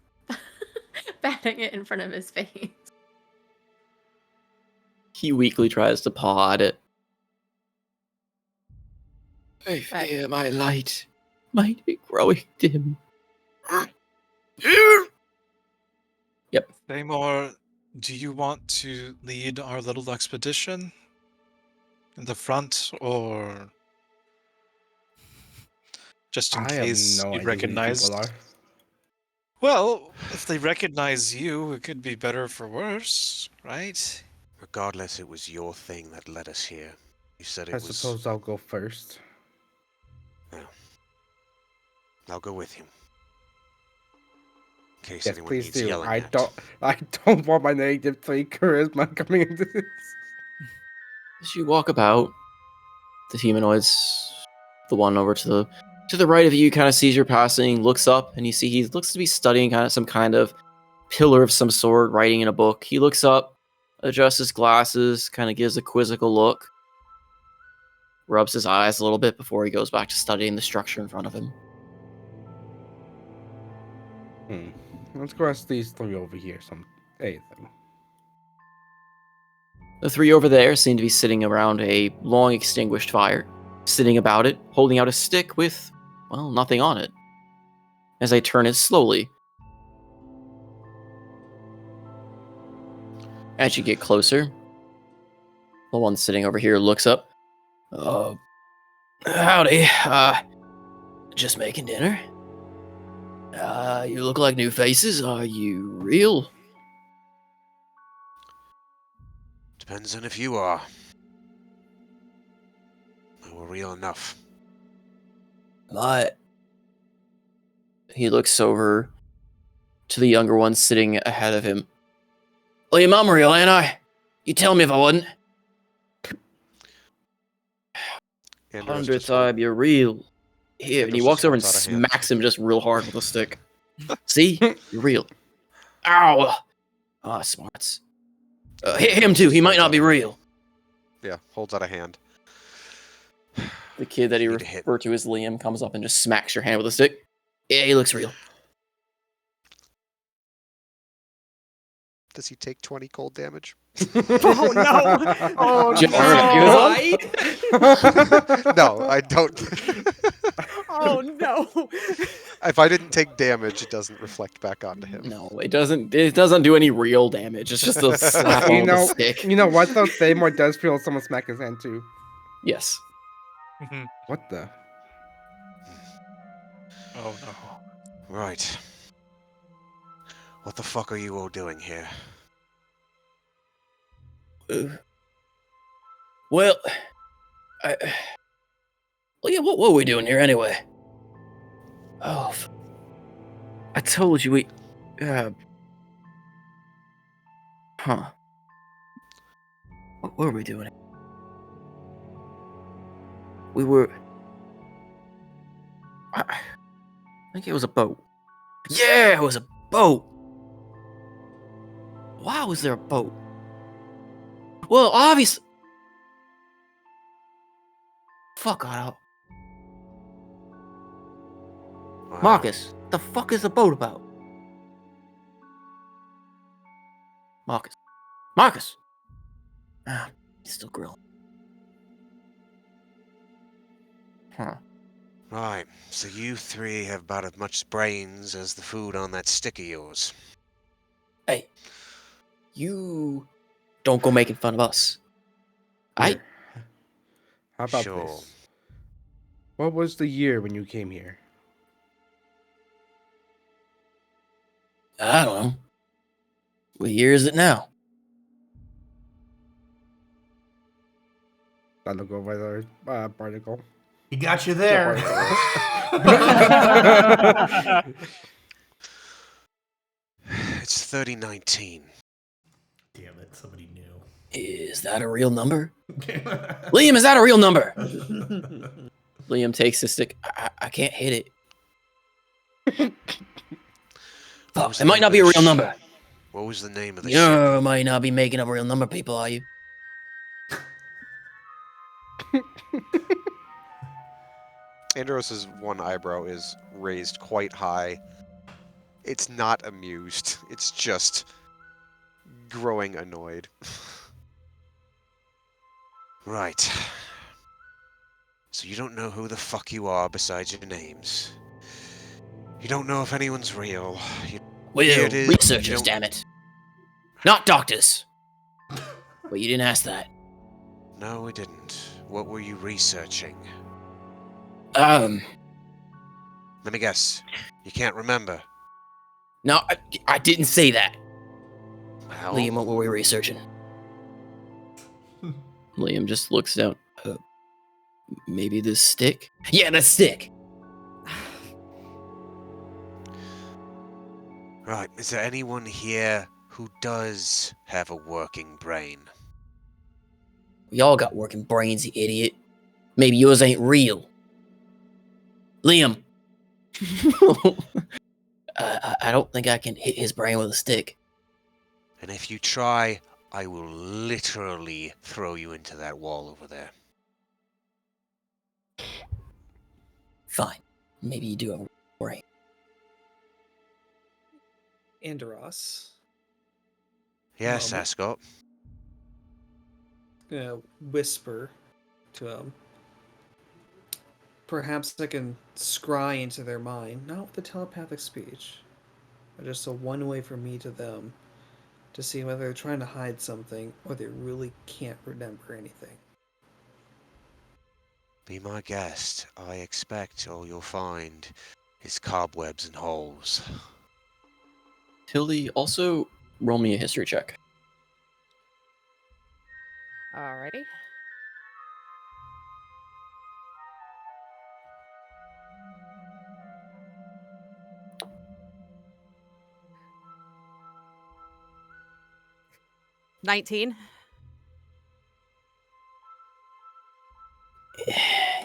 batting it in front of his face.
He weakly tries to paw at it. I fear my light might be growing dim. Yep.
Thaymor, do you want to lead our little expedition in the front, or just in
I have
case
no
you
idea who these
recognize?
people are.
Well, if they recognize you, it could be better for worse, right?
Regardless, it was your thing that led us here. You said it
I
was...
suppose I'll go first.
Well, I'll go with you. In case
Yes,
anyone
please
needs
do.
yelling
I
at.
don't want my negative 3 charisma coming into this.
As you walk about, the humanoids, the one over to the right of you, kind of sees you're passing, looks up, and you see he looks to be studying some kind of pillar of some sort, writing in a book. He looks up, adjusts his glasses, kind of gives a quizzical look, rubs his eyes a little bit before he goes back to studying the structure in front of him.
Let's go ask these 3 over here. Anything.
The 3 over there seem to be sitting around a long extinguished fire, sitting about it, holding out a stick with, well, nothing on it. As I turn it slowly. As you get closer, the one sitting over here looks up. Howdy. Just making dinner. You look like new faces. Are you real?
Depends on if you are. We're real enough.
He looks over to the younger one sitting ahead of him. Well, your mom real, ain't I? You tell me if I wasn't.
Anderos
100th time, you're real. Here, and he
Anderos
walks
just
over and
holds out a hand.
smacks him just real hard with a stick. See? You're real. Ow! Ah, smarts. Hit him too, he might not be real.
Yeah, holds out a hand.
The kid that he
Need to hit.
referred to as Liam comes up and just smacks your hand with a stick. Yeah, he looks real.
Does he take 20 cold damage?
Oh no! Oh
Jim,
no!
No, I don't.
Oh no!
If I didn't take damage, it doesn't reflect back onto him.
No, it doesn't. It doesn't do any real damage. It's just a slap on the stick.
You know what though? Thaymor does feel someone smack his hand too.
Yes.
What the?
Oh no.
Right. What the fuck are you all doing here?
Well, yeah, what were we doing here anyway? Oh, I told you we, What were we doing? We were, I think it was a boat. Yeah, it was a boat. Why was there a boat? Well, obviously. Fuck out.
Wow.
Marcus, what the fuck is the boat about? Marcus. Marcus! Ah, he's still grilling. Huh.
Right, so you three have about as much brains as the food on that stick of yours.
Hey, you don't go making fun of us.
Here. How about
Sure.
this? What was the year when you came here?
I don't know. What year is it now?
I look over the particle.
He got you there.
It's 3019.
Damn it, somebody knew.
Is that a real number? Liam, is that a real number? Liam takes the stick. I can't hit it. Fuck, it might not be a real number.
What was the name of the
You
ship?
might not be making up a real number, people, are you?
Anderos's one eyebrow is raised quite high. It's not amused. It's just growing annoyed.
Right. So you don't know who the fuck you are besides your names. You don't know if anyone's real.
We're
It is-
researchers, damn it. Not doctors. But you didn't ask that.
No, we didn't. What were you researching?
Let
me guess. You can't remember.
No, I didn't say that.
Well,
Liam, what were we researching? Liam just looks down. Maybe this stick? Yeah, that stick!
Right, is there anyone here who does have a working brain?
We all got working brains, you idiot. Maybe yours ain't real. Liam! I don't think I can hit his brain with a stick.
And if you try, I will literally throw you into that wall over there.
Fine. Maybe you do have a brain.
Anderos.
Yes,
Moment.
Ascot.
Gonna whisper to him. Perhaps I can scry into their mind, not with the telepathic speech, but just a one way from me to them to see whether they're trying to hide something or they really can't remember anything.
Be my guest. I expect all you'll find is cobwebs and holes.
Tilly, also roll me a history check.
Alrighty. $19.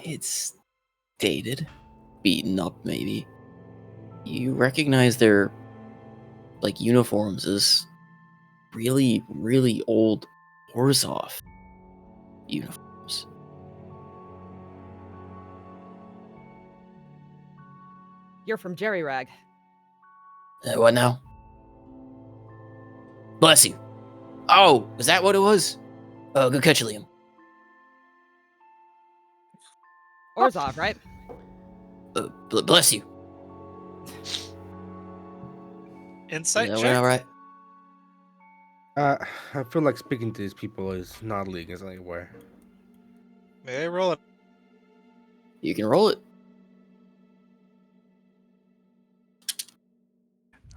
It's dated, beaten up, maybe. You recognize their uniforms as really, really old Orzhov uniforms.
You're from Jerry Rag.
What now? Bless you. Oh, is that what it was? Good catch, Liam.
Orzhov, right?
Bless you.
Insight
Is that
check.
all right?
I feel like speaking to these people is not leading us anywhere.
May I roll it?
You can roll it.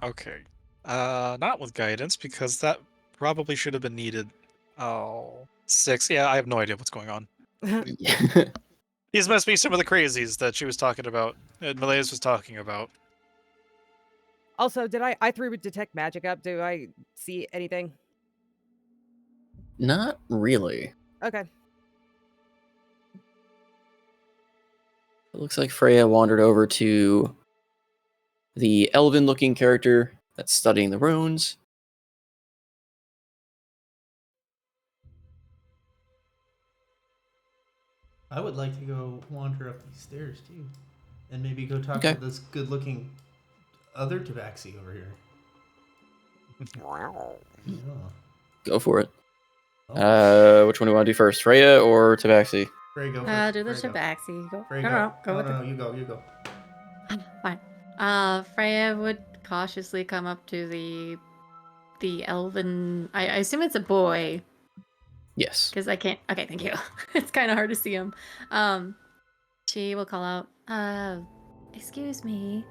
Okay. Not with guidance because that probably should have been needed. Oh, 6. Yeah, I have no idea what's going on. These must be some of the crazies that she was talking about, and Malaise was talking about.
Also, I threw detect magic up. Do I see anything?
Not really.
Okay.
It looks like Freya wandered over to the elven-looking character that's studying the runes.
I would like to go wander up these stairs too, and maybe go talk to this good-looking other tabaxi over here.
Wow.
Yeah.
Go for it.
Oh.
Which one do you want to do first, Freya or Tabaxi?
Freya, go first.
Do the
Freya, go.
tabaxi. Go.
Freya,
No,
go.
with
No,
the...
you go.
Fine. Freya would cautiously come up to the elven. I assume it's a boy.
Yes.
Because I can't. Okay, thank you. It's kind of hard to see him. She will call out, excuse me.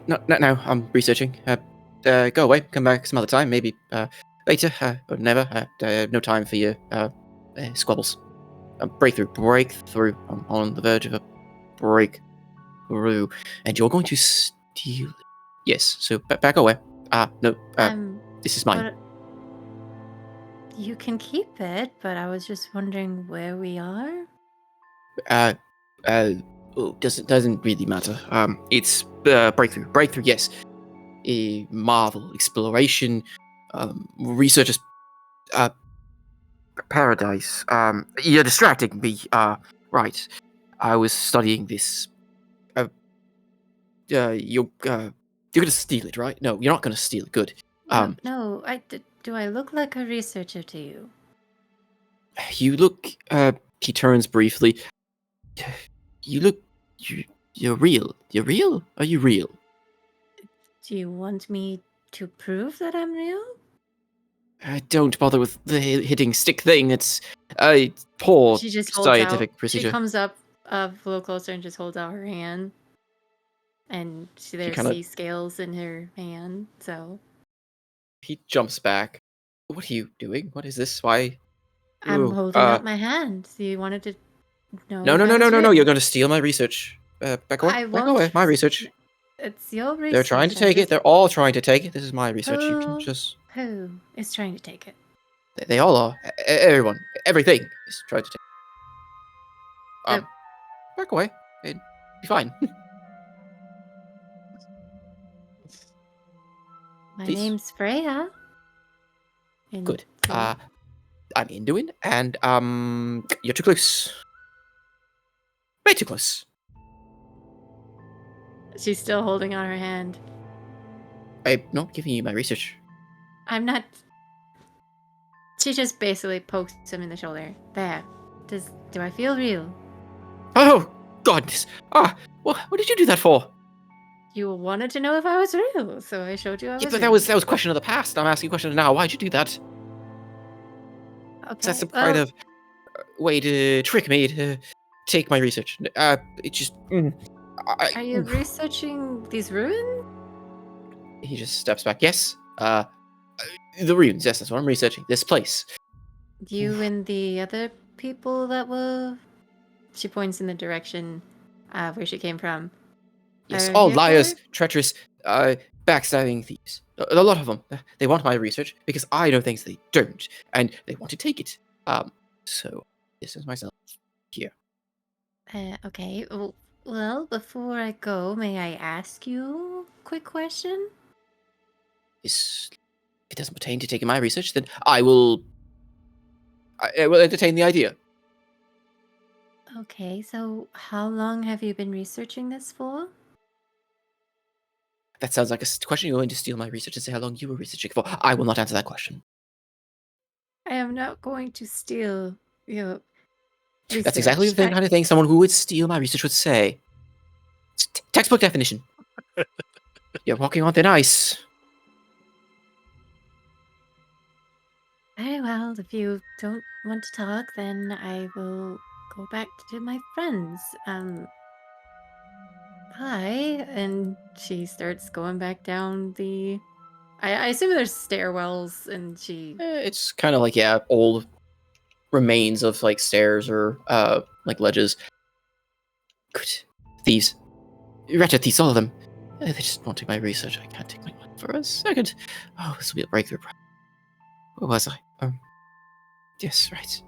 Not now. I'm researching. Go away. Come back some other time. Maybe later. Or never. No time for your squabbles. Breakthrough. I'm on the verge of a breakthrough, and you're going to steal it. Yes. So back away. No. This is mine.
You can keep it, but I was just wondering where we are.
Doesn't really matter. It's breakthrough. Yes. A marvel, exploration, researchers, paradise. You're distracting me. Right. I was studying this. You're gonna steal it, right? No, you're not gonna steal it. Good.
No. Do I look like a researcher to you?
You look. He turns briefly. You look. You're real. You're real. Are you real?
Do you want me to prove that I'm real?
Don't bother with the hitting stick thing. It's a poor
She just holds
scientific
out.
procedure.
She comes up a little closer and just holds out her hand. And there's sea scales in her hand, so...
He jumps back. What are you doing? What is this? Why?
I'm holding out my hand. So you wanted to know
No. You're going to steal my research. Back away. Back away. My research.
It's your research.
They're trying to take it. They're all trying to take it. This is my research. You can just...
Who is trying to take it?
They all are. Everyone. Everything is trying to take it. Back away. It'd be fine.
My
Please.
name's Freya.
Good. I'm Induin, and you're too close. Way too close.
She's still holding on her hand.
I'm not giving you my research.
I'm not. She just basically pokes him in the shoulder. There. Do I feel real?
Oh, goodness. What did you do that for?
You wanted to know if I was real, so I showed you I was
but
real.
that was question of the past. I'm asking questions now. Why'd you do that?
Okay.
That's some kind of way to trick me to take my research. It just...
Are you researching these ruins?
He just steps back. Yes. The ruins. Yes, that's what I'm researching. This place.
You and the other people that were... She points in the direction where she came from.
Yes, all liars, treacherous, backstabbing thieves. A lot of them. They want my research because I know things they don't, and they want to take it. So this is myself here.
Okay. Well, before I go, may I ask you a quick question?
If it doesn't pertain to taking my research, then I will entertain the idea.
Okay, so how long have you been researching this for?
That sounds like a question. You're going to steal my research and say how long you were researching for. I will not answer that question.
I am not going to steal your research.
That's exactly the kind of thing someone who would steal my research would say. It's textbook definition. You're walking on thin ice.
Very well, if you don't want to talk, then I will go back to my friends. Bye. And she starts going back down the... I assume there's stairwells, and she...
It's kind of like, old remains of, like, stairs or, like, ledges. Good. Thieves. Wretched thieves, all of them. They just want to take my research. I can't take my money for a second. Oh, this will be a breakthrough. Where was I? Yes, right.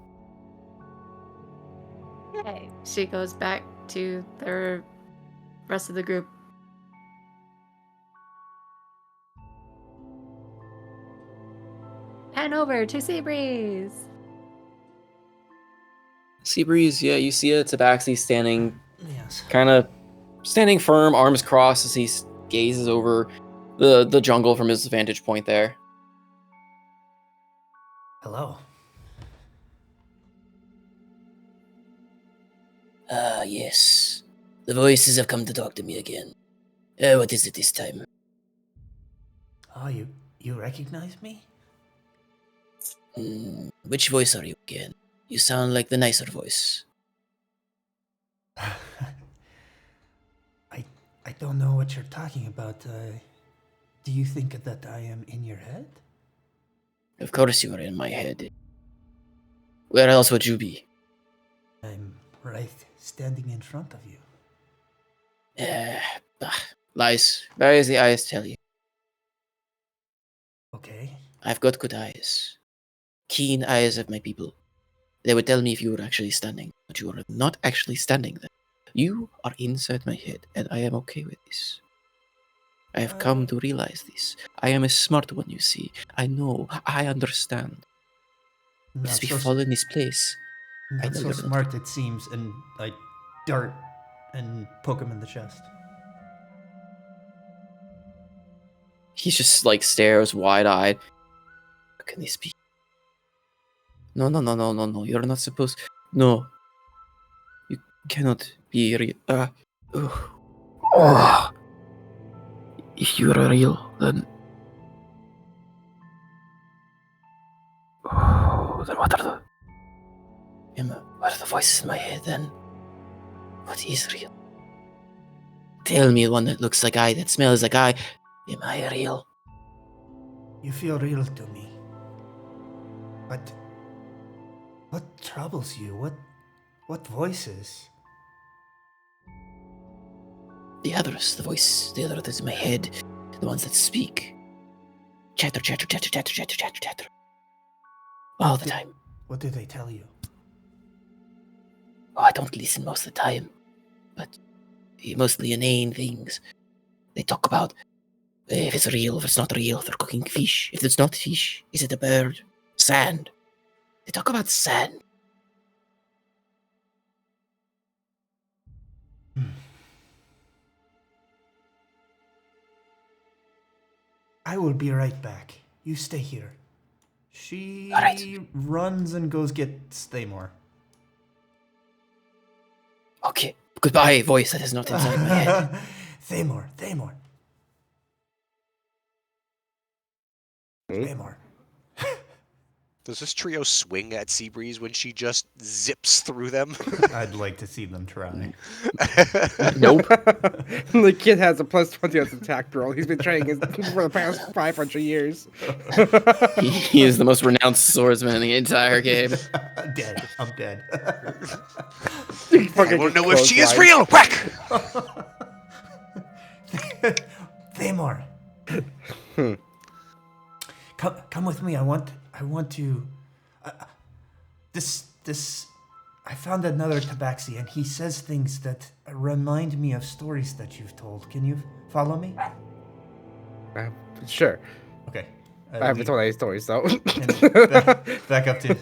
Okay. She goes back to the rest of the group. Head over to Seabreeze.
Seabreeze, yeah, you see a tabaxi standing
homunculus.
kind of standing firm, arms crossed as he gazes over the jungle from his vantage point there.
Hello.
Ah, yes. The voices have come to talk to me again. What is it this time?
Oh, you recognize me?
Which voice are you again? You sound like the nicer voice.
I don't know what you're talking about. Do you think that I am in your head?
Of course you are in my head. Where else would you be?
I'm right standing in front of you.
Lies. Lies the eyes tell you.
Okay.
I've got good eyes. Keen eyes of my people. They would tell me if you were actually standing, but you are not actually standing there. You are inside my head, and I am okay with this. I have come to realize this. I am a smart one, you see. I know. I understand. But as we fall in this place, I
Not
know
so
you're
smart, it seems, and I dart and poke him in the chest.
He just like stares wide-eyed. How can this be? No. You're not supposed. No. You cannot be real. If you are real, then. Then what are the.
What are the voices in my head then? What is real? Tell me one that looks like I, that smells like I. Am I real?
You feel real to me. But what troubles you? What voices?
The others, the voice, the other that's in my head, the ones that speak. Chatter. All the time.
What do they tell you?
Oh, I don't listen most of the time, but mostly inane things. They talk about if it's real, if it's not real, if they're cooking fish. If it's not fish, is it a bird? Sand. They talk about sand.
I will be right back. You stay here. She runs and goes get Staymore.
Okay. Goodbye, voice that is not inside my head.
Thamor.
Does this trio swing at Seabreeze when she just zips through them?
I'd like to see them try.
Nope.
The kid has a +20 on his attack roll. He's been training for the past 500 years.
He is the most renowned swordsman in the entire game.
Dead. I'm dead.
I want to know if she is real! Whack!
Thamor. Come with me. I want to. This. I found another tabaxi, and he says things that remind me of stories that you've told. Can you follow me?
Sure.
Okay.
I haven't told any stories, though.
Back up to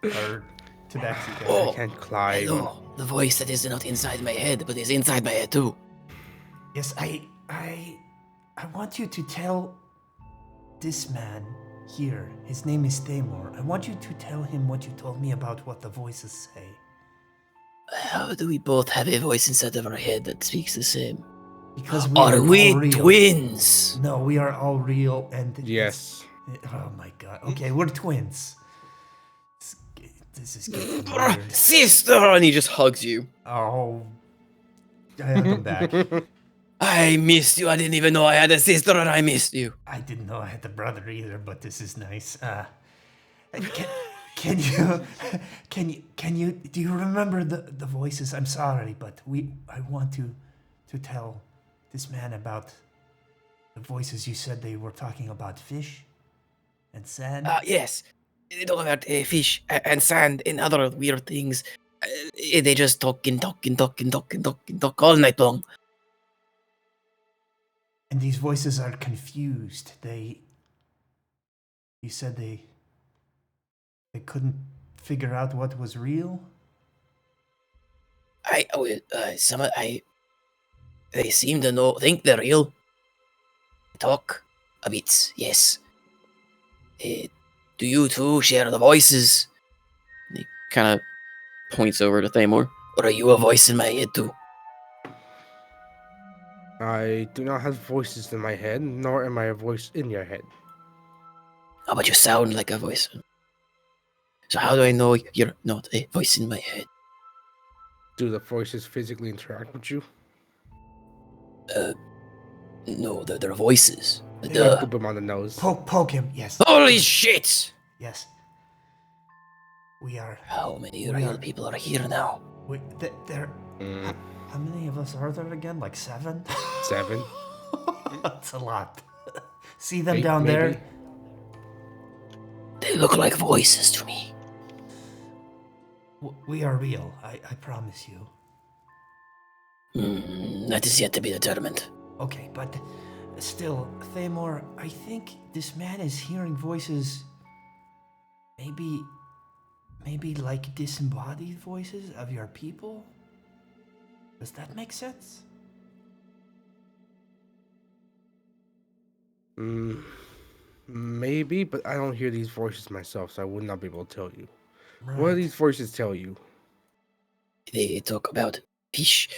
our tabaxi guy.
Oh,
I can't climb.
hello. The voice that is not inside my head, but is inside my head too.
Yes, I want you to tell this man here. His name is Thamor. I want you to tell him what you told me about what the voices say.
How do we both have a voice inside of our head that speaks the same?
Because we
Are
are
we
all real.
twins?
No, we are all real, and
Yes.
oh my god. Okay, we're twins. This is getting weird.
Sister! And he just hugs you.
Oh, I have him back.
I missed you. I didn't even know I had a sister, and I missed you.
I didn't know I had a brother either, but this is nice. Can you do you remember the voices? I'm sorry, but I want to tell this man about the voices. You said they were talking about fish and sand.
Yes. They talk about fish and sand and other weird things. They just talk all night long.
And these voices are confused. You said they couldn't figure out what was real?
They seem to think they're real. Talk a bit, yes. Do you two share the voices?
And he kind of points over to Thamor.
Or are you a voice in my head too?
I do not have voices in my head, nor am I a voice in your head.
Oh, but you sound like a voice. So how do I know you're not a voice in my head?
Do the voices physically interact with you?
No, they're voices.
I
Duh.
poop him on the nose.
Poke him, yes.
Holy shit!
Yes. We are.
How many
We
real
are-
people are here now?
There. How many of us are there again? Like 7?
7.
That's a lot. See them
8,
down
maybe.
there?
They look like voices to me.
We are real. I promise you.
That is yet to be determined.
Okay, but still, Thamor, I think this man is hearing voices. Maybe like disembodied voices of your people? Does that make sense?
Maybe, but I don't hear these voices myself, so I would not be able to tell you.
Right.
What do these voices tell you?
They talk about fish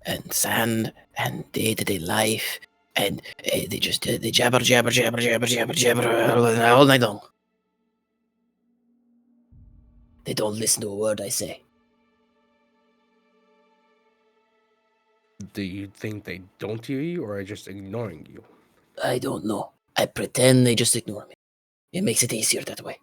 and sand and day-to-day life, and they jabber all night long. They don't listen to a word I say.
Do you think they don't hear you, or are just ignoring you?
I don't know. I pretend they just ignore me. It makes it easier that way.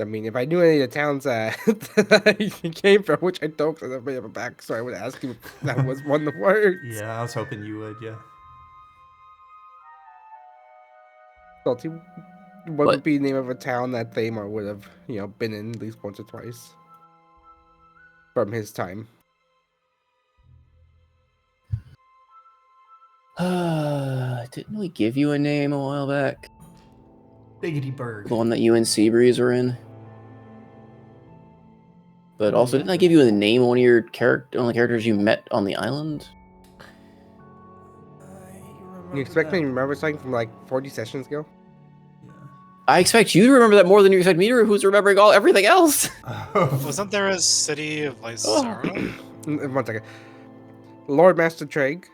I mean, if I knew any of the towns that he came from, which I don't, because I have a backstory, I would ask you if that was one of the words.
Yeah, I was hoping you would, yeah.
Salty, what would be the name of a town that Thamar would have, been in at least once or twice from his time?
Didn't we give you a name a while back?
Biggity Bird.
The one that you and Seabreeze were in? But also, didn't I give you a name of one of your only characters you met on the island?
You expect me to remember something from like 40 sessions ago?
I expect you to remember that more than you expect me to, who's remembering everything else.
Wasn't there a city of Lysara?
One second. Lord Master Treg.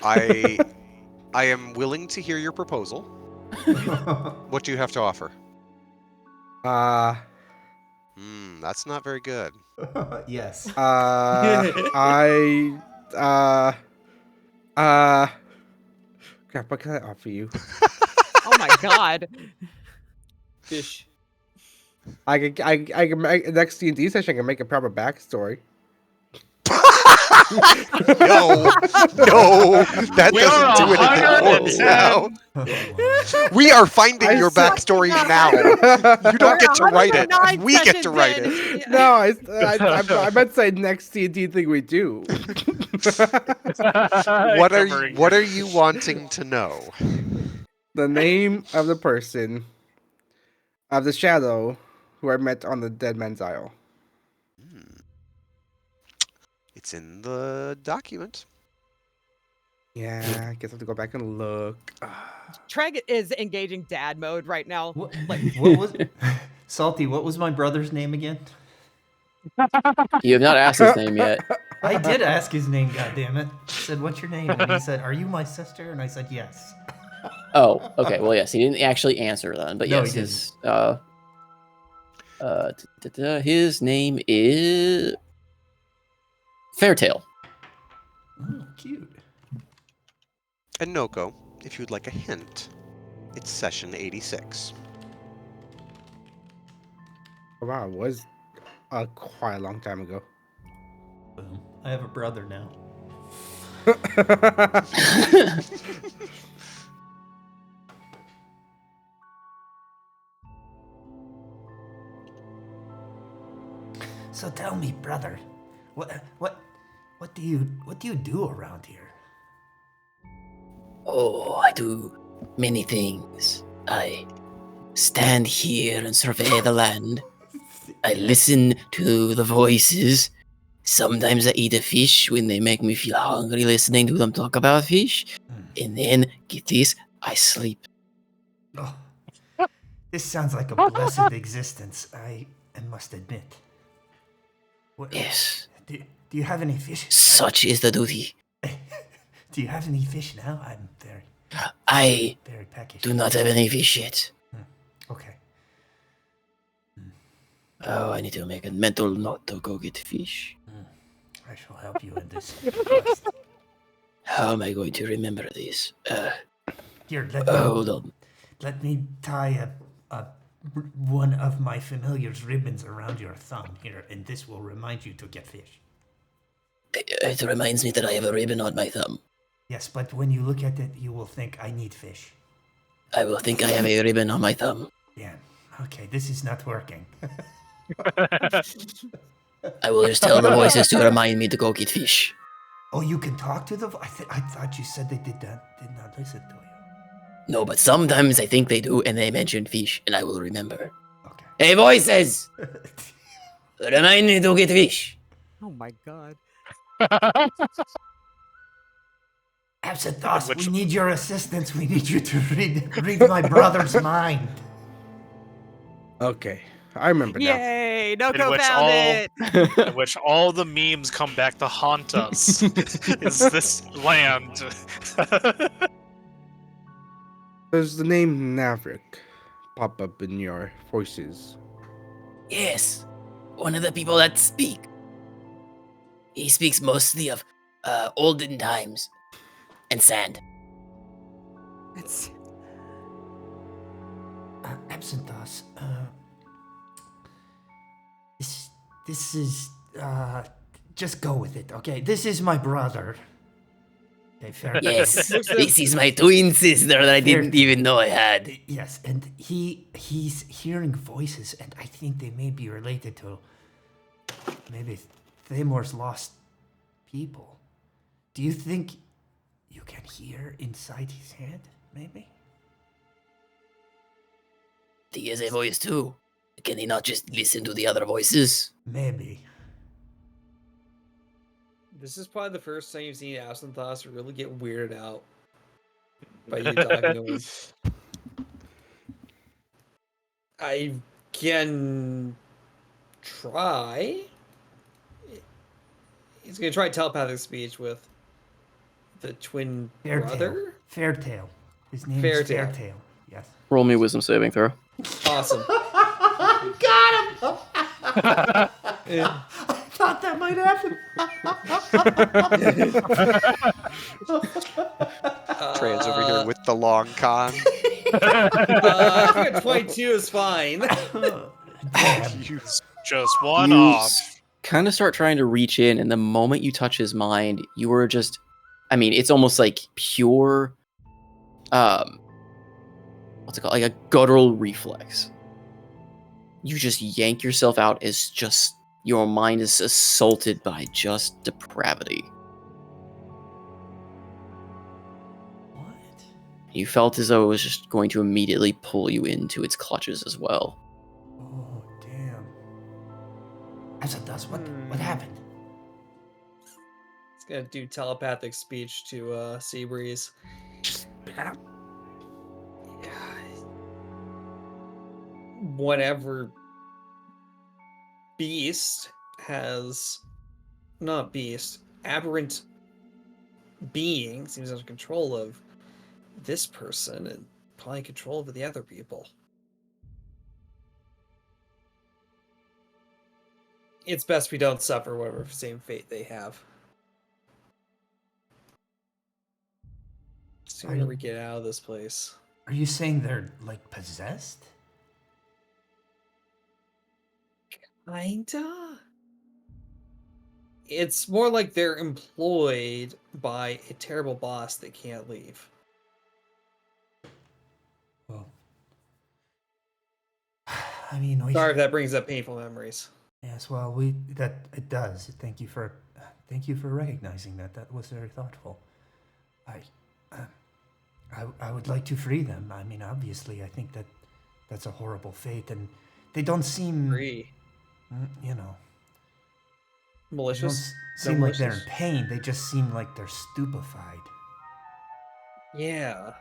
I am willing to hear your proposal. What do you have to offer? That's not very good.
Yes.
Crap, what can I offer you?
Oh my god.
Fish.
I can make next D&D session. I can make a proper backstory.
No, that doesn't do anything for me now. We are finding your backstory now. You don't get to write it. We get to write it.
No, I meant to say next D&D thing we do.
What are you wanting to know?
The name of the person of the shadow who I met on the Dead Man's Isle.
It's in the document.
Yeah, I guess I have to go back and look.
Treg is engaging dad mode right now.
What was Salty? What was my brother's name again?
You have not asked his name yet.
I did ask his name. God damn it! I said, "What's your name?" And he said, "Are you my sister?" And I said, "Yes."
Oh, okay. Well, yes, he didn't actually answer then, but
No,
yes,
he
his name is Fairtail.
Oh, cute.
And Noko, if you'd like a hint, it's session 86.
Oh, wow, it was quite a long time ago.
Boom. I have a brother now. So tell me, brother, What do you do around here?
Oh, I do many things. I stand here and survey the land. I listen to the voices. Sometimes I eat a fish when they make me feel hungry listening to them talk about fish. And then, get this, I sleep.
Oh, this sounds like a blessed existence, I must admit.
Yes.
Do you have any fish?
Such is the duty.
Do you have any fish now? I'm very very peckish.
Do not have any fish yet.
Okay.
Oh, I need to make a mental note to go get fish.
I shall help you in this quest.
How am I going to remember this?
Here,
hold on.
Let me tie one of my familiar's ribbons around your thumb here, and this will remind you to get fish.
It reminds me that I have a ribbon on my thumb.
Yes, but when you look at it, you will think I need fish.
I will think I have a ribbon on my thumb.
Yeah. Okay, this is not working.
I will just tell the voices to remind me to go get fish.
Oh, you can talk to them? I thought you said they did not listen to you.
No, but sometimes I think they do, and they mention fish, and I will remember. Okay. Hey, voices! Remind me to get fish.
Oh my god.
Absinthe, we need your assistance. We need you to read my brother's mind.
Okay, I remember now.
Yay! Noko found it!
In which all the memes come back to haunt us. Is this land?
Does the name Navrik pop up in your voices?
Yes, one of the people that speak. He speaks mostly of olden times and sand.
It's
Absinthe, this is just go with it, okay? This is my brother. Okay, fair.
Yes, this is my twin sister that I didn't even know I had.
Yes, and he's hearing voices, and I think they may be related to maybe Thamor's lost people. Do you think you can hear inside his head, maybe?
He has a voice too. Can he not just listen to the other voices?
Maybe.
This is probably the first time you've seen Absinthe really get weirded out by you talking to him. I can try. He's gonna try telepathic speech with the twin brother.
Fairtail. His name is Fairtail. Yes.
Roll me a wisdom saving throw.
Awesome.
Got him! I thought that might happen.
Trey's over here with the long con.
I think a 22 is fine.
Just one off.
Kind of start trying to reach in, and the moment you touch his mind, you are just, I mean, it's almost like pure, what's it called? Like a guttural reflex. You just yank yourself out as just, your mind is assaulted by just depravity.
What?
You felt as though it was just going to immediately pull you into its clutches as well.
Oh, damn. Absinthe, what happened?
It's gonna do telepathic speech to Seabreeze. Whatever beast has, not beast, aberrant being seems under control of this person and probably control over the other people. It's best we don't suffer whatever same fate they have. Sooner we get out of this place.
Are you saying they're, like, possessed?
Kinda. It's more like they're employed by a terrible boss that can't leave.
Well, I mean,
sorry if that brings up painful memories.
Yes, well, it does. Thank you for Thank you for recognizing that. That was very thoughtful. I would like to free them. I mean, obviously, I think that's a horrible fate, and they don't seem,
Free.
you know, they don't
Malicious?
seem like they're in
malicious?
pain. They just seem like they're stupefied.
Yeah.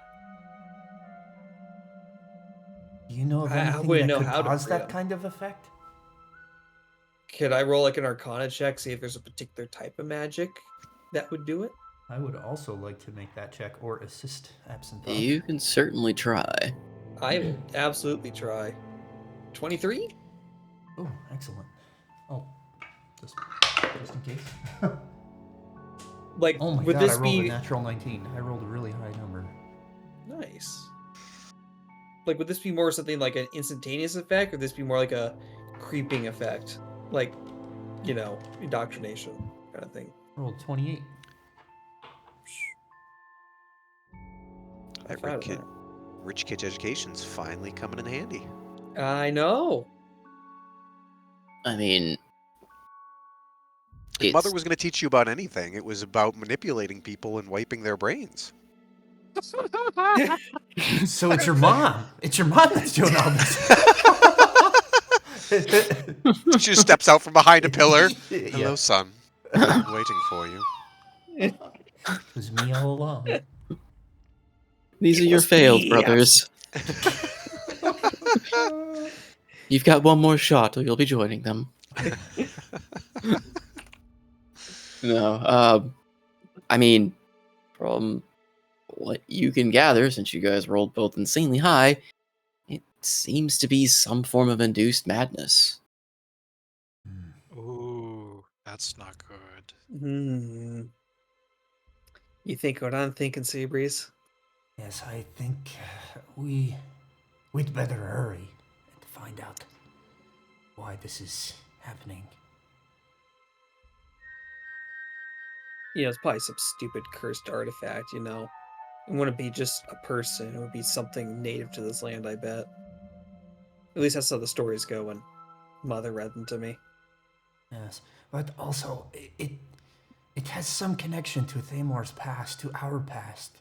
Do you know of
I
anything
wouldn't
that
know
could
how to
cause
free
that
them.
kind of effect?
Could I roll like an Arcana check, see if there's a particular type of magic that would do it?
I would also like to make that check or assist Absinthe.
You can certainly try.
I will absolutely try. 23?
Oh, excellent. Oh, just in case.
Like,
Oh my
would
god,
this
I rolled
be
a natural 19. I rolled a really high number.
nice? Like, would this be more something like an instantaneous effect, or would this be more like a creeping effect? Like, you know, indoctrination kind of thing.
I rolled 28.
That rich kid's education's finally coming in handy.
I know.
I mean,
If Mother was going to teach you about anything, it was about manipulating people and wiping their brains.
So it's your mom. It's your mom that's doing all this.
She just steps out from behind a pillar.
Yeah.
Hello, son. I've been waiting for you.
It was me all along.
these are your failed brothers. You've got one more shot, or you'll be joining them. No, I mean, from what you can gather, since you guys rolled both insanely high, it seems to be some form of induced madness.
Ooh, that's not good.
You think what I'm thinking, Seabreeze?
Yes, I think we'd better hurry and find out why this is happening.
You know, it's probably some stupid cursed artifact, you know. It wouldn't be just a person, it would be something native to this land, I bet. At least that's how the stories go when Mother read them to me.
Yes, but also it has some connection to Thamor's past, to our past.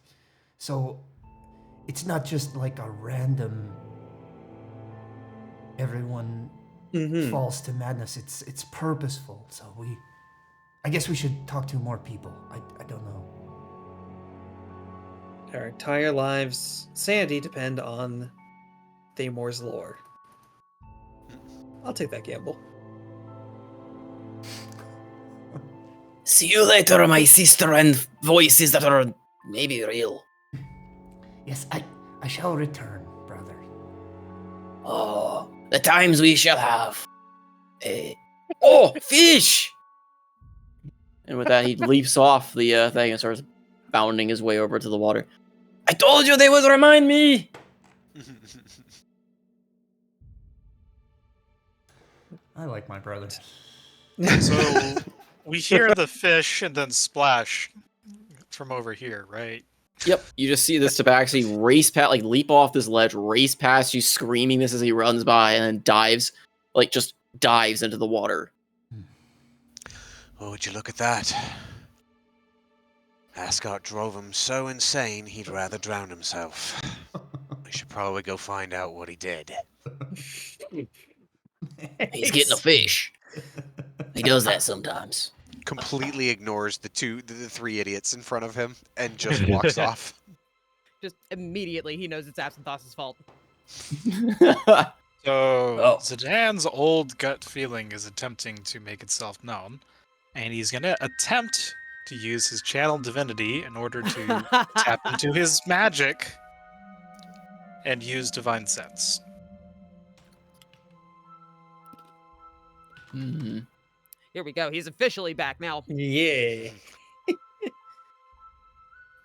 So it's not just like a random everyone falls to madness. It's purposeful. So I guess we should talk to more people. I don't know.
Our entire lives' sanity depend on Thamor's lore. I'll take that gamble.
See you later, my sister, and voices that are maybe real.
Yes, I shall return, brother.
Oh, the times we shall have. Oh, fish!
And with that, he leaps off the thing and starts bounding his way over to the water.
I told you they would remind me!
I like my brother.
So we hear the fish and then splash from over here, right?
Yep, you just see this tabaxi race past, like leap off this ledge, race past you, screaming this as he runs by, and then dives into the water.
Oh, would you look at that? Ascot drove him so insane he'd rather drown himself. We should probably go find out what he did.
He's getting a fish. He does that sometimes.
Completely ignores the three idiots in front of him and just walks off.
Just immediately, he knows it's Absinthos' fault.
So Zidane's old gut feeling is attempting to make itself known, and he's gonna attempt to use his channel divinity in order to tap into his magic and use divine sense.
Here we go. He's officially back now.
Yeah.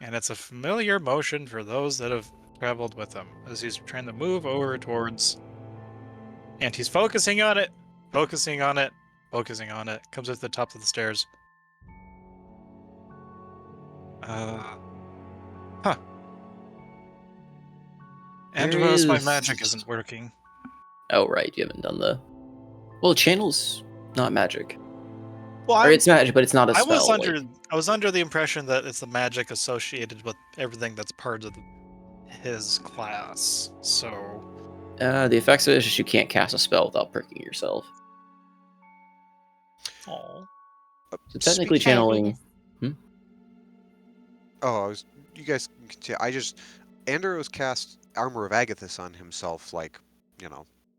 And it's a familiar motion for those that have traveled with him, as he's trying to move over towards, and he's focusing on it, focusing on it, focusing on it. Comes up to the top of the stairs. Anderos, my magic isn't working.
Oh, right, you haven't done the... Well, channel's not magic.
Well,
Or it's magic, but it's not a
I
spell.
was under the impression that it's the magic associated with everything that's part of his class. So
The effects of it is just you can't cast a spell without pricking yourself.
oh.
So technically
Speaking-
channeling...
Oh, you guys can continue. Anderos cast Armor of Agathis on himself, like,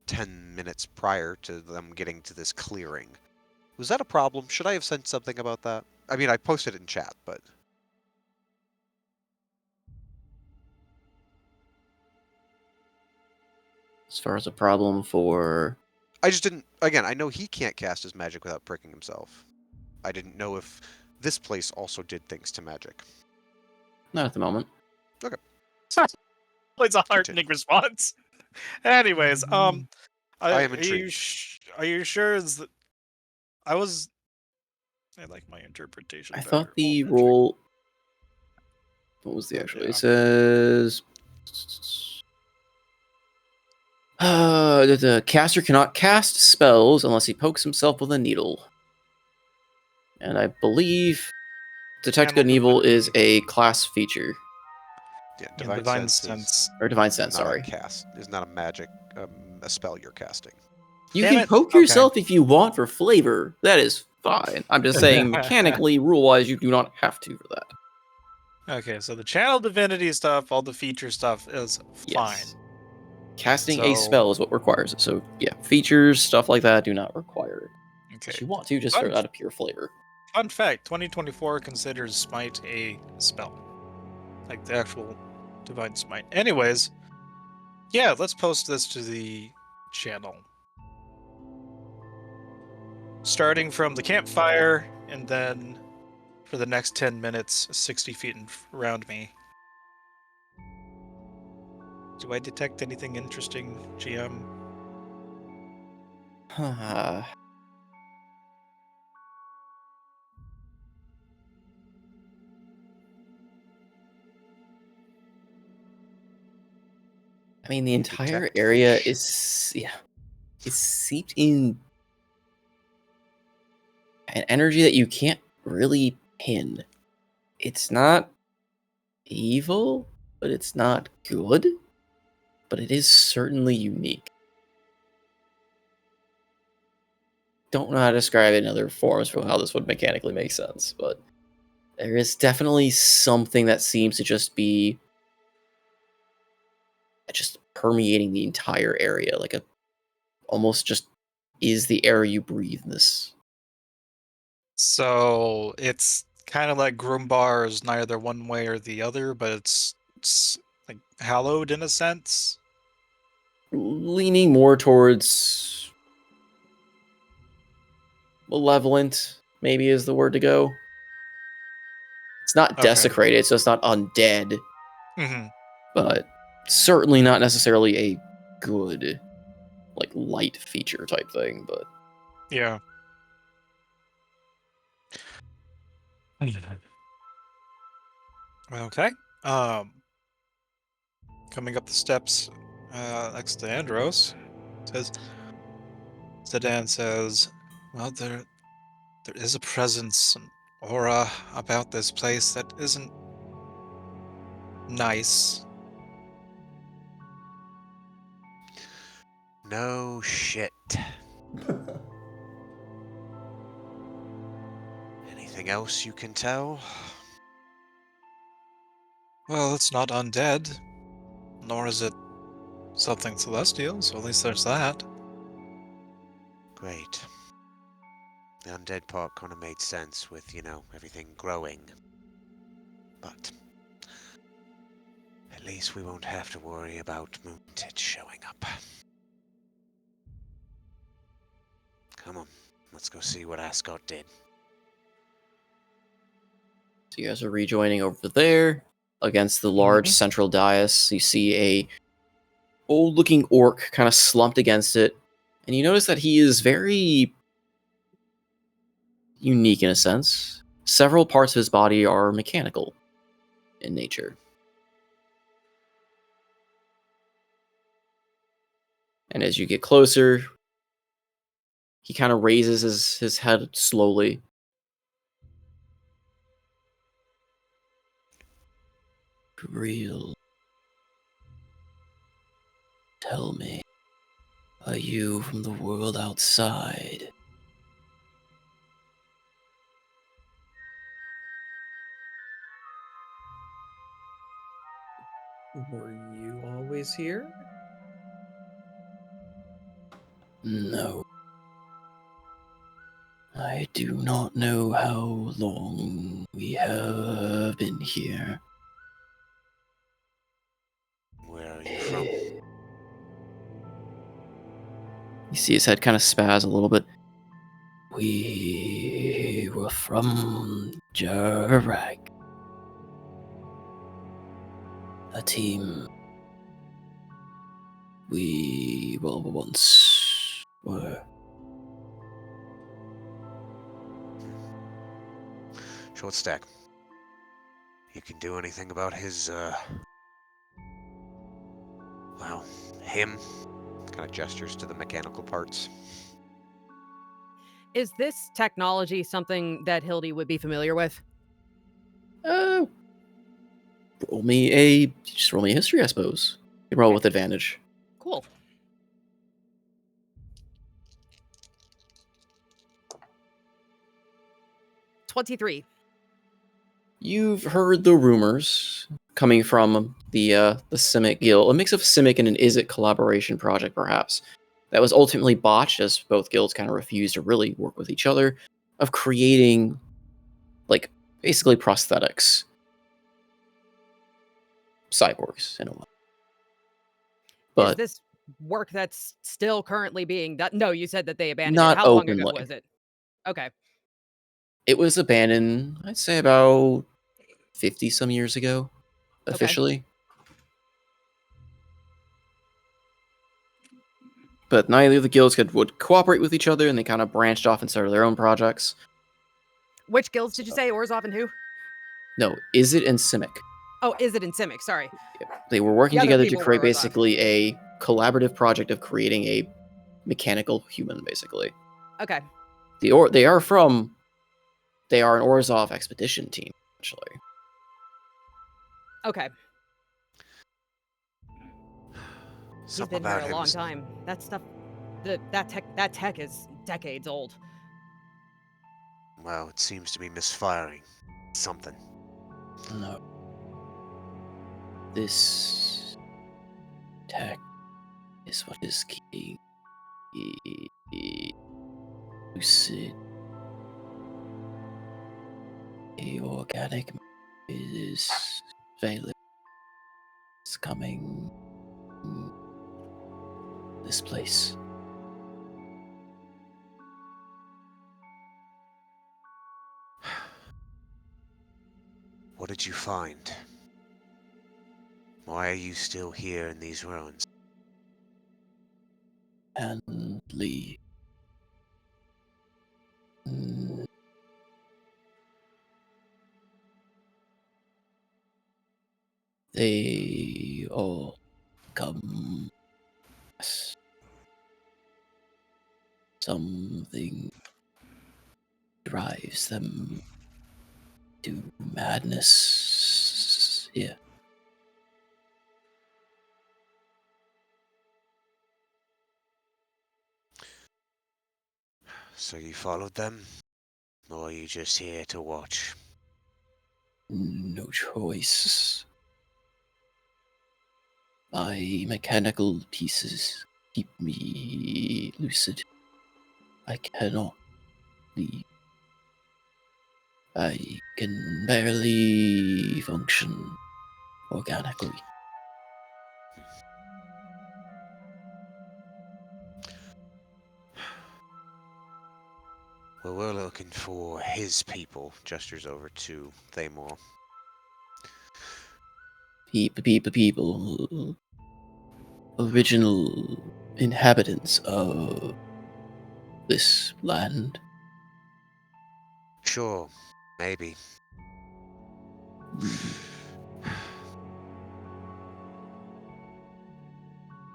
10 minutes prior to them getting to this clearing. Was that a problem? Should I have said something about that? I mean, I posted it in chat, but...
As far as a problem for...
I just didn't... Again, I know he can't cast his magic without pricking himself. I didn't know if this place also did things to magic.
Not at the moment.
Okay.
It's a heartening response. Anyways,
I am intrigued.
Are you sure? I like my interpretation.
I
better.
thought the
Magic.
roll... What was the actual? It says... the caster cannot cast spells unless he pokes himself with a needle. And I believe Detect Good and Evil is a class feature.
Yeah,
Divine Sense.
Or Divine Sense,
not
sorry.
A cast is not a magic, a spell you're casting.
You
Damn
can
it.
poke
Okay.
yourself if you want for flavor. That is fine. I'm just saying, mechanically, rule-wise, you do not have to for that.
Okay, so the channel divinity stuff, all the feature stuff is fine.
Yes. Casting a
So-
spell is what requires it. So, yeah, features, stuff like that do not require it.
Okay.
If you want to, just for out of pure flavor.
Fun fact: 2024 considers Smite a spell, like the actual Divine Smite. Anyways, yeah, let's post this to the channel. Starting from the campfire, and then for the next 10 minutes, 60 feet around me. Do I detect anything interesting, GM?
I mean, the entire
Detect
area
fish.
is steeped in an energy that you can't really pin. It's not evil, but it's not good, but it is certainly unique. Don't know how to describe it in other forms for how this would mechanically make sense, but there is definitely something that seems to just be just permeating the entire area, like almost just is the air you breathe in this.
So it's kind of like Grumbar is neither one way or the other, but it's like hallowed in a sense.
Leaning more towards malevolent, maybe is the word to go. It's not
Okay.
desecrated, so it's not undead,
Mm-hmm.
but certainly not necessarily a good, like, light feature type thing, but...
Yeah. Okay. Coming up the steps next to Andros, Sedan says, "Well, there is a presence, an aura about this place that isn't nice."
No shit. Anything else you can tell?
Well, it's not undead, nor is it something celestial, so at least there's that.
Great. The undead part kind of made sense with, everything growing. But at least we won't have to worry about Moontitch showing up. Come on, let's go see what Ascot did.
So you guys are rejoining over there against the large central dais. You see a old-looking orc kind of slumped against it, and you notice that he is very unique in a sense. Several parts of his body are mechanical in nature. And as you get closer, he kind of raises his head slowly,
real. Tell me, are you from the world outside?
Were you always here?
No. I do not know how long we have been here.
Where are you from?
You see his head kind of spaz a little bit.
We were from Jarag. A team we once were.
Short stack. You can do anything about his, well, him? Kind of gestures to the mechanical parts.
Is this technology something that Hildy would be familiar with?
Roll me a history, I suppose. You roll with advantage.
Cool. $23.
You've heard the rumors coming from the Simic Guild, a mix of Simic and an Izzet collaboration project, perhaps, that was ultimately botched as both guilds kind of refused to really work with each other, of creating, like, basically prosthetics. Cyborgs, in a way. But
is this work that's still currently being done? No, you said that they abandoned
not
it. How long ago
openly.
was it? Okay.
It was abandoned, I'd say, about 50 some years ago, officially. But neither of the guilds would cooperate with each other, and they kind of branched off and started their own projects.
Which guilds did you say? Orzhov and who?
No, Izzet and Simic.
Oh, Izzet and Simic, sorry.
They were working
The other
together to
people
create
were Orzhov.
basically a collaborative project of creating a mechanical human, basically.
Okay.
They are an Orzhov expedition team, actually.
Okay. He's
Something
been here
about
a
him
long
is-
time. That stuff, that tech is decades old.
Well, it seems to be misfiring. Something.
No. This tech is what is keeping lucid. The organic is failing. It's coming this place.
What did you find? Why are you still here in these ruins?
And Lee. They all come. Something drives them to madness here.
So you followed them? Or are you just here to watch?
No choice. My mechanical pieces keep me lucid. I cannot leave. I can barely function organically.
Well, we're looking for his people, gestures over to Thamor.
People, original inhabitants of this land.
Sure, maybe.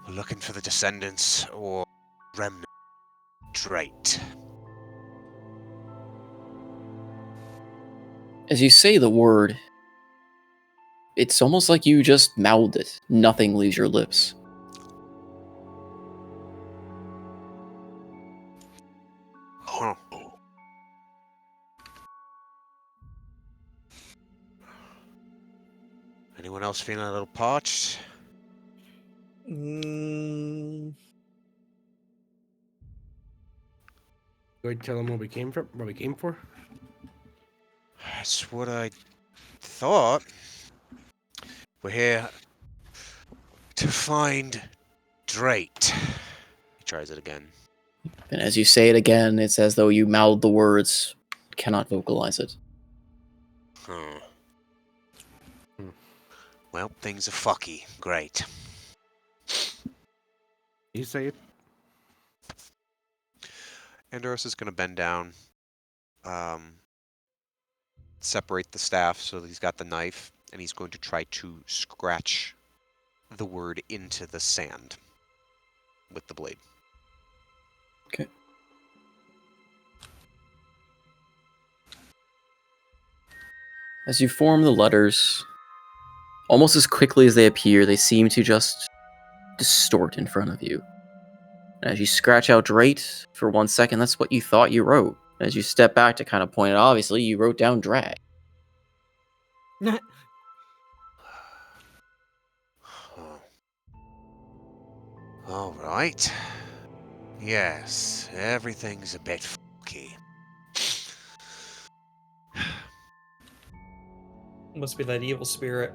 We're looking for the descendants or remnant Drayt.
As you say the word it's almost like you just mouthed it. Nothing leaves your lips.
Huh. Anyone else feeling a little parched?
Mm,
Go ahead, tell them what we came from. What we came for.
That's what I thought. We're here to find Drayt. He tries it again.
And as you say it again, it's as though you mouthed the words, cannot vocalize it.
Huh. Well, things are fucky. Great.
You say it.
Anderos is going to bend down, separate the staff so that he's got the knife, and he's going to try to scratch the word into the sand with the blade.
Okay. As you form the letters, almost as quickly as they appear, they seem to just distort in front of you. And as you scratch out Drayt for 1 second, that's what you thought you wrote. As you step back to kind of point it, obviously, you wrote down drag.
Huh. All right. Yes, everything's a bit fucky.
must be that evil spirit.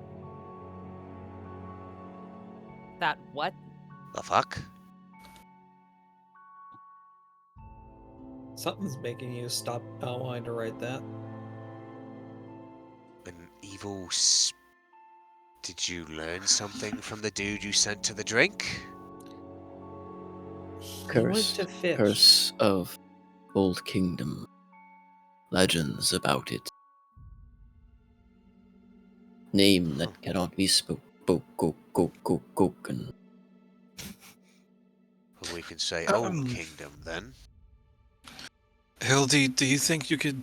That what?
The fuck?
Something's making you stop wanting to write that.
An evil Did you learn something from the dude you sent to the drink?
He went to fish.
Curse of Old Kingdom. Legends about it. Name that cannot be spoken.
We can say Old Kingdom then.
Hildy, do you think you could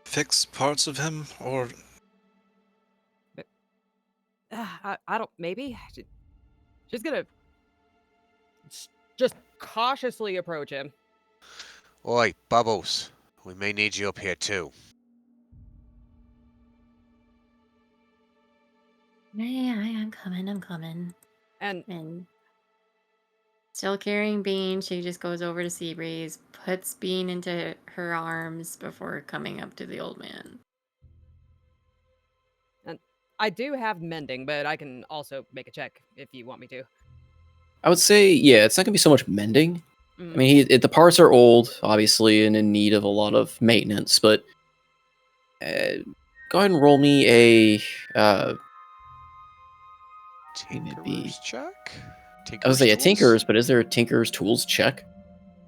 fix parts of him, or
I don't. Maybe. She's gonna just cautiously approach him.
Oi, Bubbles. We may need you up here too.
Yeah, I'm coming.
And
Still carrying Bean, she just goes over to Seabreeze, puts Bean into her arms before coming up to the old man.
I do have mending, but I can also make a check if you want me to.
I would say, yeah, it's not going to be so much mending. I mean, the parts are old, obviously, and in need of a lot of maintenance, but go ahead and roll me a...
Tinkerer's check?
I was say a
Tools?
Tinkerer's, but is there a Tinkerer's Tools check?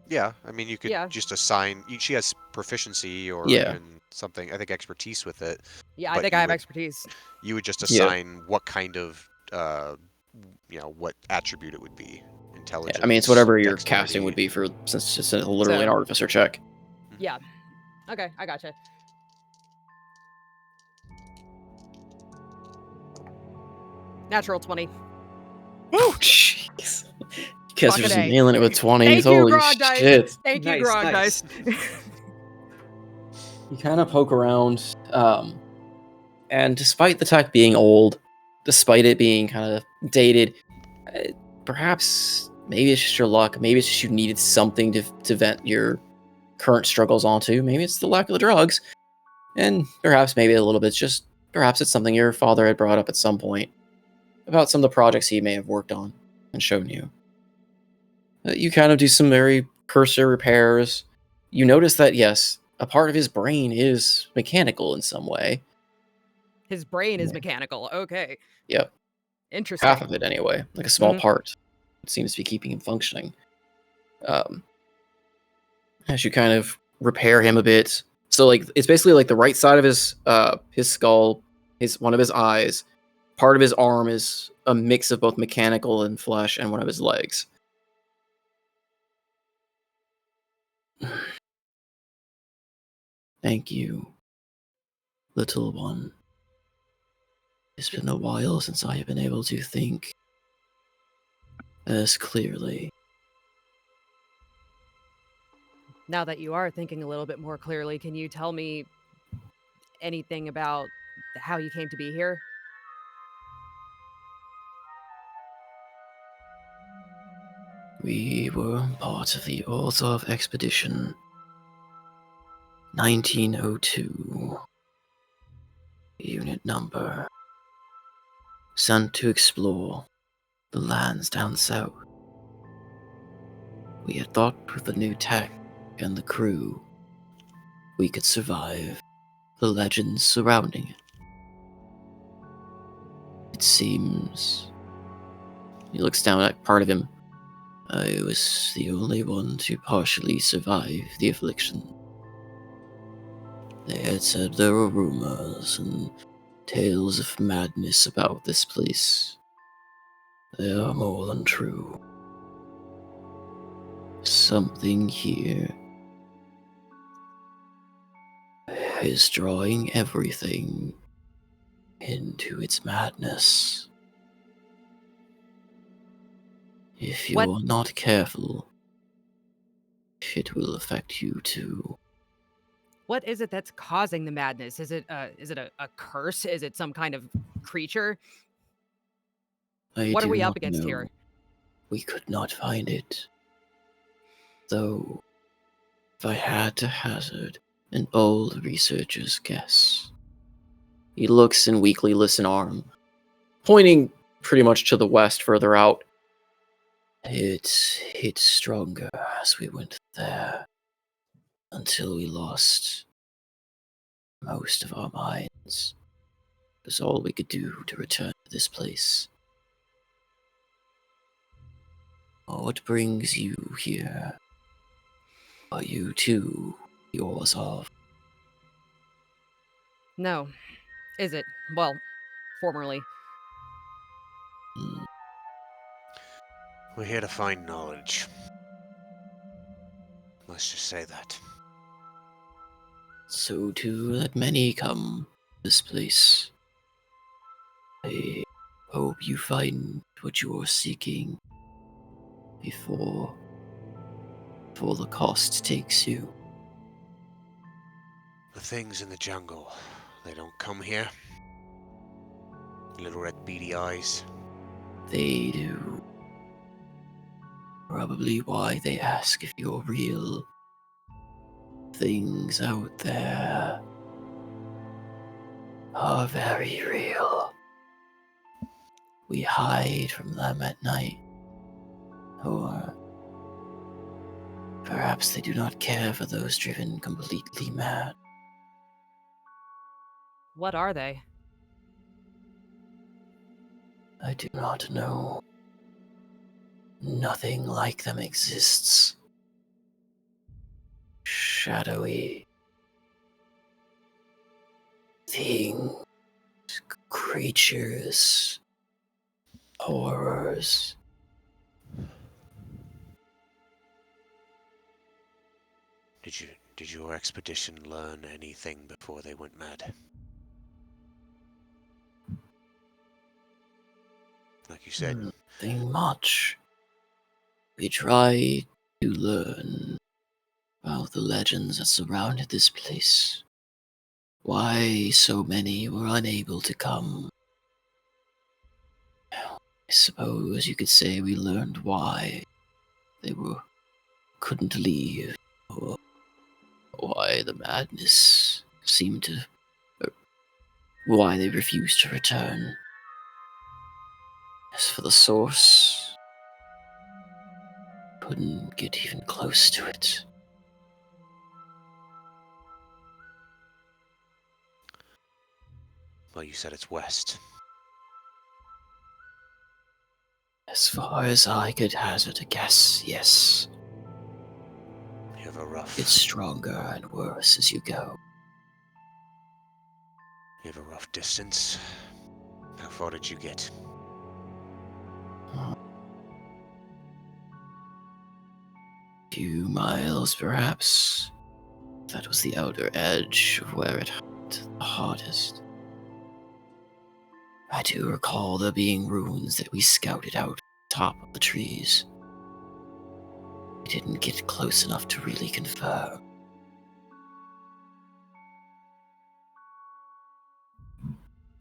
Yeah, I mean, you could
Yeah.
just assign... She has proficiency or
Yeah.
even something, I think expertise with it.
Yeah, I
but
think
you
I have
would-
expertise.
You would just
Yeah.
assign what kind of, what attribute it would be. Intelligence,
I mean, it's whatever your
dexterity.
casting would be for, since it's literally an
So-
artificer check.
Yeah. Okay, I gotcha. Natural 20.
Oh, jeez. You guys are
Fucking
just
A.
nailing it with 20s.
Thank you,
Holy
Grog Dice.
shit.
Thank you,
Nice,
Grog
nice.
Dice.
You kind of poke around, and despite the tech being old, despite it being kind of dated, perhaps maybe it's just your luck. Maybe it's just you needed something to vent your current struggles onto. Maybe it's the lack of the drugs, and perhaps maybe a little bit perhaps it's something your father had brought up at some point about some of the projects he may have worked on and shown you. You kind of do some very cursory repairs. You notice that, yes, a part of his brain is mechanical in some way.
His brain is
Yeah.
mechanical. Okay.
Yep.
Interesting.
Half of it anyway, like a small
Mhm.
part. It seems to be keeping him functioning. As you kind of repair him a bit. So like it's basically like the right side of his skull, one of his eyes, part of his arm is a mix of both mechanical and flesh, and one of his legs. Thank you, little one. It's been a while since I have been able to think as clearly.
Now that you are thinking a little bit more clearly, can you tell me anything about how you came to be here?
We were part of the Orzhov expedition, 1902. Unit number. Sent to explore the lands down south. We had thought with the new tech and the crew, we could survive the legends surrounding it. It seems... He looks down at part of him. I was the only one to partially survive the affliction. They had said there were rumors and tales of madness about this place. They are more than true. Something here is drawing everything into its madness. If you're not careful, it will affect you too.
What is it that's causing the madness? Is it a curse? Is it some kind of creature? What are we up against here?
We could not find it. Though, if I had to hazard an old researcher's guess. He looks and weakly lifts an arm, pointing pretty much to the west further out. It hit stronger as we went there, until we lost most of our minds. It was all we could do to return to this place. What brings you here? Are you too yours of?
No. Is it? Well, formerly.
We're here to find knowledge. Let's just say that.
So too let many come this place. I hope you find what you are seeking before the cost takes you.
The things in the jungle, they don't come here. Little red beady eyes.
They do. Probably why they ask if you're real. Things out there are very real. We hide from them at night. Or perhaps they do not care for those driven completely mad.
What are they?
I do not know. Nothing like them exists. Shadowy things, creatures, horrors.
Did your expedition learn anything before they went mad? Like you said.
Nothing much. We tried to learn about the legends that surrounded this place. Why so many were unable to come. I suppose you could say we learned why they couldn't leave, or why the madness seemed to, why they refused to return. As for the source, couldn't get even close to it.
Well, you said it's west.
As far as I could hazard a guess, yes.
You have a rough...
It's stronger and worse as you go.
You have a rough distance. How far did you get?
Few miles, perhaps. That was the outer edge of where it hurt the hardest.
I do recall there being runes that we scouted out top of the trees. We didn't get close enough to really confirm.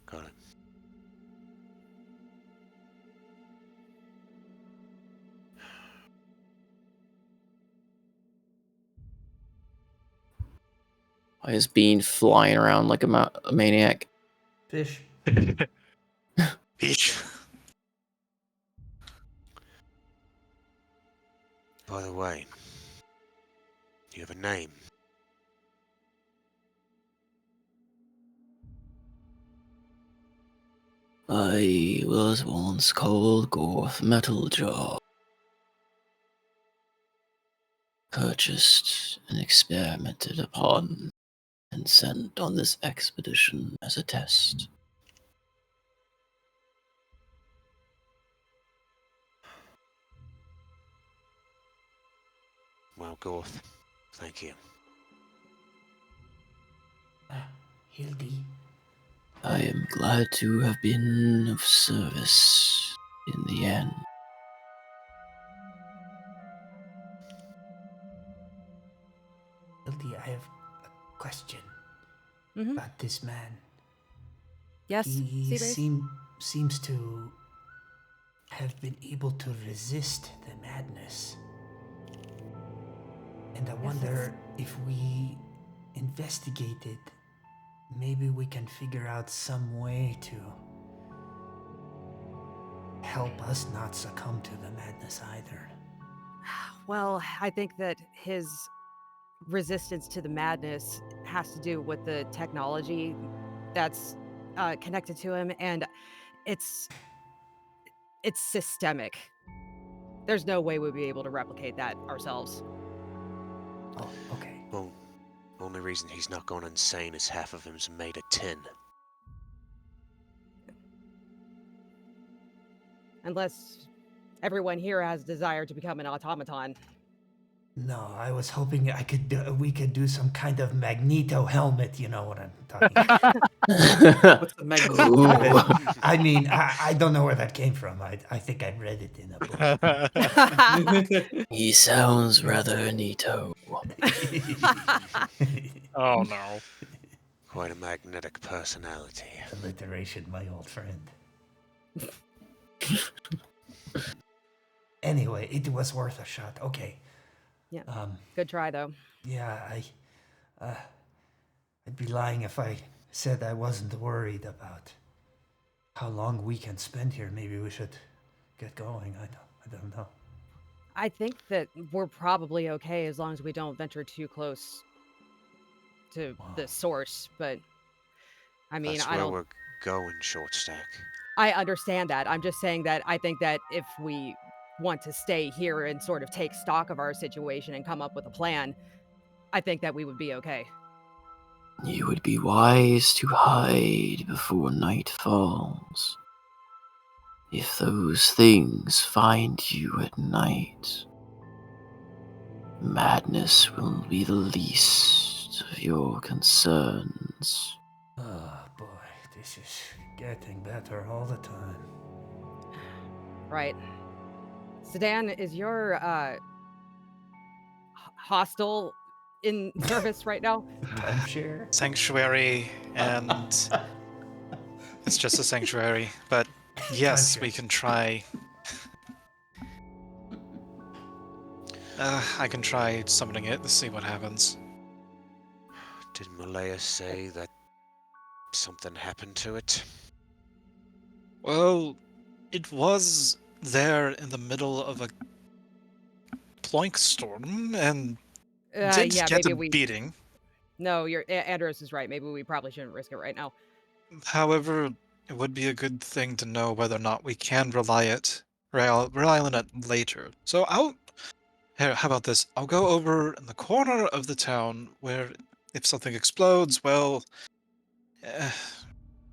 Got it.
Why is Bean flying around like a maniac?
Fish.
Peach.
By the way, you have a name.
I was once called Gorth Metaljaw. Purchased and experimented upon and sent on this expedition as a test.
Well, Gorth, thank you.
Hildy.
I am glad to have been of service in the end.
Hildy, I have a question
Mhm.
about this man.
Yes,
He
Seabase?
seems to have been able to resist the madness. And I wonder if we investigate it, maybe we can figure out some way to help us not succumb to the madness either.
Well, I think that his resistance to the madness has to do with the technology that's connected to him, and it's systemic. There's no way we'd be able to replicate that ourselves.
Oh, okay.
Well, only reason he's not going insane is half of him's made of tin.
Unless everyone here has desire to become an automaton.
No, I was hoping we could do some kind of Magneto helmet. You know what I'm talking about?
What's the Magneto?
I mean, I don't know where that came from. I think I read it in a book.
He sounds rather neato.
Oh no.
Quite a magnetic personality.
Alliteration, my old friend. Anyway, it was worth a shot. Okay.
Yeah. Good try, though.
Yeah, I'd be lying if I said I wasn't worried about how long we can spend here. Maybe we should get going. I don't know.
I think that we're probably okay as long as we don't venture too close to the source, but I mean,
That's
I
where
don't.
we're going, Short Stack.
I understand that. I'm just saying that I think that if we want to stay here and sort of take stock of our situation and come up with a plan, I think that we would be okay.
You would be wise to hide before night falls. If those things find you at night, madness will be the least of your concerns.
Oh boy, this is getting better all the time.
Right. Sedan, is your hostel in service right now?
Timeshare?
Sanctuary, and it's just a sanctuary. But yes, we
Timeshares.
can try. I can try summoning it to see what happens.
Did Malaya say that something happened to it?
Well, it was there in the middle of a ploink storm and did
Yeah,
get
maybe
a
we.
beating.
No, Anderos is right. Maybe we probably shouldn't risk it right now.
However, it would be a good thing to know whether or not we can rely on it later. So here, how about this? I'll go over in the corner of the town where if something explodes, well,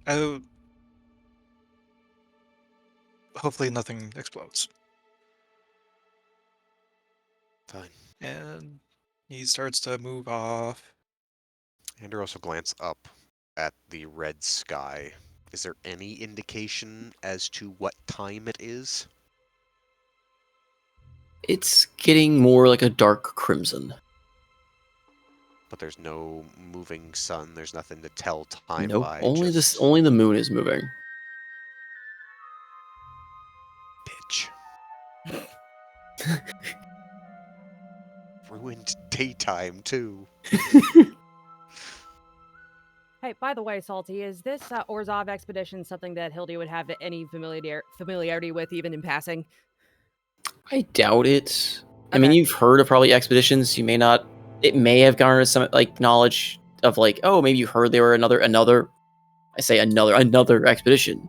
oh, hopefully nothing explodes.
Fine.
And he starts to move off.
Anderos will glance up at the red sky Is there any indication as to what time it is?
It's getting more like a dark crimson.
But there's no moving sun. There's nothing to tell time
Nope.
by.
Only
just...
only the moon is moving.
Bitch. Ruined daytime too.
Hey, by the way, Salty, is this Orzhov expedition something that Hildy would have any familiarity with, even in passing?
I doubt it. I mean, you've heard of probably expeditions. You may not. It may have garnered some like knowledge of like, oh, maybe you heard there were another. I say another expedition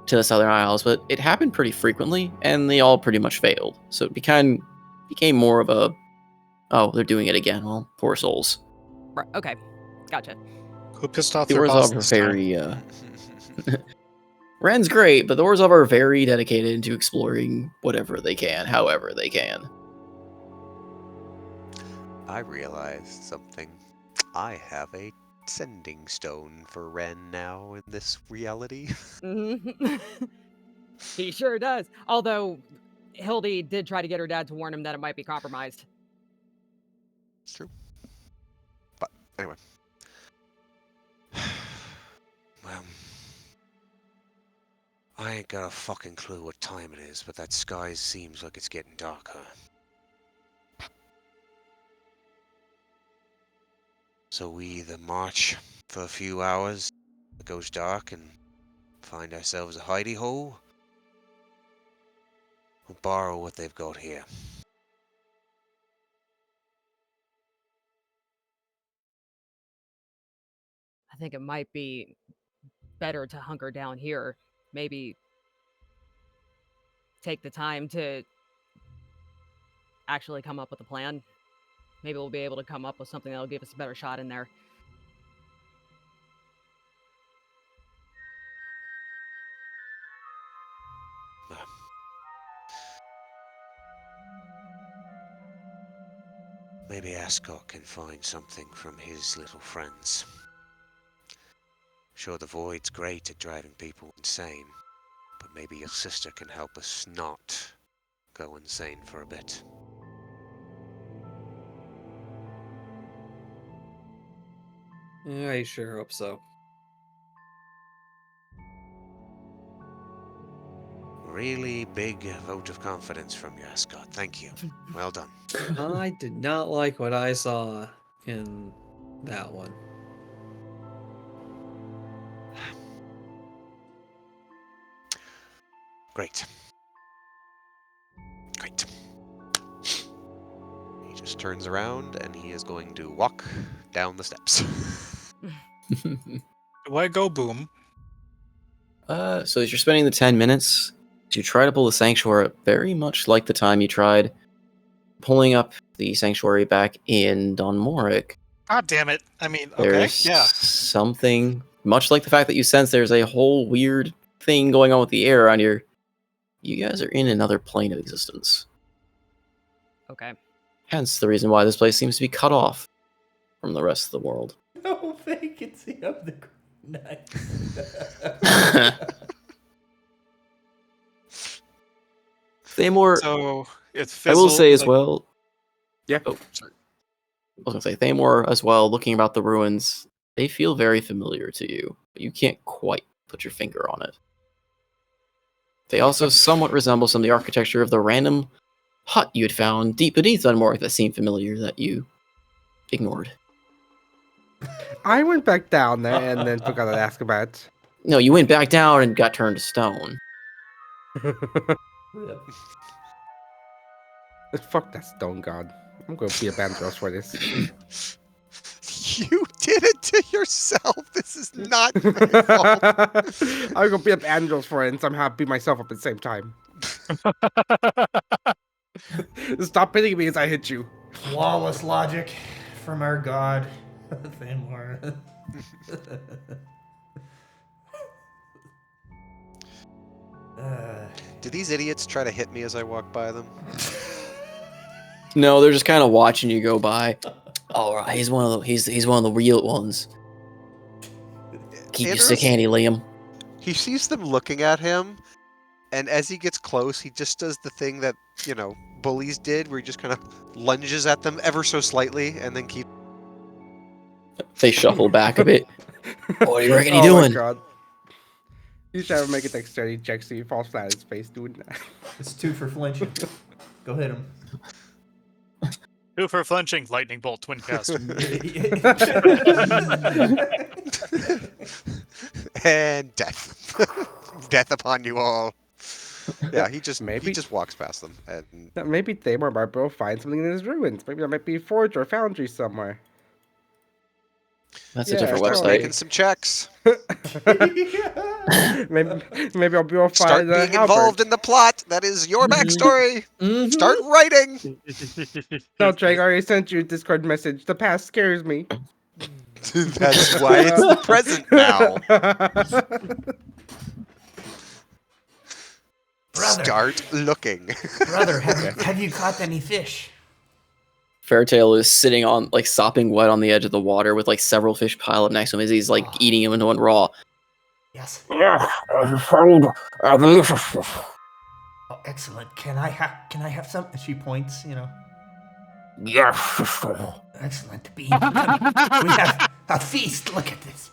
to the Southern Isles, but it happened pretty frequently, and they all pretty much failed. So it became more of a, oh, they're doing it again. Well, poor souls.
Right, okay, gotcha.
Who pissed off
The
their boss
Orzhov are
this time?
very. Ren's great, but the Orzhov are very dedicated into exploring whatever they can, however they can.
I realized something. I have a sending stone for Ren now in this reality.
Mm-hmm. He sure does. Although Hildy did try to get her dad to warn him that it might be compromised.
It's true. But anyway. Well, I ain't got a fucking clue what time it is, but that sky seems like it's getting darker. So we either march for a few hours, it goes dark, and find ourselves a hidey hole, or borrow what they've got here.
I think it might be better to hunker down here. Maybe take the time to actually come up with a plan. Maybe we'll be able to come up with something that'll give us a better shot in there.
Maybe Ascot can find something from his little friends. Sure, the Void's great at driving people insane, but maybe your sister can help us not go insane for a bit.
I sure hope so.
Really big vote of confidence from you, Ascot. Thank you. Well done.
I did not like what I saw in that one.
Great. Great. He just turns around and he is going to walk down the steps.
Why go boom?
So as you're spending the 10 minutes to try to pull the sanctuary up, very much like the time you tried pulling up the sanctuary back in Donmoric.
God damn it. I mean, okay,
There's
yeah.
something, much like the fact that you sense there's a whole weird thing going on with the air around here. You guys are in another plane of existence.
Okay.
Hence the reason why this place seems to be cut off from the rest of the world.
No vacancy of the night.
Thamor,
So it
I will
fizzled,
say as
like-
well.
Yeah.
Oh, sorry. I was gonna say Thamor as well. Looking about the ruins, they feel very familiar to you, but you can't quite put your finger on it. They also somewhat resemble some of the architecture of the random hut you had found deep beneath Dunmore that seemed familiar that you ignored.
I went back down there and then forgot to ask about it.
No, you went back down and got turned to stone.
Fuck that stone god. I'm gonna be a Anderos for this.
You did it to yourself. This is not my fault.
I'm gonna be up Anderos for it and somehow beat myself up at the same time. Stop hitting me as I hit you.
Flawless logic from our god, Thamor.
Do these idiots try to hit me as I walk by them?
No, they're just kind of watching you go by. All right, he's one of the real ones. Keep your sick
Anderos?
handy, Liam.
He sees them looking at him, and as he gets close, he just does the thing that, bullies did, where he just kind of lunges at them ever so slightly, and then keeps...
They shuffle back a bit. What do you reckon he's
Oh my
doing?
god. You should have make a dexterity check so he falls flat on his face doing that.
It's 2 for flinching. Go hit him.
2 for flinching, lightning bolt, twin cast.
And death. Death upon you all. Yeah, he just walks past them. And
Maybe Thamor might be able to find something in his ruins. Maybe there might be a forge or foundry somewhere.
That's a different
start
website.
making some checks.
maybe I'll be able to
Start
find
being involved in the plot. That is your backstory. Start writing.
No, Drake, I already sent you a Discord message. The past scares me.
That's why it's the present now.
Brother.
Start looking.
Brother, have you caught any fish?
Fairtail is sitting on, like, sopping wet on the edge of the water with, like, several fish piled up next to him as he's, like, eating them into one raw.
Yes.
Yeah, I found a beautiful.
Oh, excellent. Can I have some? She points,
Yes.
Excellent. Bean. We have a feast. Look at this.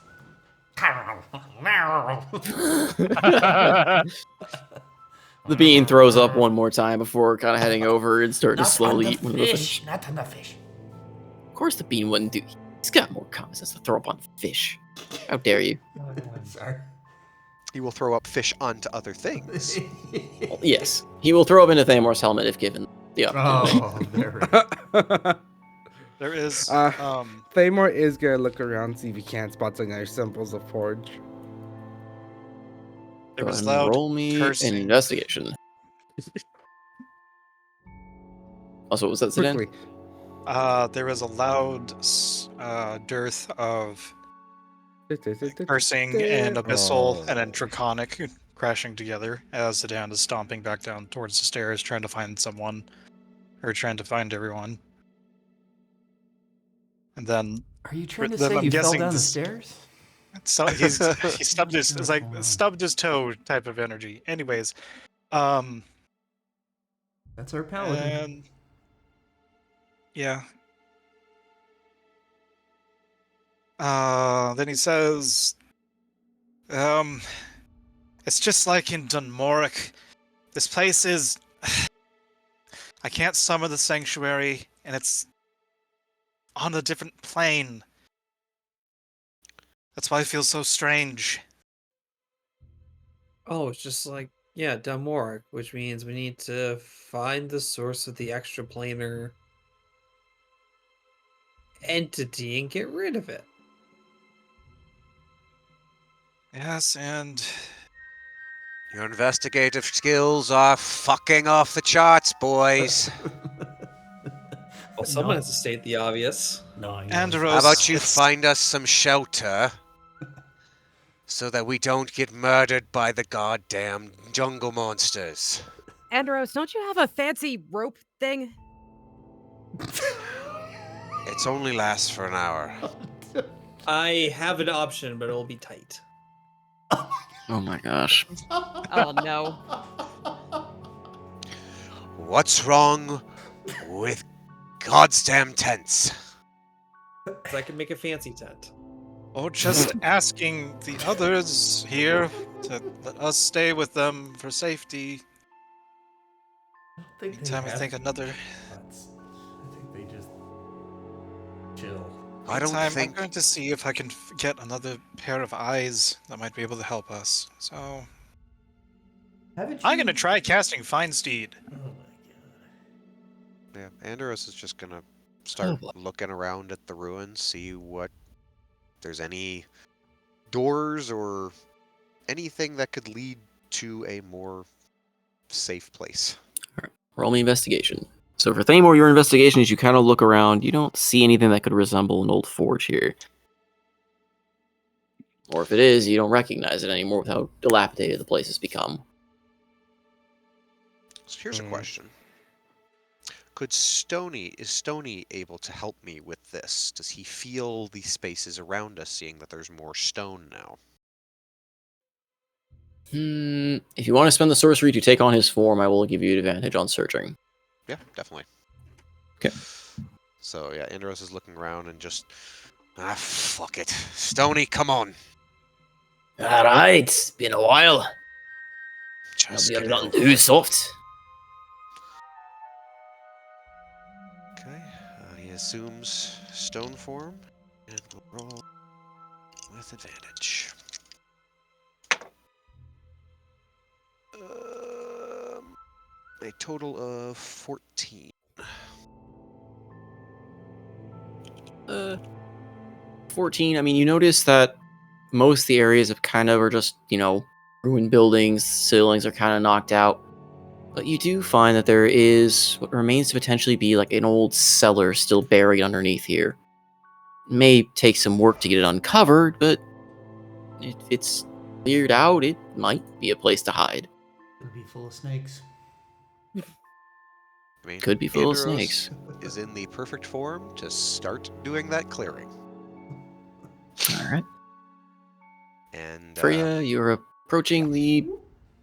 The bean throws up one more time before kind of heading over and starting to slowly eat one of the fish.
Not on the fish.
Of course the bean wouldn't do. He's got more common sense to throw up on fish. How dare you?
Sorry.
He will throw up fish onto other things.
Well, yes, he will throw up into Thamor's helmet if given the opportunity.
Oh,
There is
Thamor is gonna look around, see if he can't spot some other symbols of forge.
there was
Go ahead and
loud
roll me
cursing.
an investigation. Also, what was that, Zidane?
Quickly.
There was a loud dearth of cursing and abyssal and then draconic crashing together as Zidane is stomping back down towards the stairs, trying to find someone, or trying to find everyone. And then,
are you trying to
then
say
I'm
you fell
guessing
down the
this-
stairs?
so he stubbed his it's like stubbed his toe type of energy. Anyways,
That's our paladin.
and yeah. Then he says, it's just like in Dunmoric. This place is... I can't summon the sanctuary, and it's on a different plane. That's why it feels so strange.
Oh, it's just like, yeah, Dumoric, which means we need to find the source of the extraplanar entity and get rid of it.
Yes, and...
Your investigative skills are fucking off the charts, boys.
Well, someone has to state the obvious.
No, I know.
Anderos,
How about you
it's-
find us some shelter so that we don't get murdered by the goddamn jungle monsters?
Anderos, don't you have a fancy rope thing?
It's only lasts for an hour.
I have an option, but it'll be tight.
Oh my gosh.
Oh no.
What's wrong with goddamn tents?
'Cause I can make a fancy tent.
Or just asking the others here to let us stay with them for safety. Meantime, I think another...
I think they just chill.
I don't
Meantime,
think...
I'm going to see if I can get another pair of eyes that might be able to help us. So...
Haven't
I'm
you-
going to try casting Find Steed.
Oh my god.
Yeah, Anderos is just gonna start looking around at the ruins, see what... there's any doors or anything that could lead to a more safe place.
Roll me investigation. So for Thamor, your investigation is you kind of look around. You don't see anything that could resemble an old forge here. Or if it is, you don't recognize it anymore with how dilapidated the place has become.
So here's a question. Is Stony able to help me with this? Does he feel the spaces around us, seeing that there's more stone now?
If you want to spend the sorcery to take on his form, I will give you advantage on searching.
Yeah, definitely.
Okay.
So yeah, Anderos is looking around and just fuck it. Stony, come on.
All right, it's been a while.
Just
Hope you're
get it
not
over
too
with.
soft.
Okay, he assumes stone form and will roll with advantage. A total of 14.
14. I mean, you notice that most of the areas of kind of are just, ruined buildings, ceilings are kind of knocked out. But you do find that there is what remains to potentially be like an old cellar still buried underneath here. It may take some work to get it uncovered, but if it's cleared out, it might be a place to hide.
It'll be full of snakes.
I mean,
Could be full of
Anderos
snakes.
is in the perfect form to start doing that clearing.
All right.
And
Freya, you're approaching the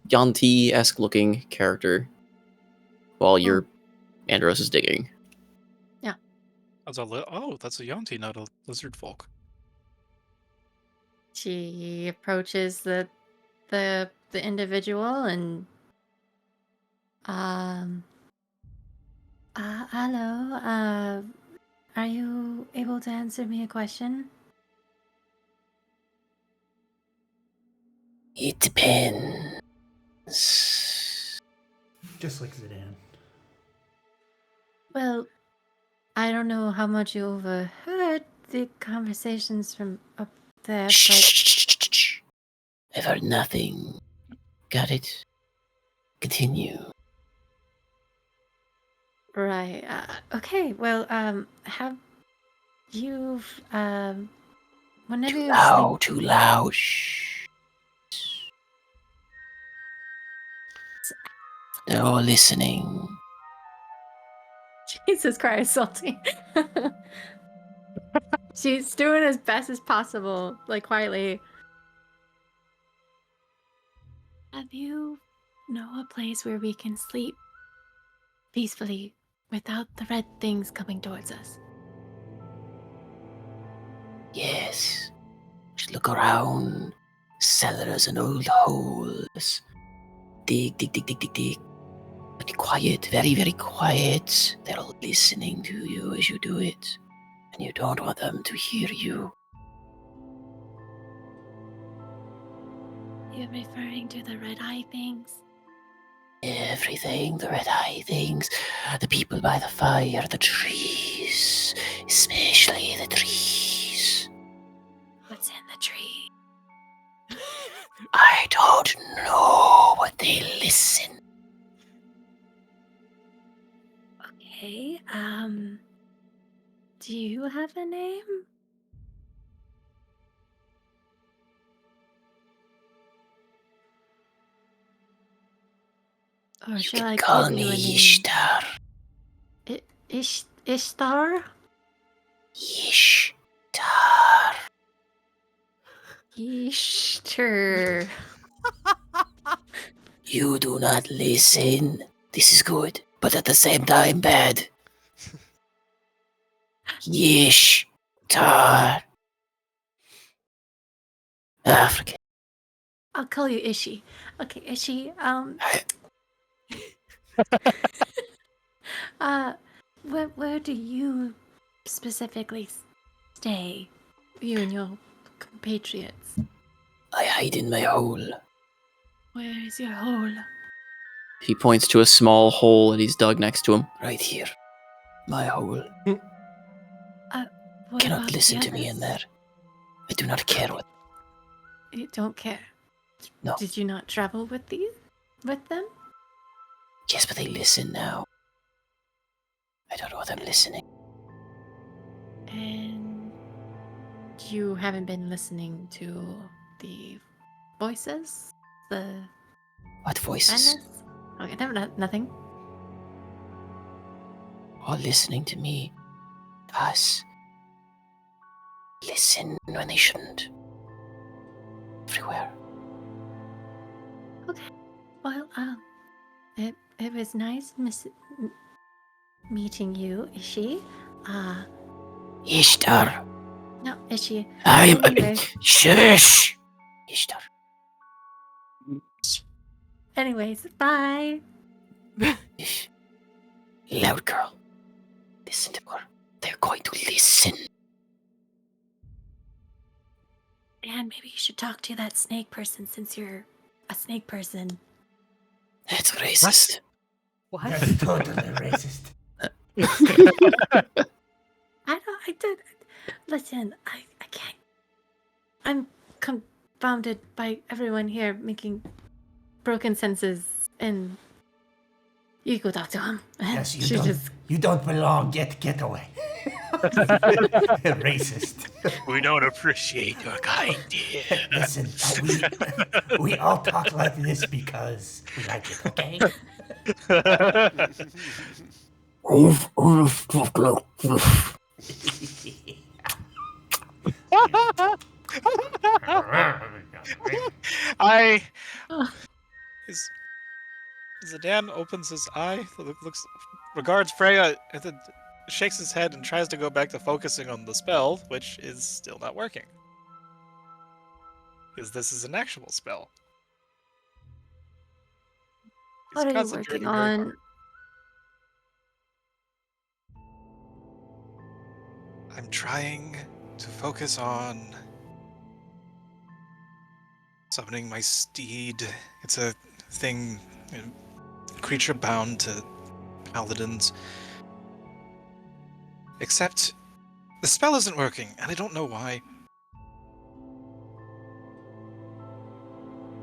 Yanti-esque looking character while your Anderos is digging.
That's that's a Yonti, not a lizard folk.
She approaches the individual and hello, are you able to answer me a question?
It depends.
Just like Zidane.
Well, I don't know how much you overheard the conversations from up there, but
Shh. I've heard nothing. Got it. Continue.
right. Okay. Well, have you whenever
Too
you sleep?
Too loud. Shh. They're all listening.
Jesus Christ, Salty. She's doing as best as possible, like quietly. Have you know a place where we can sleep peacefully without the red things coming towards us?
Yes. Just look around. Cellars and old holes. Dig. But be quiet. Very, very quiet. They're all listening to you as you do it. And you don't want them to hear you.
You're referring to the red eye things?
Everything, the red eye things, the people by the fire, the trees, especially the trees.
What's in the tree?
I don't know, but they listen.
Okay, do you have a name? Or
You
shall
can
I
call
give you a
me
name?
Ishtar.
Ishtar?
Ishtar.
Ishtar.
You do not listen. This is good, but at the same time bad. Ishtar. African.
I'll call you Ishi. Okay, Ishi, where do you specifically stay? You and your compatriots.
I hide in my hole.
Where is your hole?
He points to a small hole that he's dug next to him.
Right here. My hole.
What
Cannot
about
listen
the
to me in
others?
there. I do not care what.
You don't care.
No.
Did you not travel with them?
Yes, but they listen now. I don't want them listening.
And you haven't been listening to the voices? The
What voices?
madness? Okay, nothing.
All listening to me. Us. Listen when they shouldn't. Everywhere.
Okay. Well, it was nice meeting you, Ishi.
Ishtar.
No, Ishi.
I'm.
Anyway.
Shush! Ishtar.
Anyways, bye.
Loud girl. Listen to her. They're going to listen.
Dan, maybe you should talk to that snake person since you're a snake person.
That's racist.
What?
That's totally racist.
I did. Listen, I can't. I'm confounded by everyone here making broken senses, and you go talk to him.
Yes,
She
you don't belong. Get away. Racist.
We don't appreciate your kind, dear.
Listen, we all talk like this because we like it, okay?
Zidane opens his eye, looks, regards Freya, and then shakes his head and tries to go back to focusing on the spell, which is still not working. Because this is an actual spell. He's
What are you
concentrating
working
very
on?
hard. I'm trying to focus on summoning my steed. It's a thing, a creature bound to paladins. Except the spell isn't working, and I don't know why.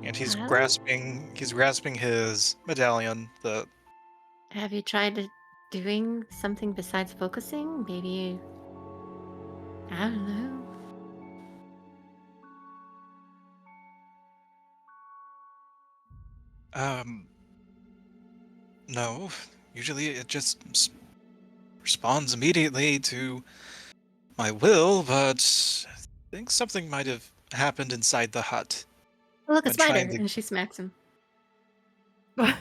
And he's
Well?
grasping his medallion, the
Have you tried doing something besides focusing? Maybe, I don't know.
No. Usually it just responds immediately to my will, but I think something might have happened inside the hut.
Look, a
when
spider!
trying to-
And she smacks him.
What?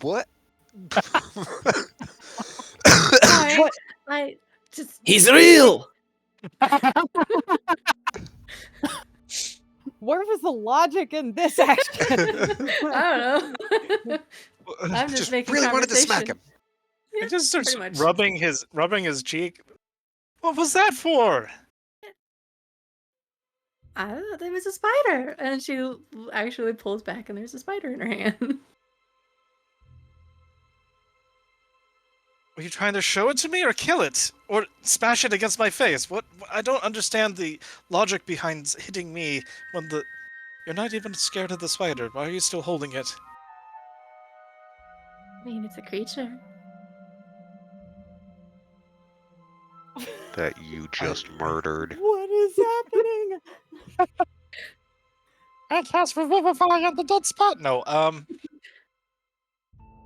What?
Sorry,
What?
I just.
He's real!
Where was the logic in this action?
I don't know. I'm just making
really wanted to smack
conversation.
him.
Yeah,
He just starts
pretty much.
rubbing his cheek. What was that for?
I don't know, there was a spider, and she actually pulls back, and there's a spider in her hand.
Were you trying to show it to me or kill it? Or smash it against my face? What? I don't understand the logic behind hitting me when the... You're not even scared of the spider. Why are you still holding it?
I mean, it's a creature.
That you just murdered.
What is happening?
I cast Revivify on the dead spot. No,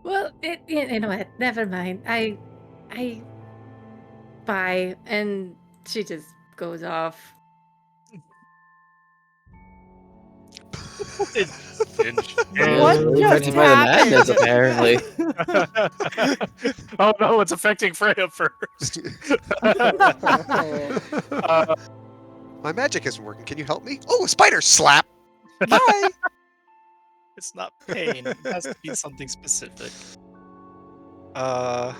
Well, you know what? Never mind. I bye, and she just goes off.
What
Affected
just
by the madness,
happened?
apparently.
oh no, it's affecting Freya first.
My magic isn't working. Can you help me? Oh, a spider! Slap! Bye!
It's not pain. It has to be something specific. I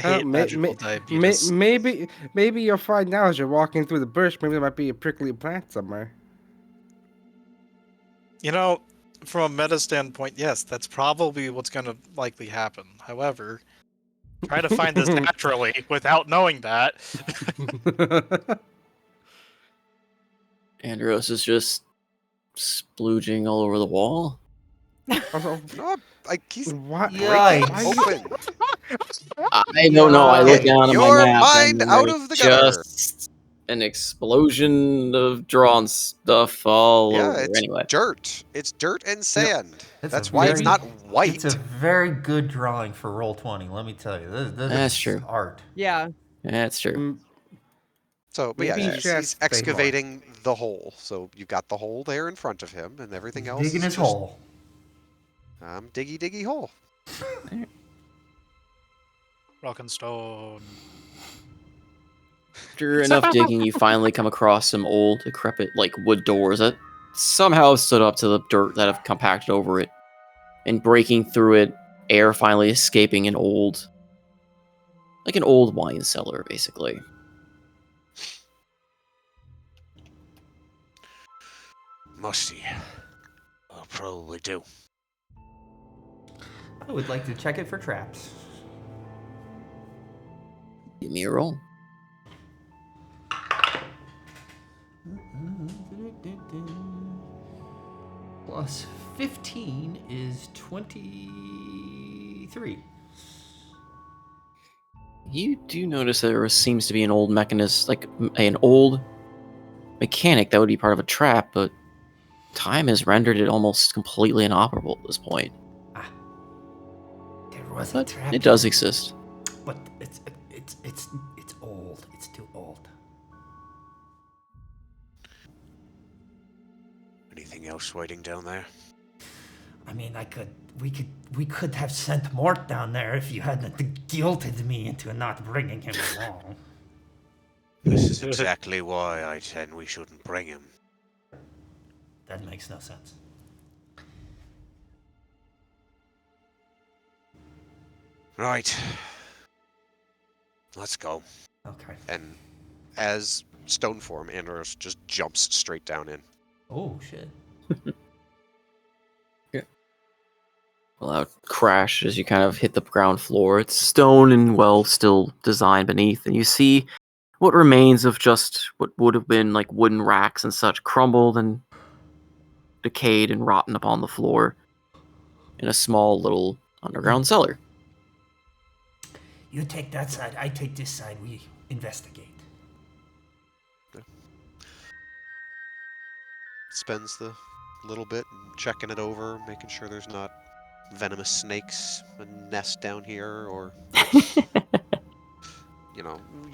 hate magical diabetes.
Maybe you'll find out as you're walking through the bush. Maybe there might be a prickly plant somewhere.
You know, from a meta standpoint, yes, that's probably what's going to likely happen. However, try to find this naturally without knowing that.
Anderos is just splooging all over the wall.
No, he's
Yikes.
open.
I don't know. I look down at my
Your
map
mind
and
out
there's
of the gutter.
just an explosion of drawn stuff all
Yeah,
over.
it's
Anyway,
dirt. It's dirt and sand.
It's
That's
a
why it's
very-
not white.
It's a very good drawing for Roll20. Let me tell you, this
That's
is
true.
art.
Yeah.
that's true.
So, but yeah,
Maybe
he's
Chef Thamor.
excavating the hole. So you've got the hole there in front of him, and everything
He's
else
digging
is
his
just
hole.
diggy hole.
Rock and stone.
After enough digging, you finally come across some old, decrepit, like wood doors that somehow stood up to the dirt that have compacted over it. And breaking through it, air finally escaping an old wine cellar, basically.
Musty. I'll probably do.
I would like to check it for traps.
Give me a roll.
Plus 15 is 23.
You do notice there seems to be an old mechanism, like an old mechanic that would be part of a trap, but time has rendered it almost completely inoperable at this point.
There was a
But
trap.
it does exist.
But it's old. It's too old.
Anything else waiting down there?
I mean, we could have sent Mort down there if you hadn't guilted me into not bringing him along.
This is exactly why I said we shouldn't bring him.
That makes no sense.
Right. Let's go.
Okay.
And as stone form, Anderos just jumps straight down in.
Oh shit.
A loud crash as you kind of hit the ground floor. It's stone and well still designed beneath, and you see what remains of just what would have been like wooden racks and such crumbled and decayed and rotten upon the floor in a small little underground cellar.
You take that side, I take this side, we investigate.
Spends the little bit checking it over, making sure there's not venomous snakes a nest down here, or you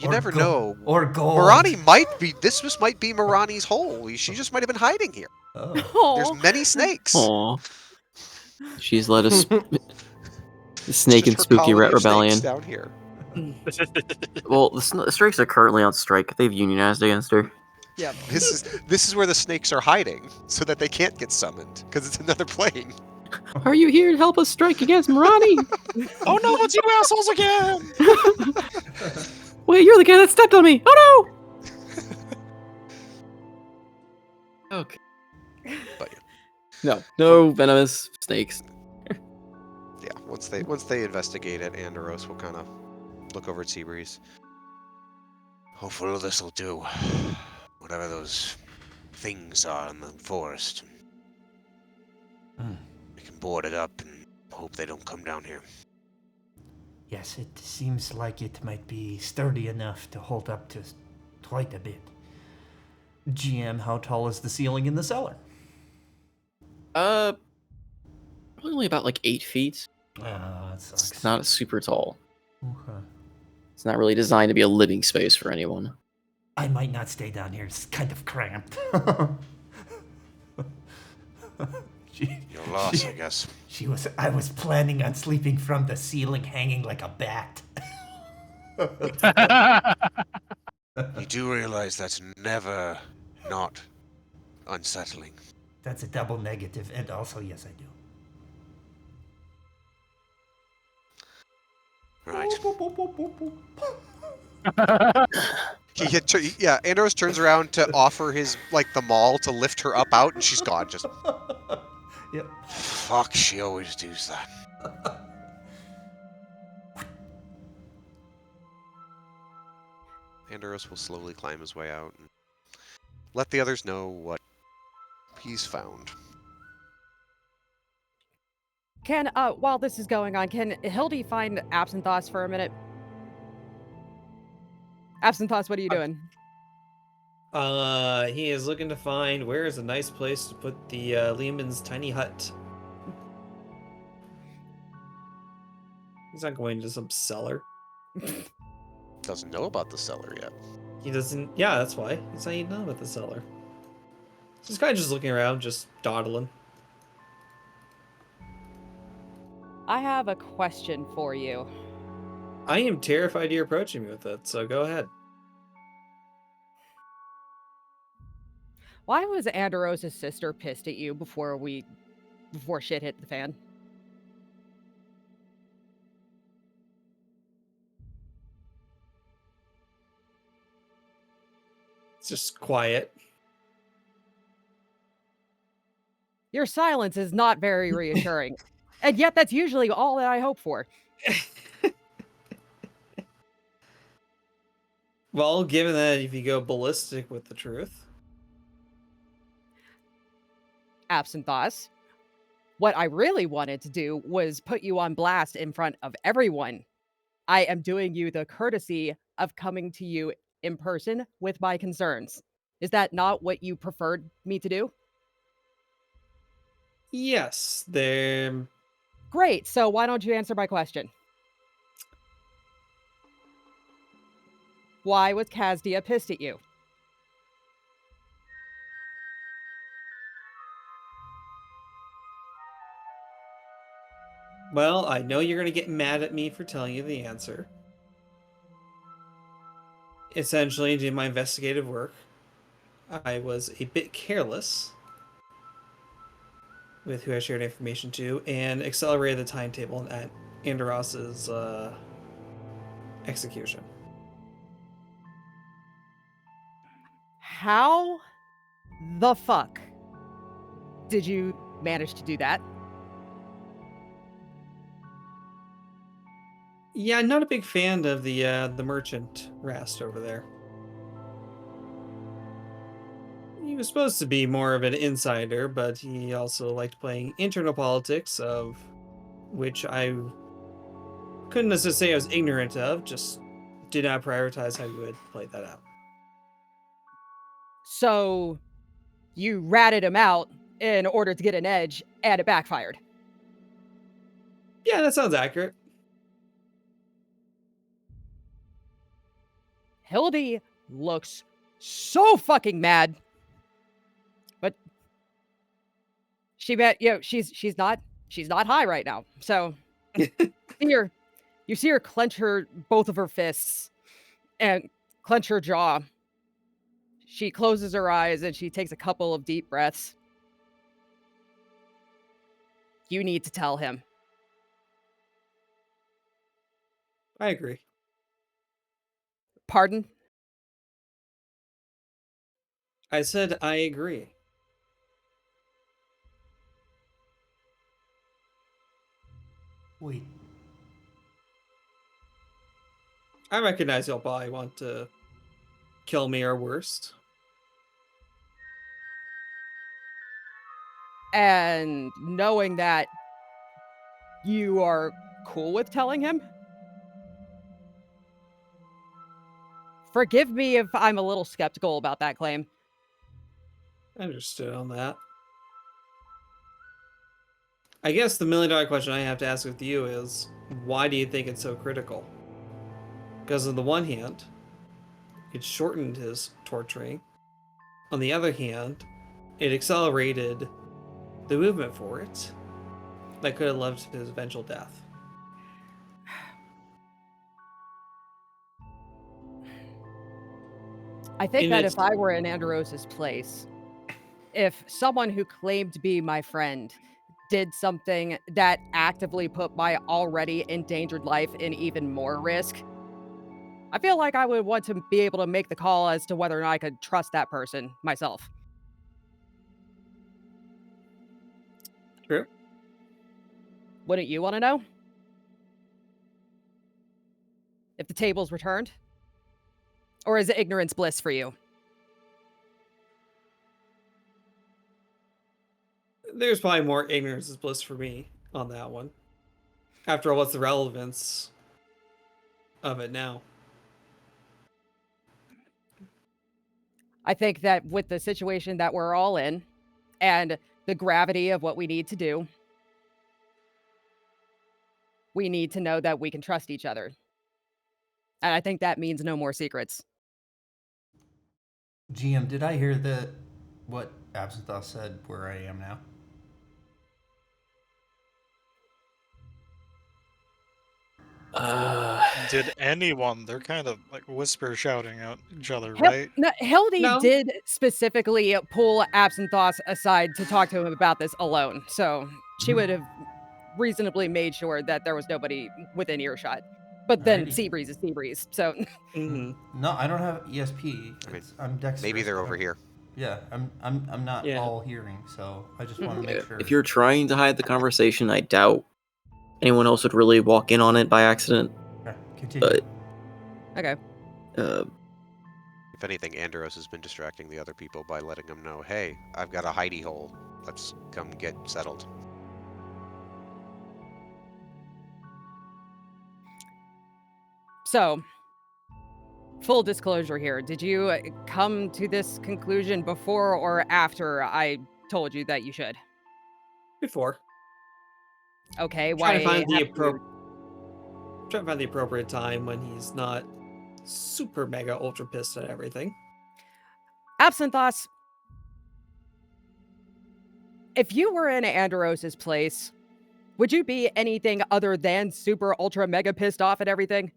never know.
Or gold.
Mirani might be. This might be Mirani's hole. She just might have been hiding here.
Oh.
There's many snakes.
Aww. She's led a snake and
Just her
spooky
colony of
rebellion.
snakes down here.
Well, the snakes are currently on strike. They've unionized against her.
Yeah.
This is where the snakes are hiding, so that they can't get summoned, because it's another plane.
Are you here to help us strike against Mirani?
Oh no, it's you assholes again!
Wait, you're the guy that stepped on me! Oh no! Okay.
But yeah.
No venomous snakes.
Yeah, once they investigate it, Anderos will kind of look over at Seabreeze.
Hopefully this'll do. Whatever those things are in the forest. We can board it up and hope they don't come down here.
Yes, it seems like it might be sturdy enough to hold up to quite a bit. GM, how tall is the ceiling in the cellar?
Probably only about like 8 feet.
That sucks.
It's not super tall.
Okay.
It's not really designed to be a living space for anyone.
I might not stay down here. It's kind of cramped.
Your loss, I guess.
I was planning on sleeping from the ceiling hanging like a bat.
You do realize that's never not unsettling.
That's a double negative, and also, yes, I do.
Right.
Anderos turns around to offer his, the maul to lift her up out, and she's gone, just...
Yep.
Fuck, she always does that.
Anderos will slowly climb his way out and let the others know what he's found.
Can, while this is going on, can Hildy find Absinthoss for a minute? Absinthoss, what are you doing?
He is looking to find where is a nice place to put the Lehman's tiny hut. He's not going to some cellar.
Doesn't know about the cellar yet.
He doesn't. Yeah, that's why. He's not even know about the cellar. He's kind of just looking around, just dawdling.
I have a question for you.
I am terrified you're approaching me with it, so go ahead.
Why was Anderos' sister pissed at you before shit hit the fan?
It's just quiet.
Your silence is not very reassuring. And yet that's usually all that I hope for.
Well, given that if you go ballistic with the truth.
Absent thoughts. What I really wanted to do was put you on blast in front of everyone. I am doing you the courtesy of coming to you in person with my concerns. Is that not what you preferred me to do?
Yes, they're...
Great, so why don't you answer my question? Why was Kazdia pissed at you?
Well, I know you're going to get mad at me for telling you the answer. Essentially, did my investigative work. I was a bit careless with who I shared information to and accelerated the timetable at Anderos's execution.
How the fuck did you manage to do that?
Yeah, not a big fan of the merchant Rast over there. He was supposed to be more of an insider, but he also liked playing internal politics, of which I couldn't necessarily say I was ignorant of, just did not prioritize how you would play that out.
So you ratted him out in order to get an edge, and it backfired.
Yeah, that sounds accurate.
Hildy looks so fucking mad. But she's not high right now. So you see her clench both of her fists and clench her jaw. She closes her eyes and she takes a couple of deep breaths. You need to tell him.
I agree.
Pardon?
I said I agree.
Wait.
I recognize you'll probably want to kill me or worse.
And knowing that you are cool with telling him? Forgive me if I'm a little skeptical about that claim.
Understood on that. I guess the million-dollar question I have to ask with you is, why do you think it's so critical? Because on the one hand, it shortened his torturing. On the other hand, it accelerated the movement for it. That could have led to his eventual death.
I think that if I were in Anderos' place, if someone who claimed to be my friend did something that actively put my already endangered life in even more risk, I feel like I would want to be able to make the call as to whether or not I could trust that person myself.
True.
Wouldn't you want to know? If the table's returned? Or is it ignorance bliss for you?
There's probably more ignorance is bliss for me on that one. After all, what's the relevance of it now?
I think that with the situation that we're all in and the gravity of what we need to do, we need to know that we can trust each other. And I think that means no more secrets.
GM, did I hear what Absinthe said where I am now?
Did anyone? They're kind of like whisper shouting at each other, right?
Hildy
No.
did specifically pull Absinthe aside to talk to him about this alone, so she would have reasonably made sure that there was nobody within earshot. But then
Alrighty.
Seabreeze is Seabreeze, so
Mm-hmm.
No, I don't have ESP.
I mean,
I'm dexterous.
Maybe they're
but
over
I'm-
here.
Yeah, I'm not
Yeah.
all hearing, so I just want to make sure.
If you're trying to hide the conversation, I doubt anyone else would really walk in on it by accident.
Okay, continue.
But
okay.
If anything, Anderos has been distracting the other people by letting them know, hey, I've got a hidey hole. Let's come get settled.
So, full disclosure here. Did you come to this conclusion before or after I told you that you should?
Before.
Okay,
Trying
why?
to find the
after you-
Trying to find the appropriate time when he's not super mega ultra pissed at everything.
Absinthe, if you were in Anderos' place, would you be anything other than super ultra mega pissed off at everything?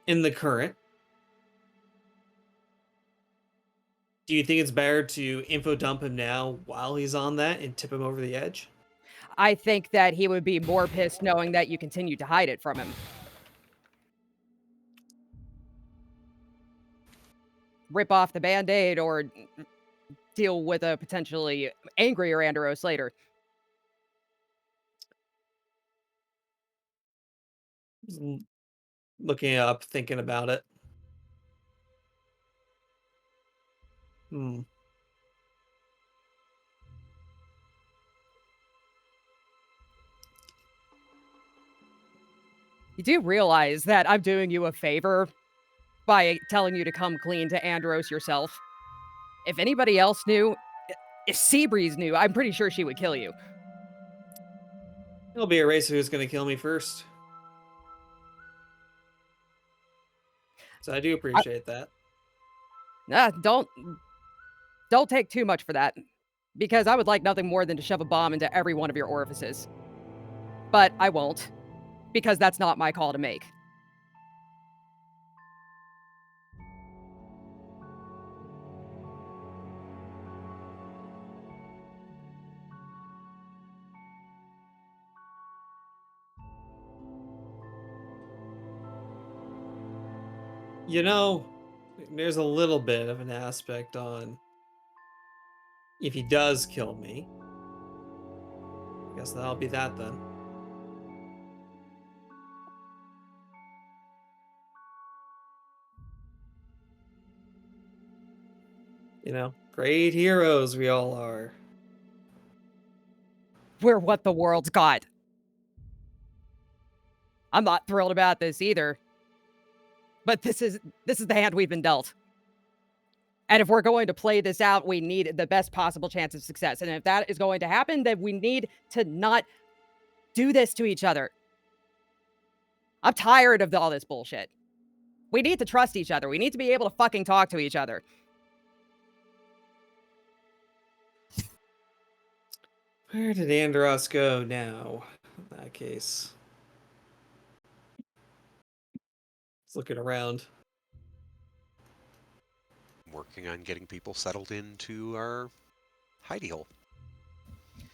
In the current. Do you think it's better to info dump him now while he's on that and tip him over the edge?
I think that he would be more pissed knowing that you continue to hide it from him. Rip off the Band-Aid or deal with a potentially angrier Anderos later.
Looking it up, thinking about it.
You do realize that I'm doing you a favor by telling you to come clean to Anderos yourself. If anybody else knew, if Seabreeze knew, I'm pretty sure she would kill you.
It'll be a race who's going to kill me first. So I do appreciate that.
Don't take too much for that, because I would like nothing more than to shove a bomb into every one of your orifices. But I won't, because that's not my call to make.
You know, there's a little bit of an aspect on if he does kill me. I guess that'll be that then. You know, great heroes we all are.
We're what the world's got. I'm not thrilled about this either. But this is the hand we've been dealt. And if we're going to play this out, we need the best possible chance of success. And if that is going to happen, then we need to not do this to each other. I'm tired of all this bullshit. We need to trust each other. We need to be able to fucking talk to each other.
Where did Anderos go now? In that case. Let's look it around.
Working on getting people settled into our hidey hole.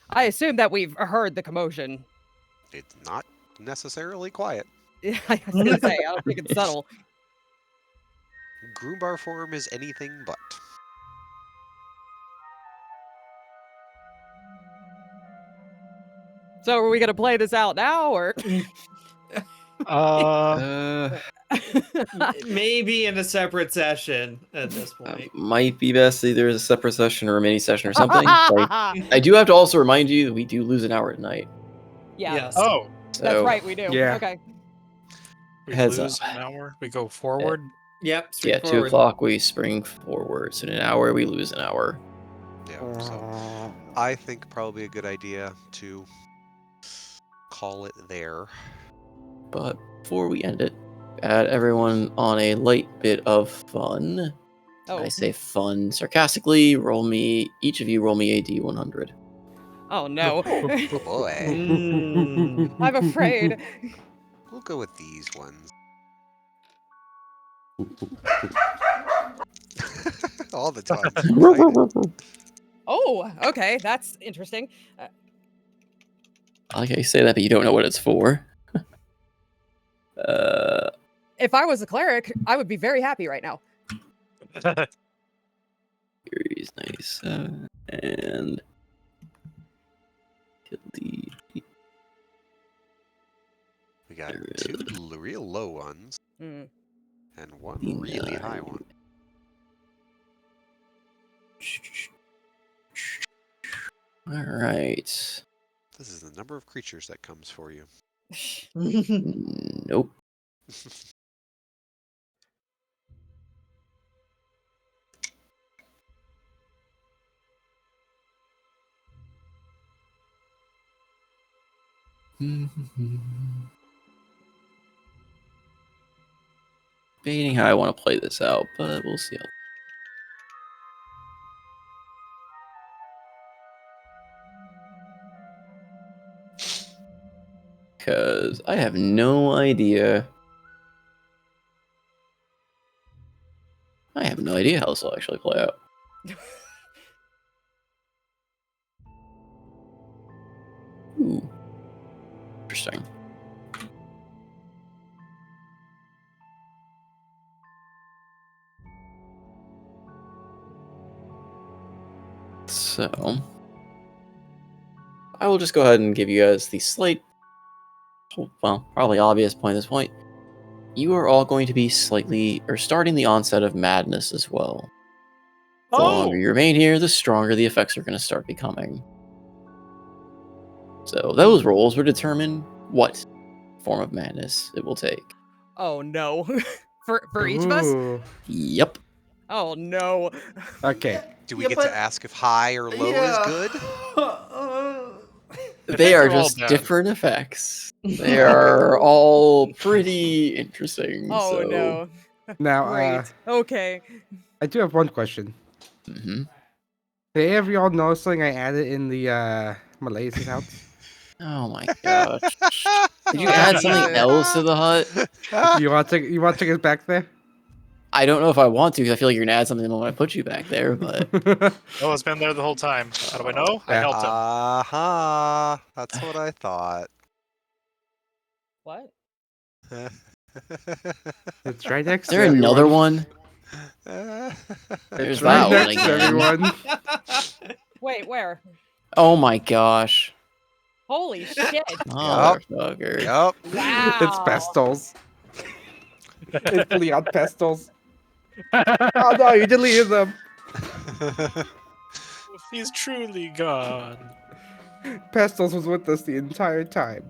I assume that we've heard the commotion.
It's not necessarily quiet.
I was gonna say, I don't think it's subtle.
Groombar form is anything but.
So are we gonna play this out now, or?
Maybe in a separate session at this point.
Might be best either as a separate session or a mini session or something. I do have to also remind you that we do lose an hour tonight.
Yeah.
Yes.
Oh,
So
That's right, we do.
Yeah.
Okay.
we
Heads
lose
up.
an hour. We go forward.
Yep.
Yeah, 2 o'clock we spring forward. So in an hour we lose an hour.
Yeah, so I think probably a good idea to call it there.
But before we end it, add everyone on a light bit of fun.
Oh.
I say fun sarcastically. Each of you roll me a d100.
Oh no.
Oh boy.
I'm afraid.
We'll go with these ones. All the time. Excited.
Oh, okay, that's interesting.
Okay, you say that, but you don't know what it's for.
If I was a cleric, I would be very happy right now.
Series 97 and delete.
We got 2 real low ones
Mm.
and 1 really high one.
All right.
This is the number of creatures that comes for you.
Nope. Debating how I want to play this out, but we'll see. Because I have no idea. I have no idea how this will actually play out. Ooh. Interesting. So, I will just go ahead and give you guys the slight, well, probably obvious point at this point. You are all going to be starting the onset of madness as well. The longer you remain here, the stronger the effects are going to start becoming. So those rolls will determine what form of madness it will take.
Oh no. for each of us?
Ooh.
Yep.
Oh no.
Okay.
Do we get to ask if high or low is good?
They are
they're all
just
bad.
different effects. They are all pretty interesting.
Oh
so.
no.
Now,
Great. Okay.
I do have one question.
Mm-hmm.
Did any of y'all know something I added in the Malaysian house?
Oh my gosh. Did you add something else to the hut?
You want to take us back there?
I don't know if I want to, because I feel like you're going to add something when I put you back there, but...
Oh, it's been there the whole time. How do I know? I
Yeah.
helped him.
Aha! That's what I thought.
What?
It's right next
Is
to
there another
everyone.
one? There's
It's right
that one
next to
again.
everyone.
Wait, where?
Oh my gosh.
Holy shit.
Motherfucker.
Yup.
Wow.
It's pestles. It's Leon pestles. Oh no, you deleted them.
He's truly gone.
Pestles was with us the entire time.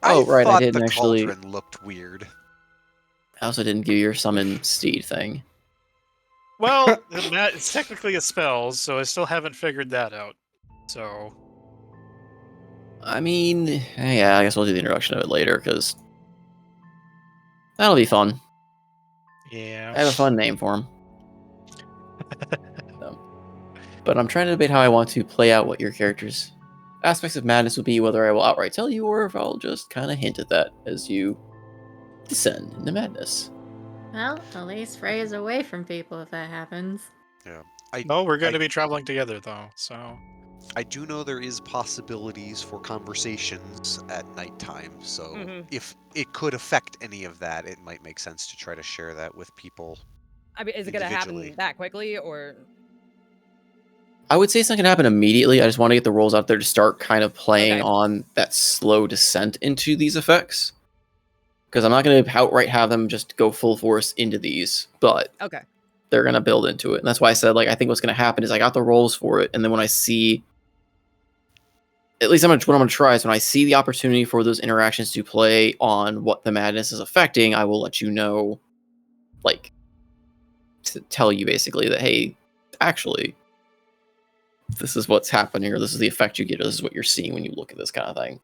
Oh, right, I
thought
didn't
the
actually...
cauldron looked weird.
I also didn't give you your summon steed thing.
Well, it's technically a spell, so I still haven't figured that out. So...
I mean, yeah, I guess we'll do the introduction of it later, because... that'll be fun.
Yeah.
I have a fun name for him. But I'm trying to debate how I want to play out what your character's aspects of madness will be, whether I will outright tell you, or if I'll just kind of hint at that as you descend into madness.
Well, at least Frey is away from people if that happens.
Yeah.
No, we're going to be traveling together, though, so...
I do know there is possibilities for conversations at nighttime, so if it could affect any of that, it might make sense to try to share that with people.
I mean, is it going to happen that quickly, or...?
I would say it's not going to happen immediately. I just want to get the rolls out there to start kind of playing on that slow descent into these effects. Because I'm not going to outright have them just go full force into these, but they're going to build into it. And that's why I said, like, I think what's going to happen is I got the rolls for it, and then when I see... at least what I'm going to try is when I see the opportunity for those interactions to play on what the madness is affecting, I will let you know, like, to tell you basically that, hey, actually... this is what's happening, or this is the effect you get, or this is what you're seeing when you look at this kind of thing.